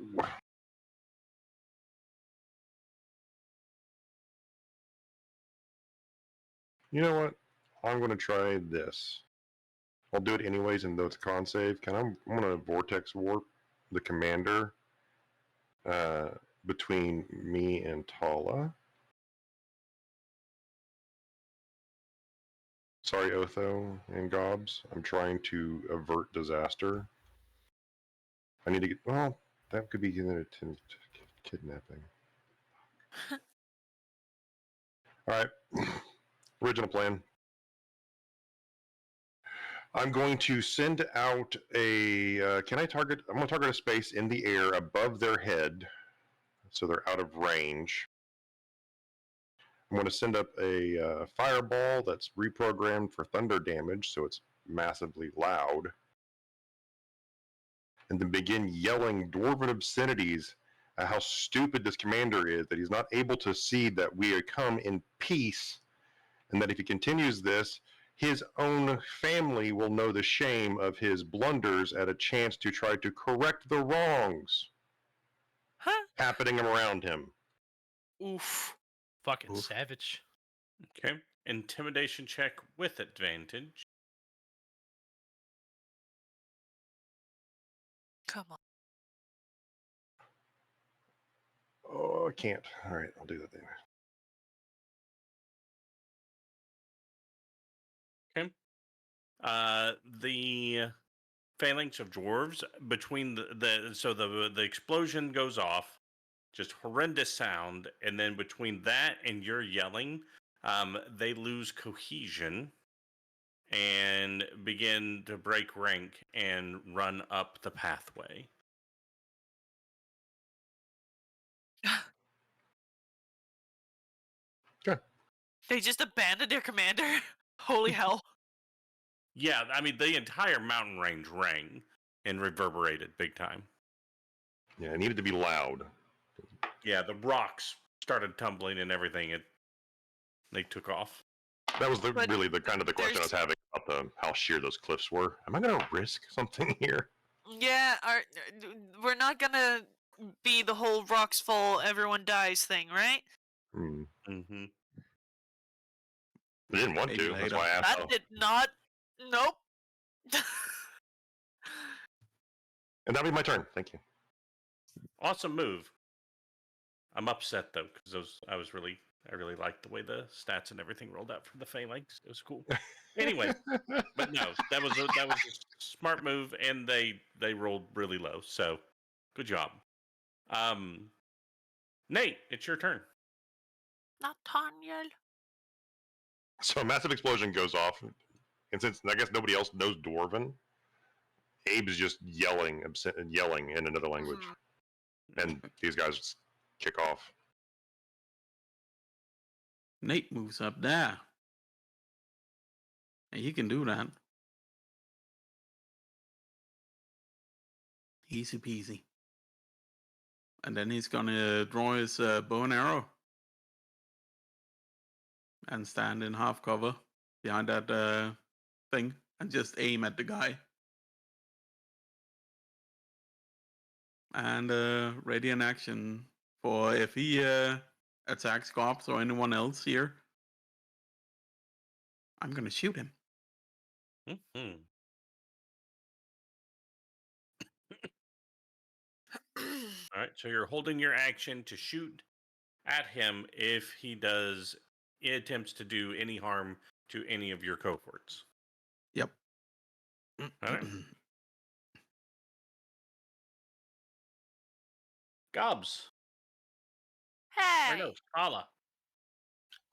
Speaker 5: You know what? I'm going to try this. I'll do it anyways, and though it's a con save, I'm going to vortex warp the commander between me and Talah. Sorry, Otho and Gobs. I'm trying to avert disaster. I need to get. Well, that could be an attempt kidnapping. All right. Original plan. I'm going to send out a. Can I target? I'm going to target a space in the air above their head, so they're out of range. I'm going to send up a fireball that's reprogrammed for thunder damage, so it's massively loud. And then begin yelling dwarven obscenities at how stupid this commander is, that he's not able to see that we come in peace, and that if he continues this, his own family will know the shame of his blunders at a chance to try to correct the wrongs happening around him.
Speaker 2: Oof.
Speaker 4: Fucking
Speaker 6: Oof.
Speaker 4: savage.
Speaker 1: Okay. Intimidation check with advantage.
Speaker 2: Come on.
Speaker 5: Oh, I can't. All right, I'll do that then.
Speaker 1: Okay. The phalanx of dwarves between the explosion goes off, just horrendous sound, and then between that and your yelling, they lose cohesion and begin to break rank and run up the pathway.
Speaker 2: They just abandoned their commander? Holy hell.
Speaker 1: Yeah, I mean the entire mountain range rang and reverberated big time.
Speaker 5: Yeah, it needed to be loud.
Speaker 1: Yeah, the rocks started tumbling and everything. They took off.
Speaker 5: That was
Speaker 2: But
Speaker 5: really the kind of the question I was having about how sheer those cliffs were. Am I going to risk something here?
Speaker 2: Yeah, we're not gonna be the whole rocks fall, everyone dies thing, right?
Speaker 5: Hmm.
Speaker 1: Mm-hmm.
Speaker 5: I didn't want
Speaker 6: Maybe
Speaker 5: to. That's
Speaker 6: later.
Speaker 5: why I asked.
Speaker 2: That did not. Nope.
Speaker 5: And that'll be my turn. Thank you.
Speaker 1: Awesome move. I'm upset though because I really liked the way the stats and everything rolled out for the phalanx. It was cool. Anyway, but no, that was a smart move, and they rolled really low. So good job. Nate, it's your turn.
Speaker 2: Nathaniel.
Speaker 5: So a massive explosion goes off, and since I guess nobody else knows Dwarven, Abe's just yelling in another language, and these guys just kick off.
Speaker 6: Nate moves up there. And he can do that. Easy peasy. And then he's gonna draw his bow and arrow. And stand in half cover behind that thing and just aim at the guy. And ready in action for if he attacks cops or anyone else here, I'm gonna shoot him.
Speaker 1: Mm-hmm. All right, so you're holding your action to shoot at him if he attempts to do any harm to any of your cohorts.
Speaker 6: Yep.
Speaker 1: Alright. Gobs. Or
Speaker 2: Hey!
Speaker 1: no, Talah.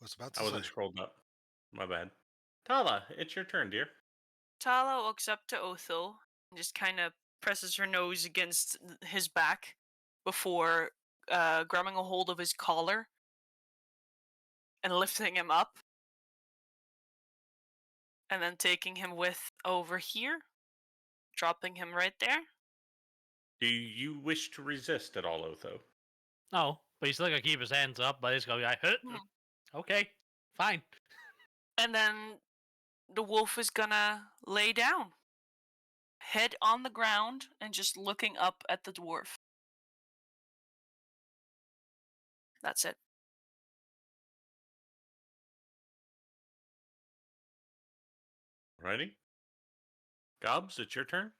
Speaker 3: Was about
Speaker 1: I
Speaker 3: to
Speaker 1: wasn't
Speaker 3: say.
Speaker 1: scrolled up. My bad. Talah, it's your turn, dear.
Speaker 2: Talah walks up to Otho and just kind of presses her nose against his back before grabbing a hold of his collar and lifting him up. And then taking him with over here, dropping him right there.
Speaker 1: Do you wish to resist at all, Otho?
Speaker 4: No, but he's still gonna keep his hands up, but he's gonna be like, okay, fine.
Speaker 2: And then the wolf is gonna lay down, head on the ground, and just looking up at the dwarf. That's it.
Speaker 1: Righty. Gobs, it's your turn.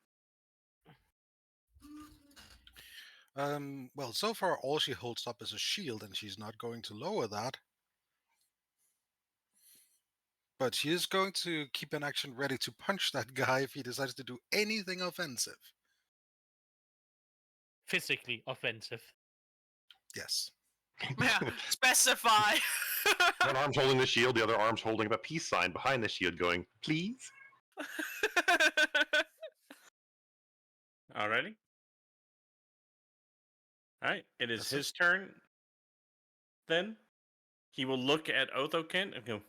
Speaker 3: Well, so far all she holds up is a shield, and she's not going to lower that. But she is going to keep an action ready to punch that guy if he decides to do anything offensive.
Speaker 4: Physically offensive.
Speaker 3: Yes.
Speaker 2: Yeah, specify.
Speaker 5: One arm's holding the shield, the other arm's holding up a peace sign behind the shield, going, "Please."
Speaker 1: Alrighty. Alright, it is
Speaker 3: That's
Speaker 1: his turn. Then he will look at Othokent and go,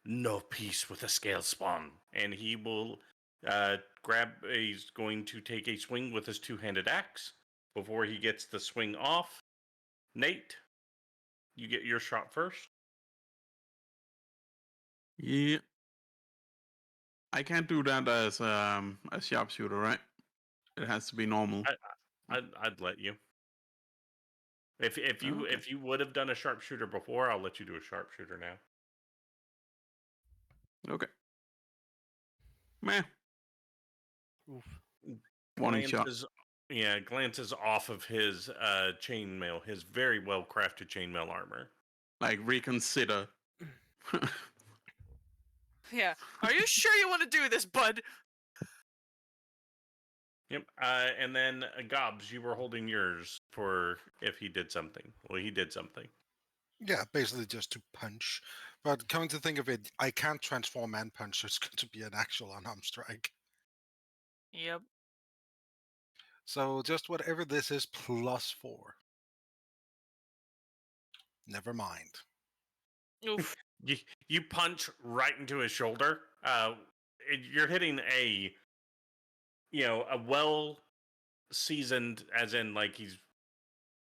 Speaker 1: "No peace with a scale spawn." And he will he's going to take a swing with his two-handed axe. Before he gets the swing off, Nate, you get your shot first.
Speaker 6: Yeah. I can't do that as a sharpshooter, right? It has to be normal.
Speaker 1: I'd let you. If you
Speaker 6: Okay.
Speaker 1: if you would have done a sharpshooter before, I'll let you do a sharpshooter now.
Speaker 6: Okay. Meh.
Speaker 4: Oof.
Speaker 6: Warning shot.
Speaker 1: Glances off of his chainmail, his very well crafted chainmail armor.
Speaker 6: Like, reconsider.
Speaker 2: Yeah. Are you sure you want to do this, bud?
Speaker 1: Yep. And then Gobs, you were holding yours for if he did something. Well, he did something.
Speaker 3: Yeah, basically just to punch. But coming to think of it, I can't transform and punch, so it's going to be an actual unarmed strike.
Speaker 2: Yep.
Speaker 3: So just whatever this is, +4. Never mind.
Speaker 2: Oof.
Speaker 1: You punch right into his shoulder. You're hitting a well seasoned, as in like he's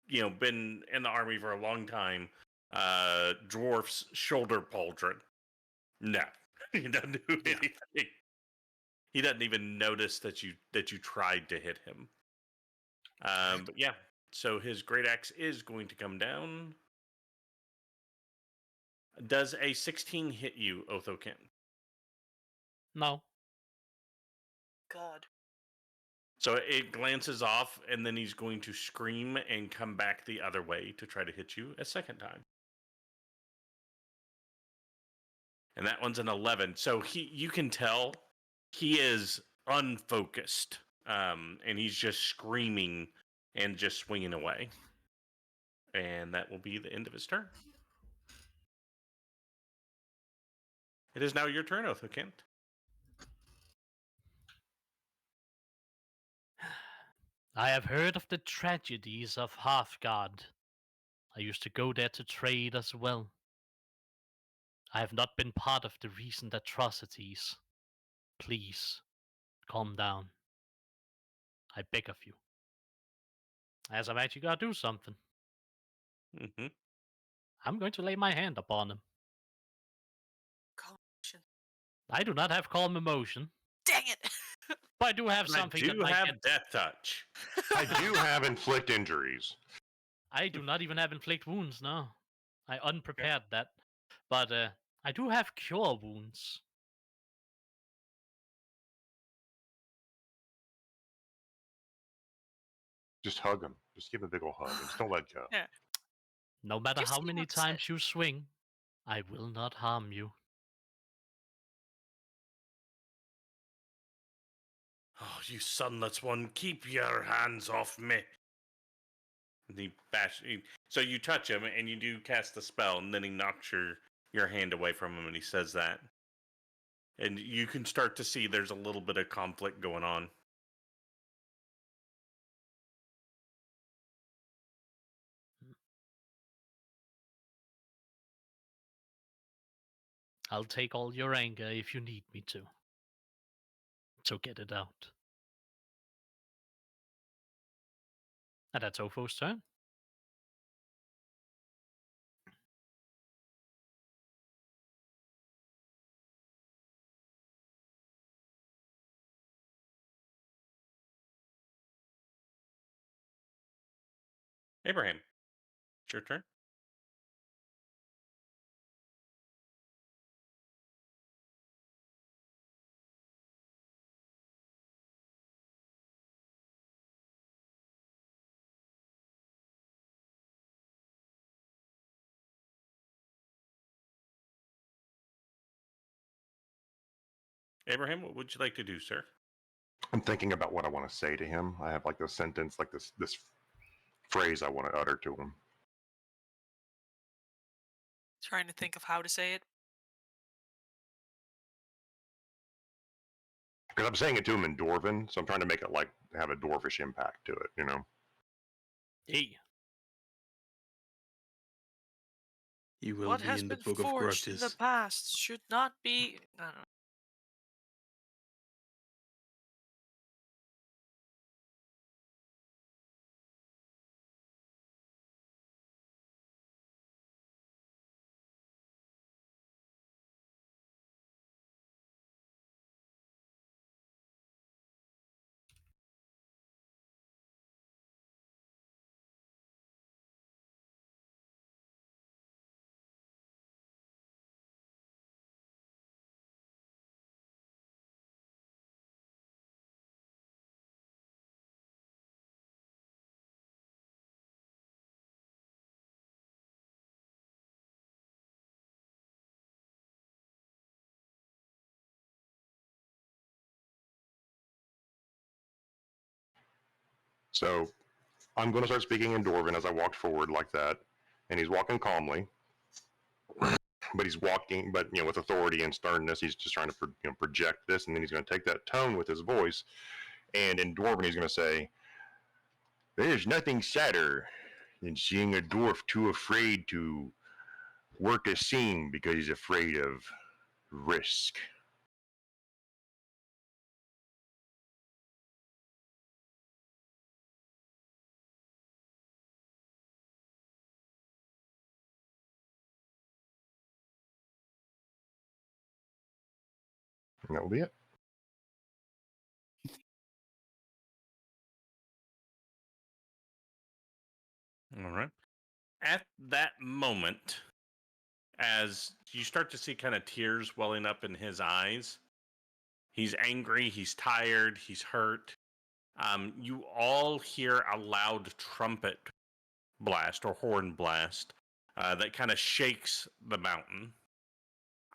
Speaker 1: been in the army for a long time. Dwarf's shoulder pauldron. No, he doesn't do anything. He doesn't even notice that you tried to hit him. But yeah, so his great axe is going to come down. Does a 16 hit you, Othokent?
Speaker 4: No.
Speaker 2: God.
Speaker 1: So it glances off, and then he's going to scream and come back the other way to try to hit you a second time. And that one's an 11. So you can tell he is unfocused, and he's just screaming and just swinging away. And that will be the end of his turn. It is now your turn, Othokent.
Speaker 4: I have heard of the tragedies of Hearthguard. I used to go there to trade as well. I have not been part of the recent atrocities. Please, calm down. I beg of you. As I'm actually gotta do something.
Speaker 1: Mm-hmm.
Speaker 4: I'm going to lay my hand upon him.
Speaker 2: Calm emotion.
Speaker 4: I do not have calm emotion,
Speaker 2: Dang it!
Speaker 4: but I do have something
Speaker 1: I
Speaker 4: that
Speaker 1: do
Speaker 4: might
Speaker 1: have
Speaker 4: get...
Speaker 1: death touch.
Speaker 5: I do have inflict injuries.
Speaker 4: I do not even have inflict wounds, no. I unprepared that. But I do have cure wounds.
Speaker 5: Just hug him. Just give him a big ol' hug. And just don't let go.
Speaker 2: Yeah.
Speaker 4: No matter
Speaker 2: You
Speaker 4: how
Speaker 2: see
Speaker 4: many
Speaker 2: what's it.
Speaker 4: times you swing, I will not harm you.
Speaker 1: Oh, you sunless one, keep your hands off me. And so you touch him and you do cast the spell, and then he knocks your hand away from him and he says that. And you can start to see there's a little bit of conflict going on.
Speaker 4: I'll take all your anger if you need me to. So get it out. And that's Opho's turn.
Speaker 1: Abraham, it's your turn. Abraham, what would you like to do, sir?
Speaker 5: I'm thinking about what I want to say to him. I have like this sentence, like this phrase I want to utter to him.
Speaker 2: Trying to think of how to say it.
Speaker 5: Because I'm saying it to him in Dwarven, so I'm trying to make it like have a dwarfish impact to it, you know?
Speaker 4: Hey.
Speaker 6: You will
Speaker 2: What
Speaker 6: be
Speaker 2: has
Speaker 6: in the
Speaker 2: been
Speaker 6: Book of
Speaker 2: forged in
Speaker 6: Grudges.
Speaker 2: the past should not be. I don't know.
Speaker 5: So I'm going to start speaking in Dwarven as I walk forward like that, and he's walking calmly, but he's walking, but you know, with authority and sternness. He's just trying to project this, and then he's going to take that tone with his voice, and in Dwarven he's going to say, "There's nothing sadder than seeing a dwarf too afraid to work a scene because he's afraid of risk." And that will be it.
Speaker 1: All right. At that moment, as you start to see kind of tears welling up in his eyes, he's angry, he's tired, he's hurt. You all hear a loud trumpet blast or horn blast that kind of shakes the mountain.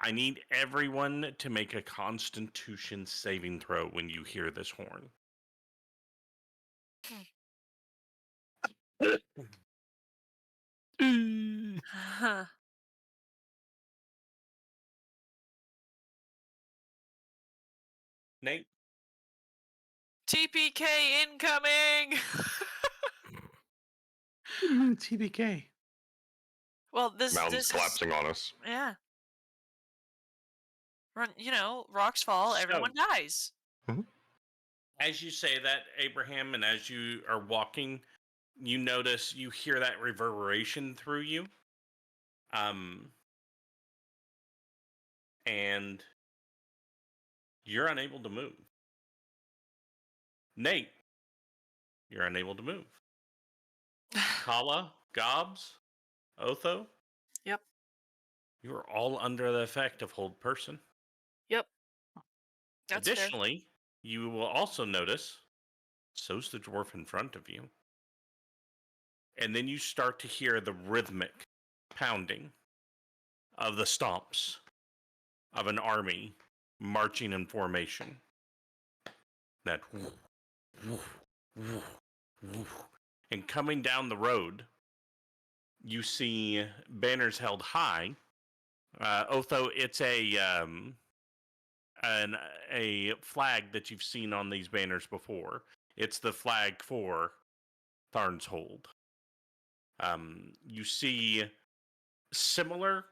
Speaker 1: I need everyone to make a Constitution saving throw when you hear this horn. Nate?
Speaker 2: TPK incoming.
Speaker 6: What do you mean TBK?
Speaker 2: Well, this
Speaker 5: Mountain's
Speaker 2: is
Speaker 5: collapsing on us.
Speaker 2: yeah. Rocks fall, everyone dies.
Speaker 1: As you say that, Abraham, and as you are walking, you notice you hear that reverberation through you. And you're unable to move. Nate, you're unable to move. Talah, Gobs, Otho.
Speaker 2: Yep.
Speaker 1: You are all under the effect of hold person.
Speaker 2: Yep. That's
Speaker 1: Additionally, you will also notice, so's the dwarf in front of you. And then you start to hear the rhythmic pounding of the stomps of an army marching in formation. That woof, woof, woof, woof. And coming down the road, you see banners held high. Otho, it's a flag that you've seen on these banners before. It's the flag for Tharn's Hold. You see similar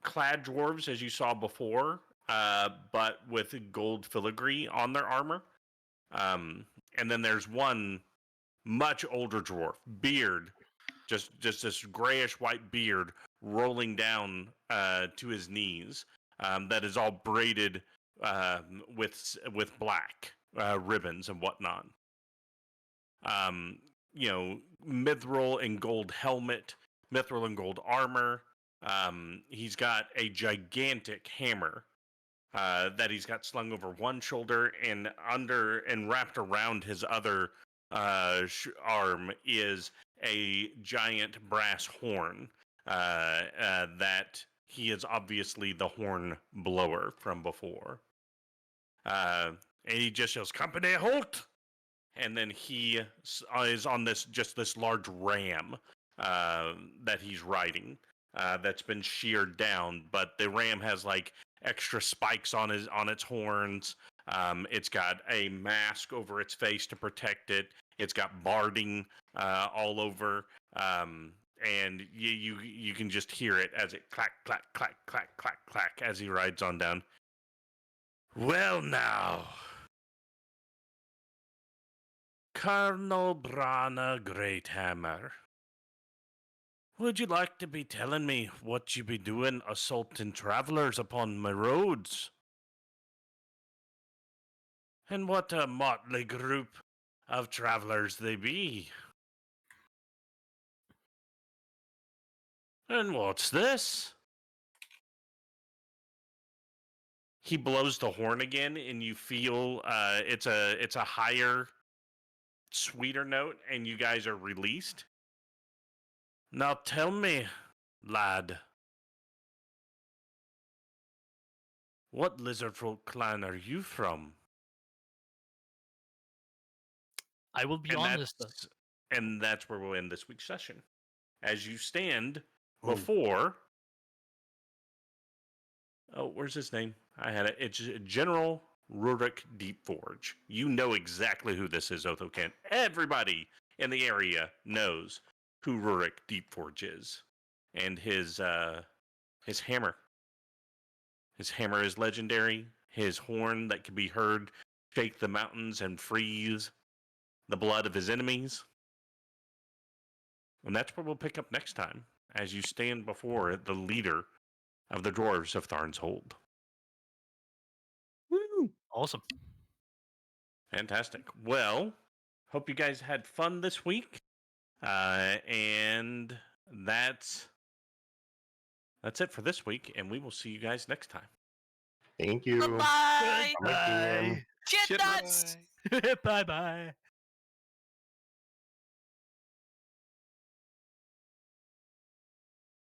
Speaker 1: clad dwarves as you saw before, but with gold filigree on their armor. And then there's one much older dwarf, beard, just this grayish white beard rolling down to his knees, that is all braided with black ribbons and whatnot. Mithril and gold helmet, mithril and gold armor. He's got a gigantic hammer that he's got slung over one shoulder, and wrapped around his other arm is a giant brass horn that he is obviously the horn blower from before. And he just yells, "Company halt!" And then he is on this large ram that he's riding that's been sheared down, but the ram has like extra spikes on its horns. It's got a mask over its face to protect it. It's got barding all over, and you can just hear it as it clack clack clack clack clack clack as he rides on down. Well now, Colonel Brana Greathammer, would you like to be telling me what you be doing assaulting travelers upon my roads? And what a motley group of travelers they be. And what's this? He blows the horn again, and you feel it's a higher, sweeter note, and you guys are released. Now tell me, lad, what lizardfolk clan are you from?
Speaker 4: I will be
Speaker 1: And
Speaker 4: honest.
Speaker 1: that's where we'll end this week's session. As you stand
Speaker 3: Ooh.
Speaker 1: before... Oh, where's his name? I had it. It's General Rurik Deepforge. You know exactly who this is, Othokent. Everybody in the area knows who Rurik Deepforge is. And his hammer. His hammer is legendary. His horn that can be heard shake the mountains and freeze the blood of his enemies. And that's where we'll pick up next time, as you stand before the leader of the dwarves of Tharn's Hold.
Speaker 6: Woo!
Speaker 4: Awesome.
Speaker 1: Fantastic. Well, hope you guys had fun this week. And that's it for this week, and we will see you guys next time.
Speaker 5: Thank you.
Speaker 2: Bye-bye.
Speaker 5: Bye.
Speaker 2: Shit nuts.
Speaker 4: Bye bye.